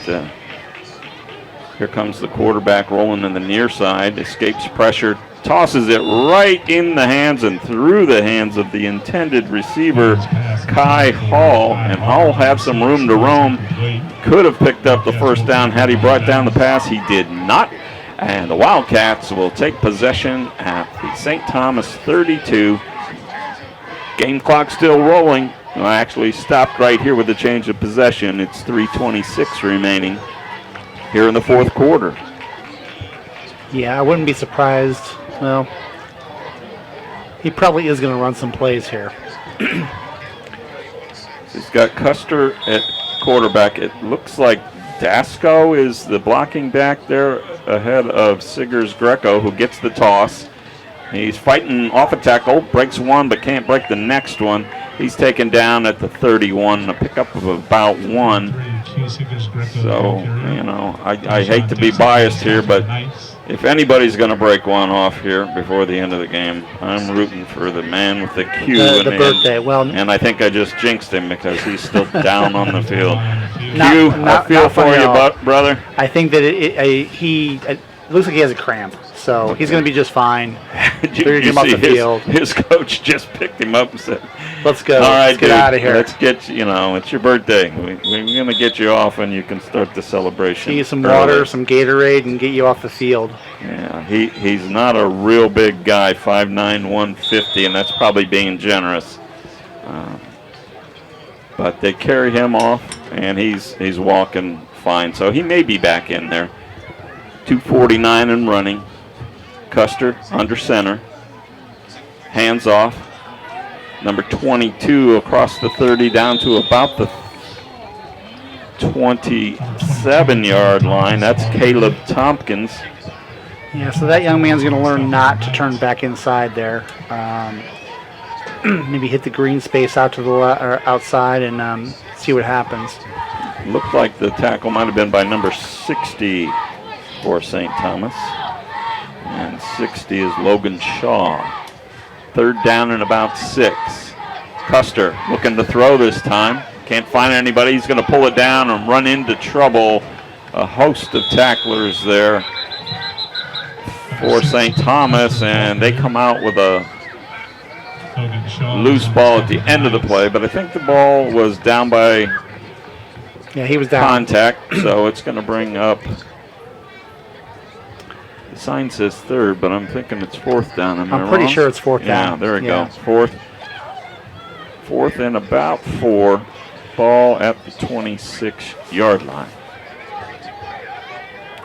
here comes the quarterback rolling in the near side, escapes pressure, tosses it right in the hands and through the hands of the intended receiver, Kai Hall. And Hall have some room to roam. Could have picked up the first down had he brought down the pass. He did not. And the Wildcats will take possession at the St. Thomas 32. Game clock still rolling. Well, actually stopped right here with the change of possession. It's 3:26 remaining here in the fourth quarter. Yeah, I wouldn't be surprised. Well, he probably is going to run some plays here. He's got Custer at quarterback. It looks like Dasco is the blocking back there ahead of Siggers Greco, who gets the toss. He's fighting off a tackle, breaks one but can't break the next one. He's taken down at the 31, a pickup of about 1. So, you know, I hate to be biased here, but if anybody's going to break one off here before the end of the game, I'm rooting for the man with the Q. The birthday. And I think I just jinxed him because he's still down on the field. Q, I feel for you, brother. I think that it looks like he has a cramp, so he's going to be just fine. Did you see his coach just picked him up and said, let's go. All right, let's get out of here. Let's get, it's your birthday. We're going to get you off and you can start the celebration. Get you some water, some Gatorade, and get you off the field. Yeah, he's not a real big guy, 5'9", 150, and that's probably being generous. But they carry him off, and he's walking fine. So he may be back in there. 2:49 and running. Custer under center. Hands off. Number 22 across the 30 down to about the 27-yard line. That's Caleb Tompkins. Yeah, so that young man's going to learn not to turn back inside there. Maybe hit the green space out to the outside and see what happens. Looked like the tackle might have been by number 60 for St. Thomas. And 60 is Logan Shaw. Third down and about 6. Custer looking to throw this time. Can't find anybody. He's going to pull it down and run into trouble. A host of tacklers there for St. Thomas, and they come out with a loose ball at the end of the play. But I think the ball was down by he was down. Contact, so it's going to bring up. The sign says third, but I'm thinking it's fourth down. I'm pretty sure it's fourth down. Yeah, there we go. Fourth and about 4. Ball at the 26-yard line.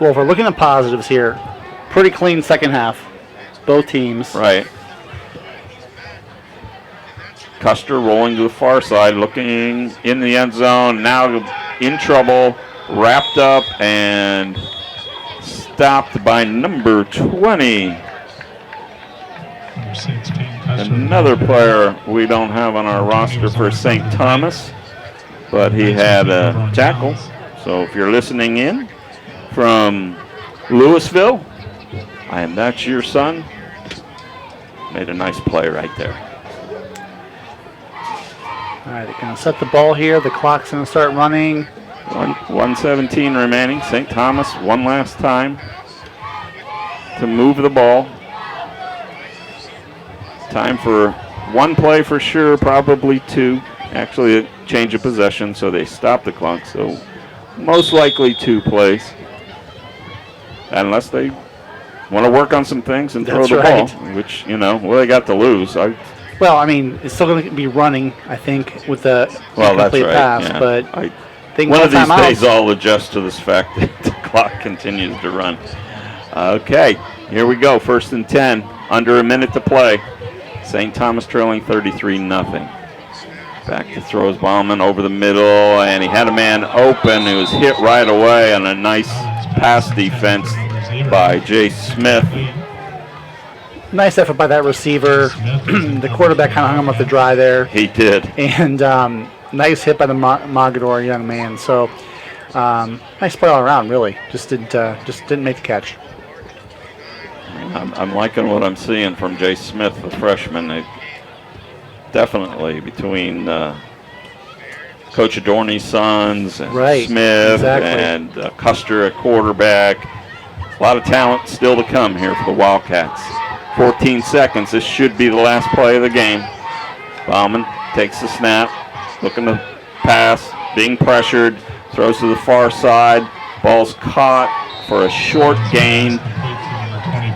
Well, if we're looking at positives here, pretty clean second half, both teams. Right. Custer rolling to the far side, looking in the end zone, now in trouble, wrapped up and stopped by number 20. Number 16, Another player we don't have on our roster for St. Thomas, but he had a tackle. So if you're listening in from Louisville, and that's your son, made a nice play right there. All right, they're going to set the ball here. The clock's going to start running. 1:17 remaining. St. Thomas one last time to move the ball. Time for one play for sure, probably 2. actually a change of possession, so they stop the clock. So most likely 2 plays, unless they want to work on some things and throw the ball, which, they got to lose. Well, I mean, it's still going to be running, I think, with the incomplete pass. Yeah. But one of these days I'll adjust to this fact that the clock continues to run. Okay, here we go. 1st and 10, under a minute to play. St. Thomas trailing 33-0. Back to throws Bauman over the middle, and he had a man open. He was hit right away on a nice pass defense by Jay Smith. Nice effort by that receiver. The quarterback kind of hung him up to dry there. He did. And nice hit by the Mogadore young man. So nice play all around, really. Just didn't make the catch. I'm liking what I'm seeing from Jay Smith, the freshman. Definitely between Coach Adorney's sons and Smith and Custer at quarterback. A lot of talent still to come here for the Wildcats. 14 seconds. This should be the last play of the game. Bauman takes the snap, looking to pass, being pressured, throws to the far side. Ball's caught for a short gain.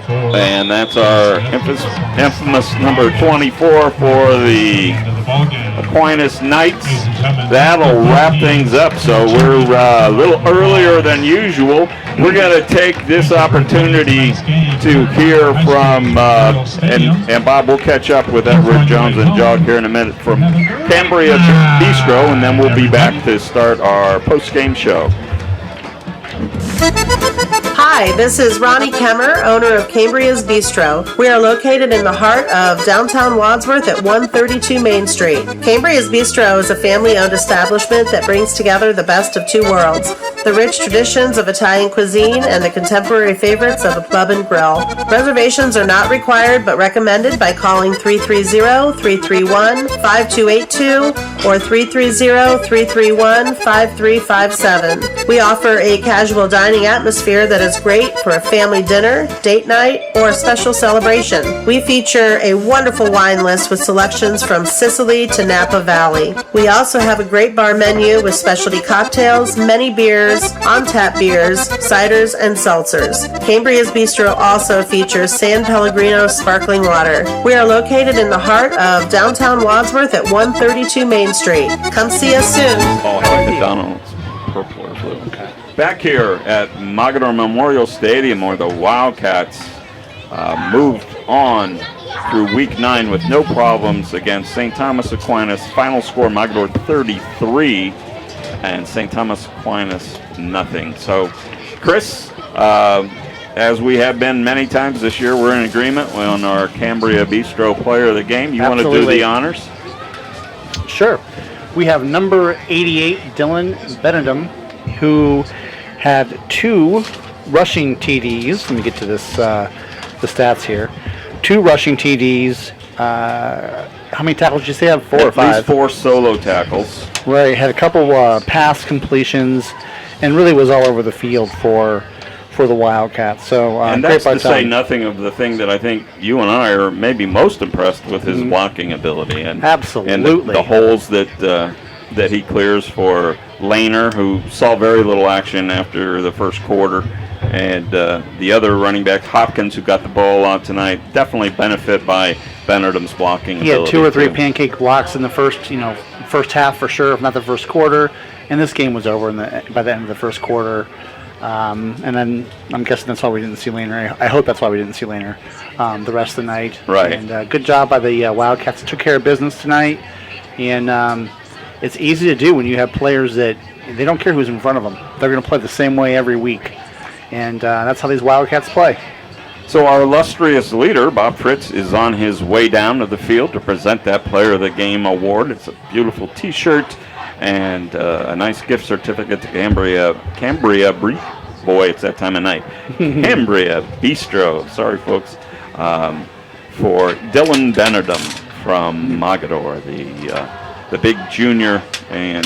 And that's our infamous number 24 for the Aquinas Knights. That'll wrap things up. So we're a little earlier than usual. We're going to take this opportunity to hear from, and Bob, we'll catch up with Edward Jones and Jog here in a minute from Cambria Bistro, and then we'll be back to start our post-game show. Hi, this is Ronnie Kemmer, owner of Cambria's Bistro. We are located in the heart of downtown Wadsworth at 132 Main Street. Cambria's Bistro is a family-owned establishment that brings together the best of 2 worlds, the rich traditions of Italian cuisine and the contemporary favorites of a pub and grill. Reservations are not required but recommended by calling 330-331-5282 or 330-331-5357. We offer a casual dining atmosphere that is great for a family dinner, date night, or a special celebration. We feature a wonderful wine list with selections from Sicily to Napa Valley. We also have a great bar menu with specialty cocktails, many beers, on-tap beers, ciders, and seltzers. Cambria's Bistro also features San Pellegrino sparkling water. We are located in the heart of downtown Wadsworth at 132 Main Street. Come see us soon. McDonald's, purple or blue. Okay. Back here at Mogadore Memorial Stadium, where the Wildcats moved on through Week 9 with no problems against St. Thomas Aquinas. Final score, Mogadore 33 and St. Thomas Aquinas nothing. So, Chris, as we have been many times this year, we're in agreement on our Cambria Bistro player of the game. You want to do the honors? Sure. We have number 88, Dylan Benedum, who had 2 rushing TDs. Let me get to this, the stats here. 2 rushing TDs. How many tackles did you say? 4 or 5? At least 4 solo tackles. Right. Had a couple pass completions, and really was all over the field for the Wildcats. So and that's to say nothing of the thing that I think you and I are maybe most impressed with, his blocking ability and absolutely and the holes that he clears for Lehner, who saw very little action after the first quarter, and the other running back Hopkins, who got the ball out tonight, definitely benefit by Benedum's blocking ability. He had 2 or 3 pancake blocks in the first half for sure, if not the first quarter. And this game was over by the end of the first quarter. And then I'm guessing that's why we didn't see Lehner. I hope that's why we didn't see Lehner the rest of the night. Right. And good job by the Wildcats. Took care of business tonight. And it's easy to do when you have players that they don't care who's in front of them. They're going to play the same way every week. And that's how these Wildcats play. So our illustrious leader, Bob Fritz, is on his way down to the field to present that Player of the Game award. It's a beautiful T-shirt and a nice gift certificate to Cambria boy, it's that time of night. Cambria Bistro, sorry folks, for Dylan Benedum from Mogadore, the big junior, and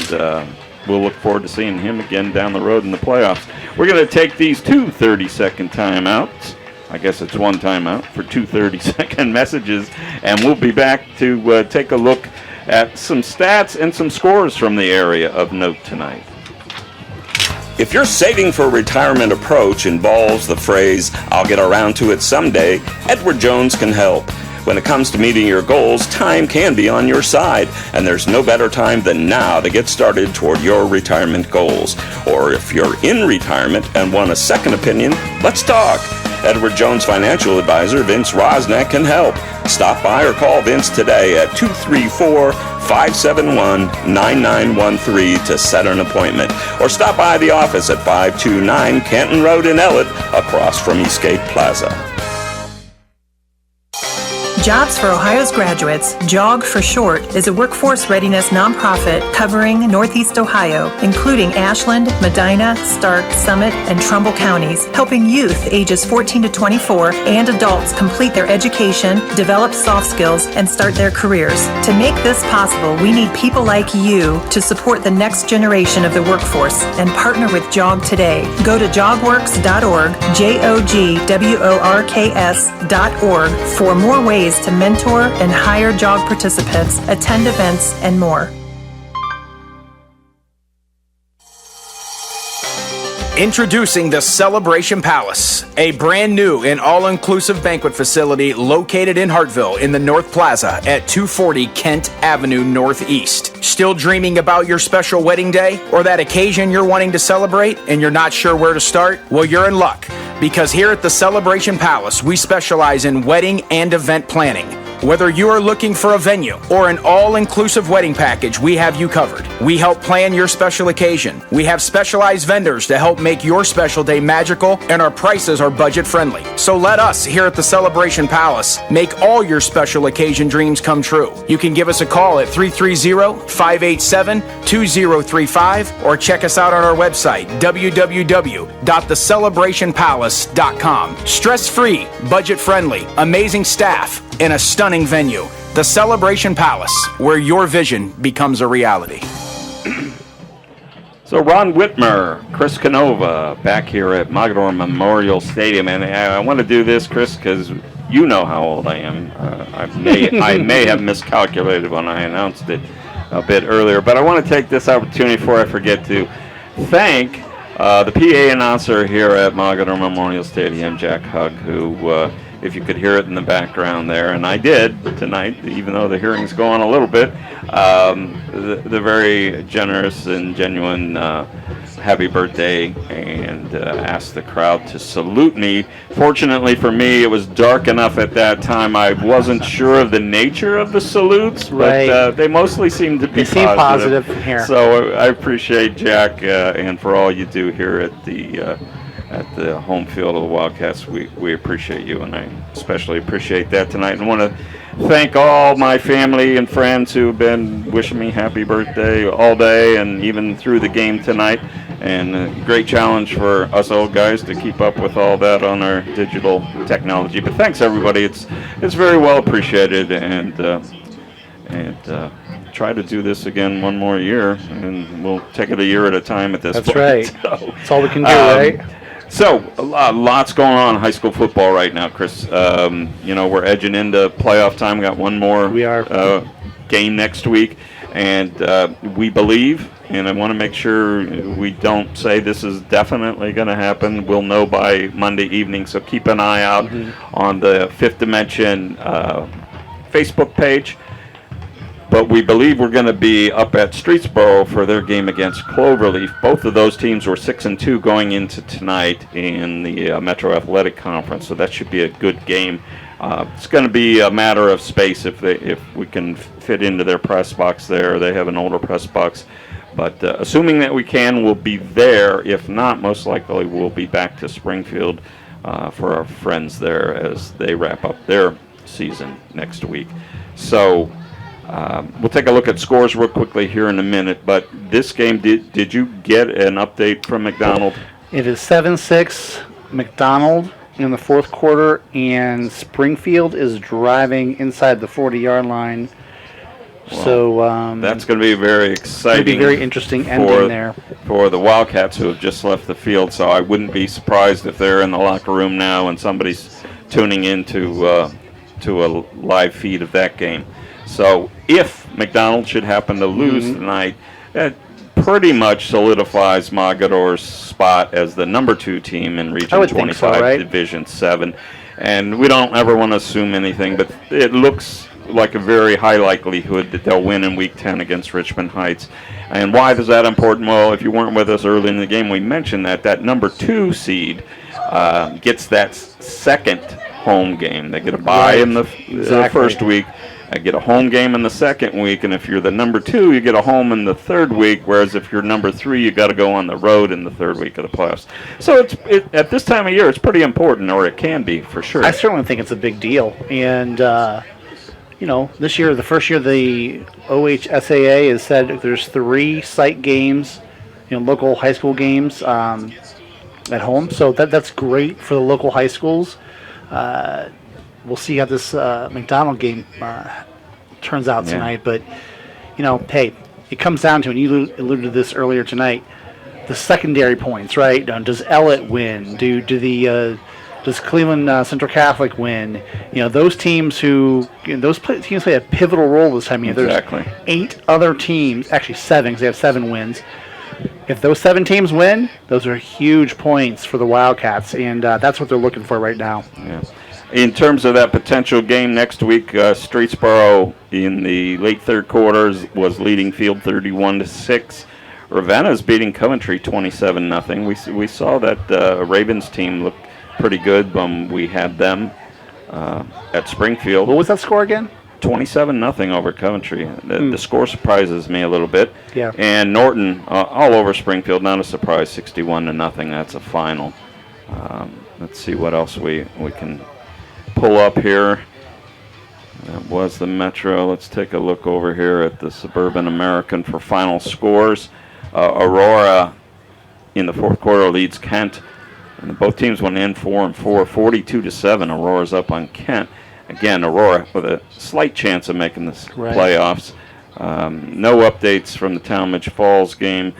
we'll look forward to seeing him again down the road in the playoffs. We're going to take these 2 30-second timeouts. I guess it's one timeout for 2 30-second messages, and we'll be back to take a look at some stats and some scores from the area of note tonight. If your saving for retirement approach involves the phrase, "I'll get around to it someday," Edward Jones can help. When it comes to meeting your goals, time can be on your side, and there's no better time than now to get started toward your retirement goals. Or if you're in retirement and want a second opinion, let's talk. Edward Jones financial advisor Vince Rosnack can help. Stop by or call Vince today at 234-571-9913 to set an appointment. Or stop by the office at 529 Canton Road in Ellett, across from Eastgate Plaza. Jobs for Ohio's Graduates, JOG for short, is a workforce readiness nonprofit covering Northeast Ohio, including Ashland, Medina, Stark, Summit, and Trumbull counties, helping youth ages 14 to 24 and adults complete their education, develop soft skills, and start their careers. To make this possible, we need people like you to support the next generation of the workforce and partner with JOG today. Go to jogworks.org, JOGWORKS.org for more ways to mentor and hire JOG participants, attend events, and more. Introducing the Celebration Palace, a brand new and all-inclusive banquet facility located in Hartville in the North Plaza at 240 Kent Avenue Northeast. Still dreaming about your special wedding day or that occasion you're wanting to celebrate and you're not sure where to start? Well, you're in luck, because here at the Celebration Palace, we specialize in wedding and event planning. Whether you are looking for a venue or an all-inclusive wedding package, we have you covered. We help plan your special occasion. We have specialized vendors to help make your special day magical, and our prices are budget-friendly. So let us here at the Celebration Palace make all your special occasion dreams come true. You can give us a call at 330-587-2035 or check us out on our website, www.thecelebrationpalace.com. Stress-free, budget-friendly, amazing staff, and a stunning venue. The Celebration Palace, where your vision becomes a reality. So Ron Whitmer, Chris Canova, back here at Mogadore Memorial Stadium, and I want to do this, Chris, because you know how old I am. I may have miscalculated when I announced it a bit earlier, but I want to take this opportunity before I forget to thank the PA announcer here at Mogadore Memorial Stadium, Jack Hugg, who if you could hear it in the background there, and I did tonight, even though the hearing's going a little bit, the very generous and genuine happy birthday, and asked the crowd to salute me. Fortunately for me, it was dark enough at that time I wasn't sure of the nature of the salutes, but they mostly seemed to be positive from here. So I appreciate Jack and for all you do here at the home field of the Wildcats. We appreciate you, and I especially appreciate that tonight. And want to thank all my family and friends who have been wishing me happy birthday all day and even through the game tonight. And a great challenge for us old guys to keep up with all that on our digital technology. But thanks, everybody. It's very well appreciated, and try to do this again one more year, and we'll take it a year at a time at this point. That's right. So, that's all we can do, right? So, lots going on in high school football right now, Chris. We're edging into playoff time. We got one more game next week, and we believe, and I want to make sure we don't say this is definitely going to happen. We'll know by Monday evening, so keep an eye out on the Fifth Dimension Facebook page. But we believe we're going to be up at Streetsboro for their game against Cloverleaf. Both of those teams were 6-2 going into tonight in the Metro Athletic Conference, so that should be a good game. It's going to be a matter of space if we can fit into their press box there. They have an older press box. But assuming that we can, we'll be there. If not, most likely we'll be back to Springfield for our friends there as they wrap up their season next week. So we'll take a look at scores real quickly here in a minute. But this game, did you get an update from McDonald? It is 7-6 McDonald in the fourth quarter, and Springfield is driving inside the 40-yard line. Well, so that's going to be very exciting. It'll be very interesting ending there for the Wildcats, who have just left the field. So I wouldn't be surprised if they're in the locker room now and somebody's tuning in to a live feed of that game. So if McDonald should happen to lose tonight, that pretty much solidifies Mogador's spot as the number 2 team in Region 25, right? Division 7. And we don't ever want to assume anything, but it looks like a very high likelihood that they'll win in Week 10 against Richmond Heights. And why is that important? Well, if you weren't with us early in the game, we mentioned that number 2 seed gets that second home game. They get a bye in the first week. Get a home game in the second week, and if you're the number 2, you get a home in the third week, whereas if you're number 3, you got to go on the road in the third week of the playoffs. So at this time of year, it's pretty important, or it can be for sure. I certainly think it's a big deal. And, this year, the first year the OHSAA has said there's 3 site games, local high school games at home. So that's great for the local high schools. We'll see how this McDonald game turns out tonight. But, hey, it comes down to, and you alluded to this earlier tonight, the secondary points, right? Does Ellett win? Does Cleveland Central Catholic win? Those teams those teams play a pivotal role this time of year. Exactly. There's 8 other teams, actually 7, because they have 7 wins. If those 7 teams win, those are huge points for the Wildcats, and that's what they're looking for right now. Yeah. In terms of that potential game next week, Streetsboro in the late third quarters was leading Field 31-6. Ravenna is beating Coventry 27-0. We saw that Ravens team look pretty good when we had them at Springfield. What was that score again? 27-0 over Coventry. The score surprises me a little bit. Yeah. And Norton all over Springfield, not a surprise, 61-0. That's a final. Let's see what else we can pull up here. That was the Metro. Let's take a look over here at the Suburban American for final scores. Aurora in the fourth quarter leads Kent. And both teams went in 4-4, 42-7. Aurora's up on Kent. Again, Aurora with a slight chance of making the playoffs. No updates from the Talmadge Falls game.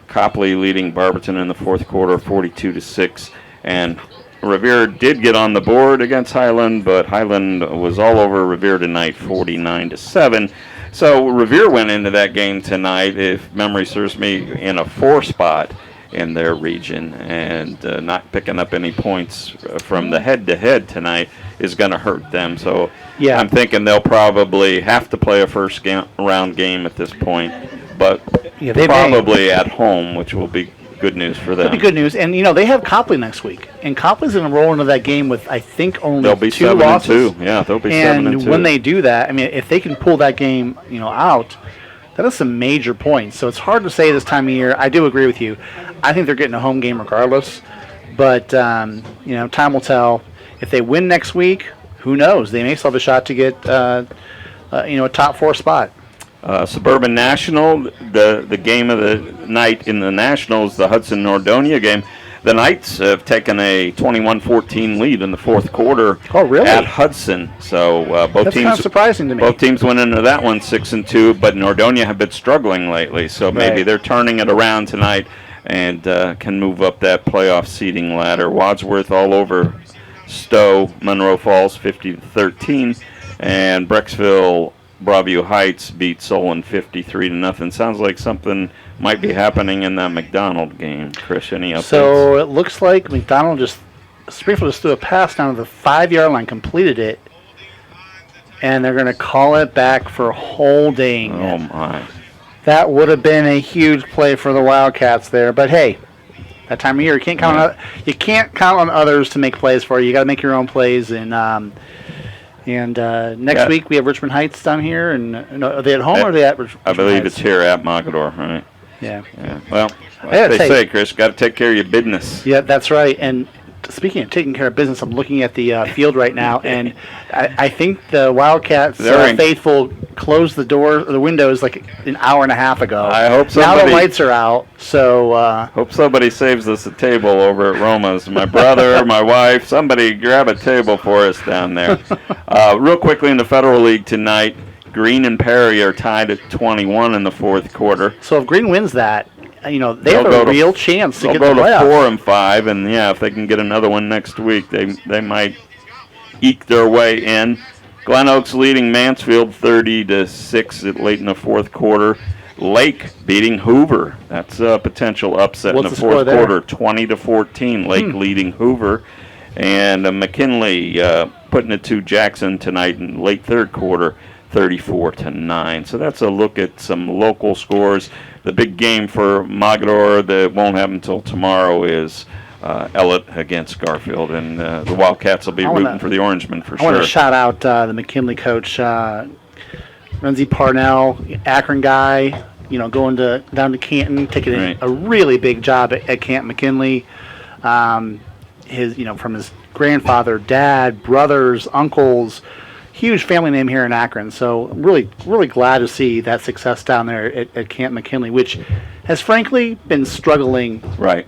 Copley leading Barberton in the fourth quarter, 42-6. And Revere did get on the board against Highland, but Highland was all over Revere tonight, 49-7. So Revere went into that game tonight, if memory serves me, in a 4 spot in their region, and not picking up any points from the head-to-head tonight is going to hurt them. So I'm thinking they'll probably have to play a first round game at this point, but probably at home, which will be good news for them. That'd be good news. And, they have Copley next week. And Copley's going to roll into that game with, I think, only they'll be 2 losses. 7-2. Yeah, they'll be 7-2. And when they do that, if they can pull that game, out, that is some major points. So it's hard to say this time of year. I do agree with you. I think they're getting a home game regardless. But, time will tell. If they win next week, who knows? They may still have a shot to get, a top 4 spot. Suburban National, the game of the night in the Nationals, the Hudson-Nordonia game. The Knights have taken a 21-14 lead in the fourth quarter at Hudson. So both That's teams, kind of surprising to me. Both teams went into that one 6-2, but Nordonia have been struggling lately. So maybe they're turning it around tonight and can move up that playoff seeding ladder. Wadsworth all over Stowe, Monroe Falls 50-13, and Brecksville Broadview Heights beat Solon 53-0. Sounds like something might be happening in that McDonald game. Chris, any updates? So it looks like Springfield just threw a pass down to the 5-yard line, completed it, and they're going to call it back for holding. Oh, my. That would have been a huge play for the Wildcats there. But, hey, that time of year, you can't count on others to make plays for you. You got to make your own plays. And next week we have Richmond Heights down here. And are they at home or are they at Richmond I believe Heights? it's here at Mogador, right? Yeah. Well, like they say, Chris, got to take care of your business. Yeah, that's right. And speaking of taking care of business, I'm looking at the field right now, and I think the Wildcats faithful closed the windows like an hour and a half ago. I hope now the lights are out. So hope somebody saves us a table over at Roma's. My brother, my wife, somebody grab a table for us down there. Real quickly in the Federal League tonight, Green and Perry are tied at 21 in the fourth quarter. So if Green wins that, they have a real chance to get the playoffs. They'll go to 4-5, and if they can get another one next week, they might eke their way in. Glen Oaks leading Mansfield 30-6 late in the fourth quarter. Lake beating Hoover. That's a potential upset in the fourth quarter. 20-14. Lake leading Hoover. And McKinley putting it to Jackson tonight in late third quarter, 34-9. So that's a look at some local scores. The big game for Mogadore that won't happen until tomorrow is Ellett against Garfield, and the Wildcats will be rooting for the Orangemen for sure. I want to shout out the McKinley coach, Renzi Parnell, Akron guy. Going down to Canton, taking a really big job at Canton McKinley. From his grandfather, dad, brothers, uncles, huge family name here in Akron. So really, really glad to see that success down there at Canton McKinley, which has frankly been struggling. Right.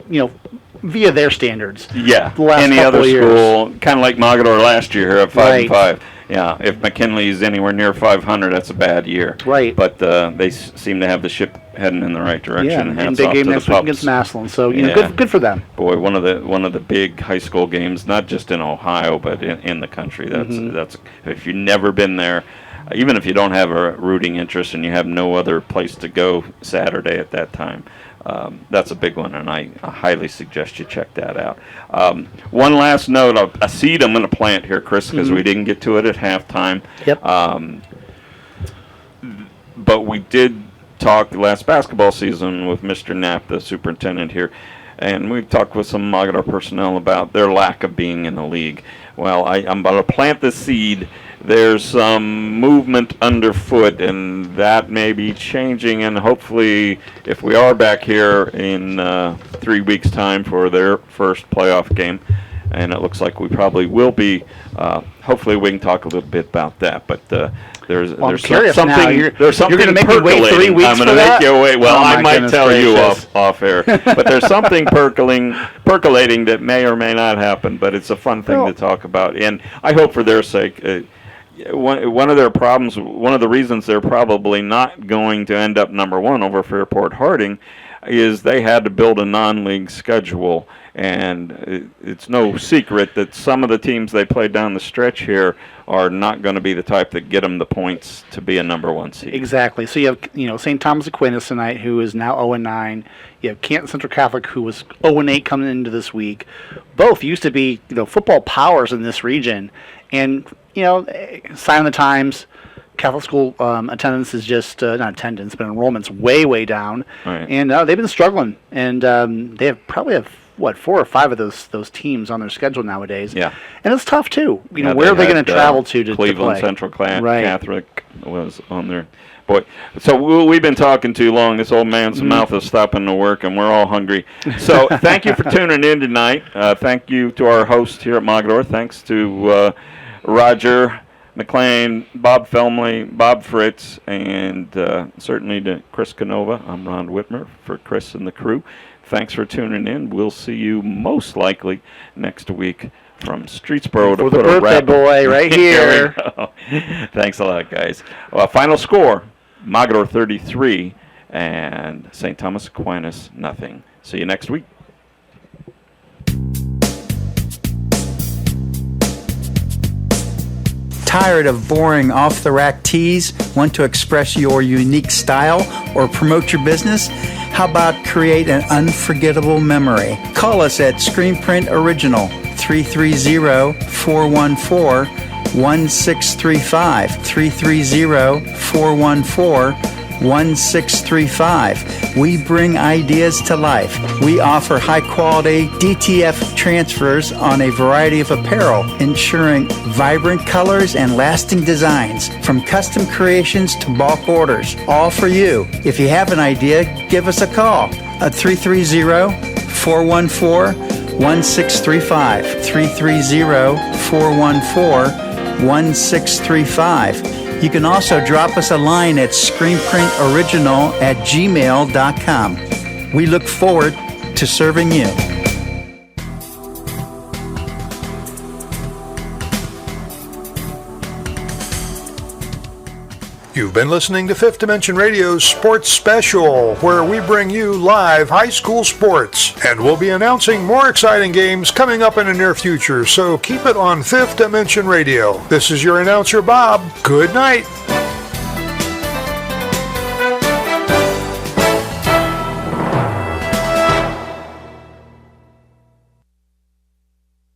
Via their standards. Yeah. The last Any couple other of years. school, kind of like Mogadore last year at 5-5. Yeah. If McKinley's anywhere near 500, that's a bad year. Right. But they seem to have the ship heading in the right direction. Yeah. And big game next week against Massillon. So good for them. Boy, one of the big high school games, not just in Ohio, but in the country. That's if you've never been there. Even if you don't have a rooting interest and you have no other place to go Saturday at that time, that's a big one, and I highly suggest you check that out. One last note, a seed I'm going to plant here, Chris, because we didn't get to it at halftime. Yep. But we did talk last basketball season with Mr. Knapp, the superintendent here, and we've talked with some Mogadore personnel about their lack of being in the league. Well, I'm going to plant the seed. There's some movement underfoot, and that may be changing, and hopefully if we are back here in 3 weeks' time for their first playoff game, and it looks like we probably will be, hopefully we can talk a little bit about that. But there's something now. You're going to make me wait 3 weeks I'm for going to that? make you wait. Well, I might tell you gracious. off air, but there's something percolating that may or may not happen. But it's a fun thing to talk about, and I hope for their sake. One of their problems, one of the reasons they're probably not going to end up number one over Fairport Harding, is they had to build a non-league schedule, and it's no secret that some of the teams they play down the stretch here are not going to be the type that get them the points to be a number one seed. Exactly. So you have St. Thomas Aquinas tonight, who is now 0-9. You have Canton Central Catholic, who was 0-8 coming into this week. Both used to be football powers in this region, and sign of the times. Catholic school attendance is just not attendance, but enrollment's way down, right. And they've been struggling. And they probably have 4 or 5 of those teams on their schedule nowadays. Yeah, and it's tough too. Where are they going to travel to Cleveland play? Central Catholic was on there. Boy, so we've been talking too long. This old man's mouth is stopping to work, and we're all hungry. So thank you for tuning in tonight. Thank you to our host here at Mogadore. Thanks to Roger McLean, Bob Felmley, Bob Fritz, and certainly to Chris Canova. I'm Ron Whitmer for Chris and the crew. Thanks for tuning in. We'll see you most likely next week from Streetsboro to the birthday boy right here. Thanks a lot, guys. Final score, Mogadore 33 and St. Thomas Aquinas nothing. See you next week. Tired of boring off-the-rack tees? Want to express your unique style or promote your business? How about create an unforgettable memory? Call us at Screenprint Original, 330-414-1635, 330-414-1635. We bring ideas to life. We offer high-quality DTF transfers on a variety of apparel, ensuring vibrant colors and lasting designs, from custom creations to bulk orders, all for you. If you have an idea, give us a call at 330-414-1635, 330-414-1635. You can also drop us a line at screenprintoriginal@gmail.com. We look forward to serving you. You've been listening to Fifth Dimension Radio's Sports Special, where we bring you live high school sports. And we'll be announcing more exciting games coming up in the near future, so keep it on Fifth Dimension Radio. This is your announcer, Bob. Good night.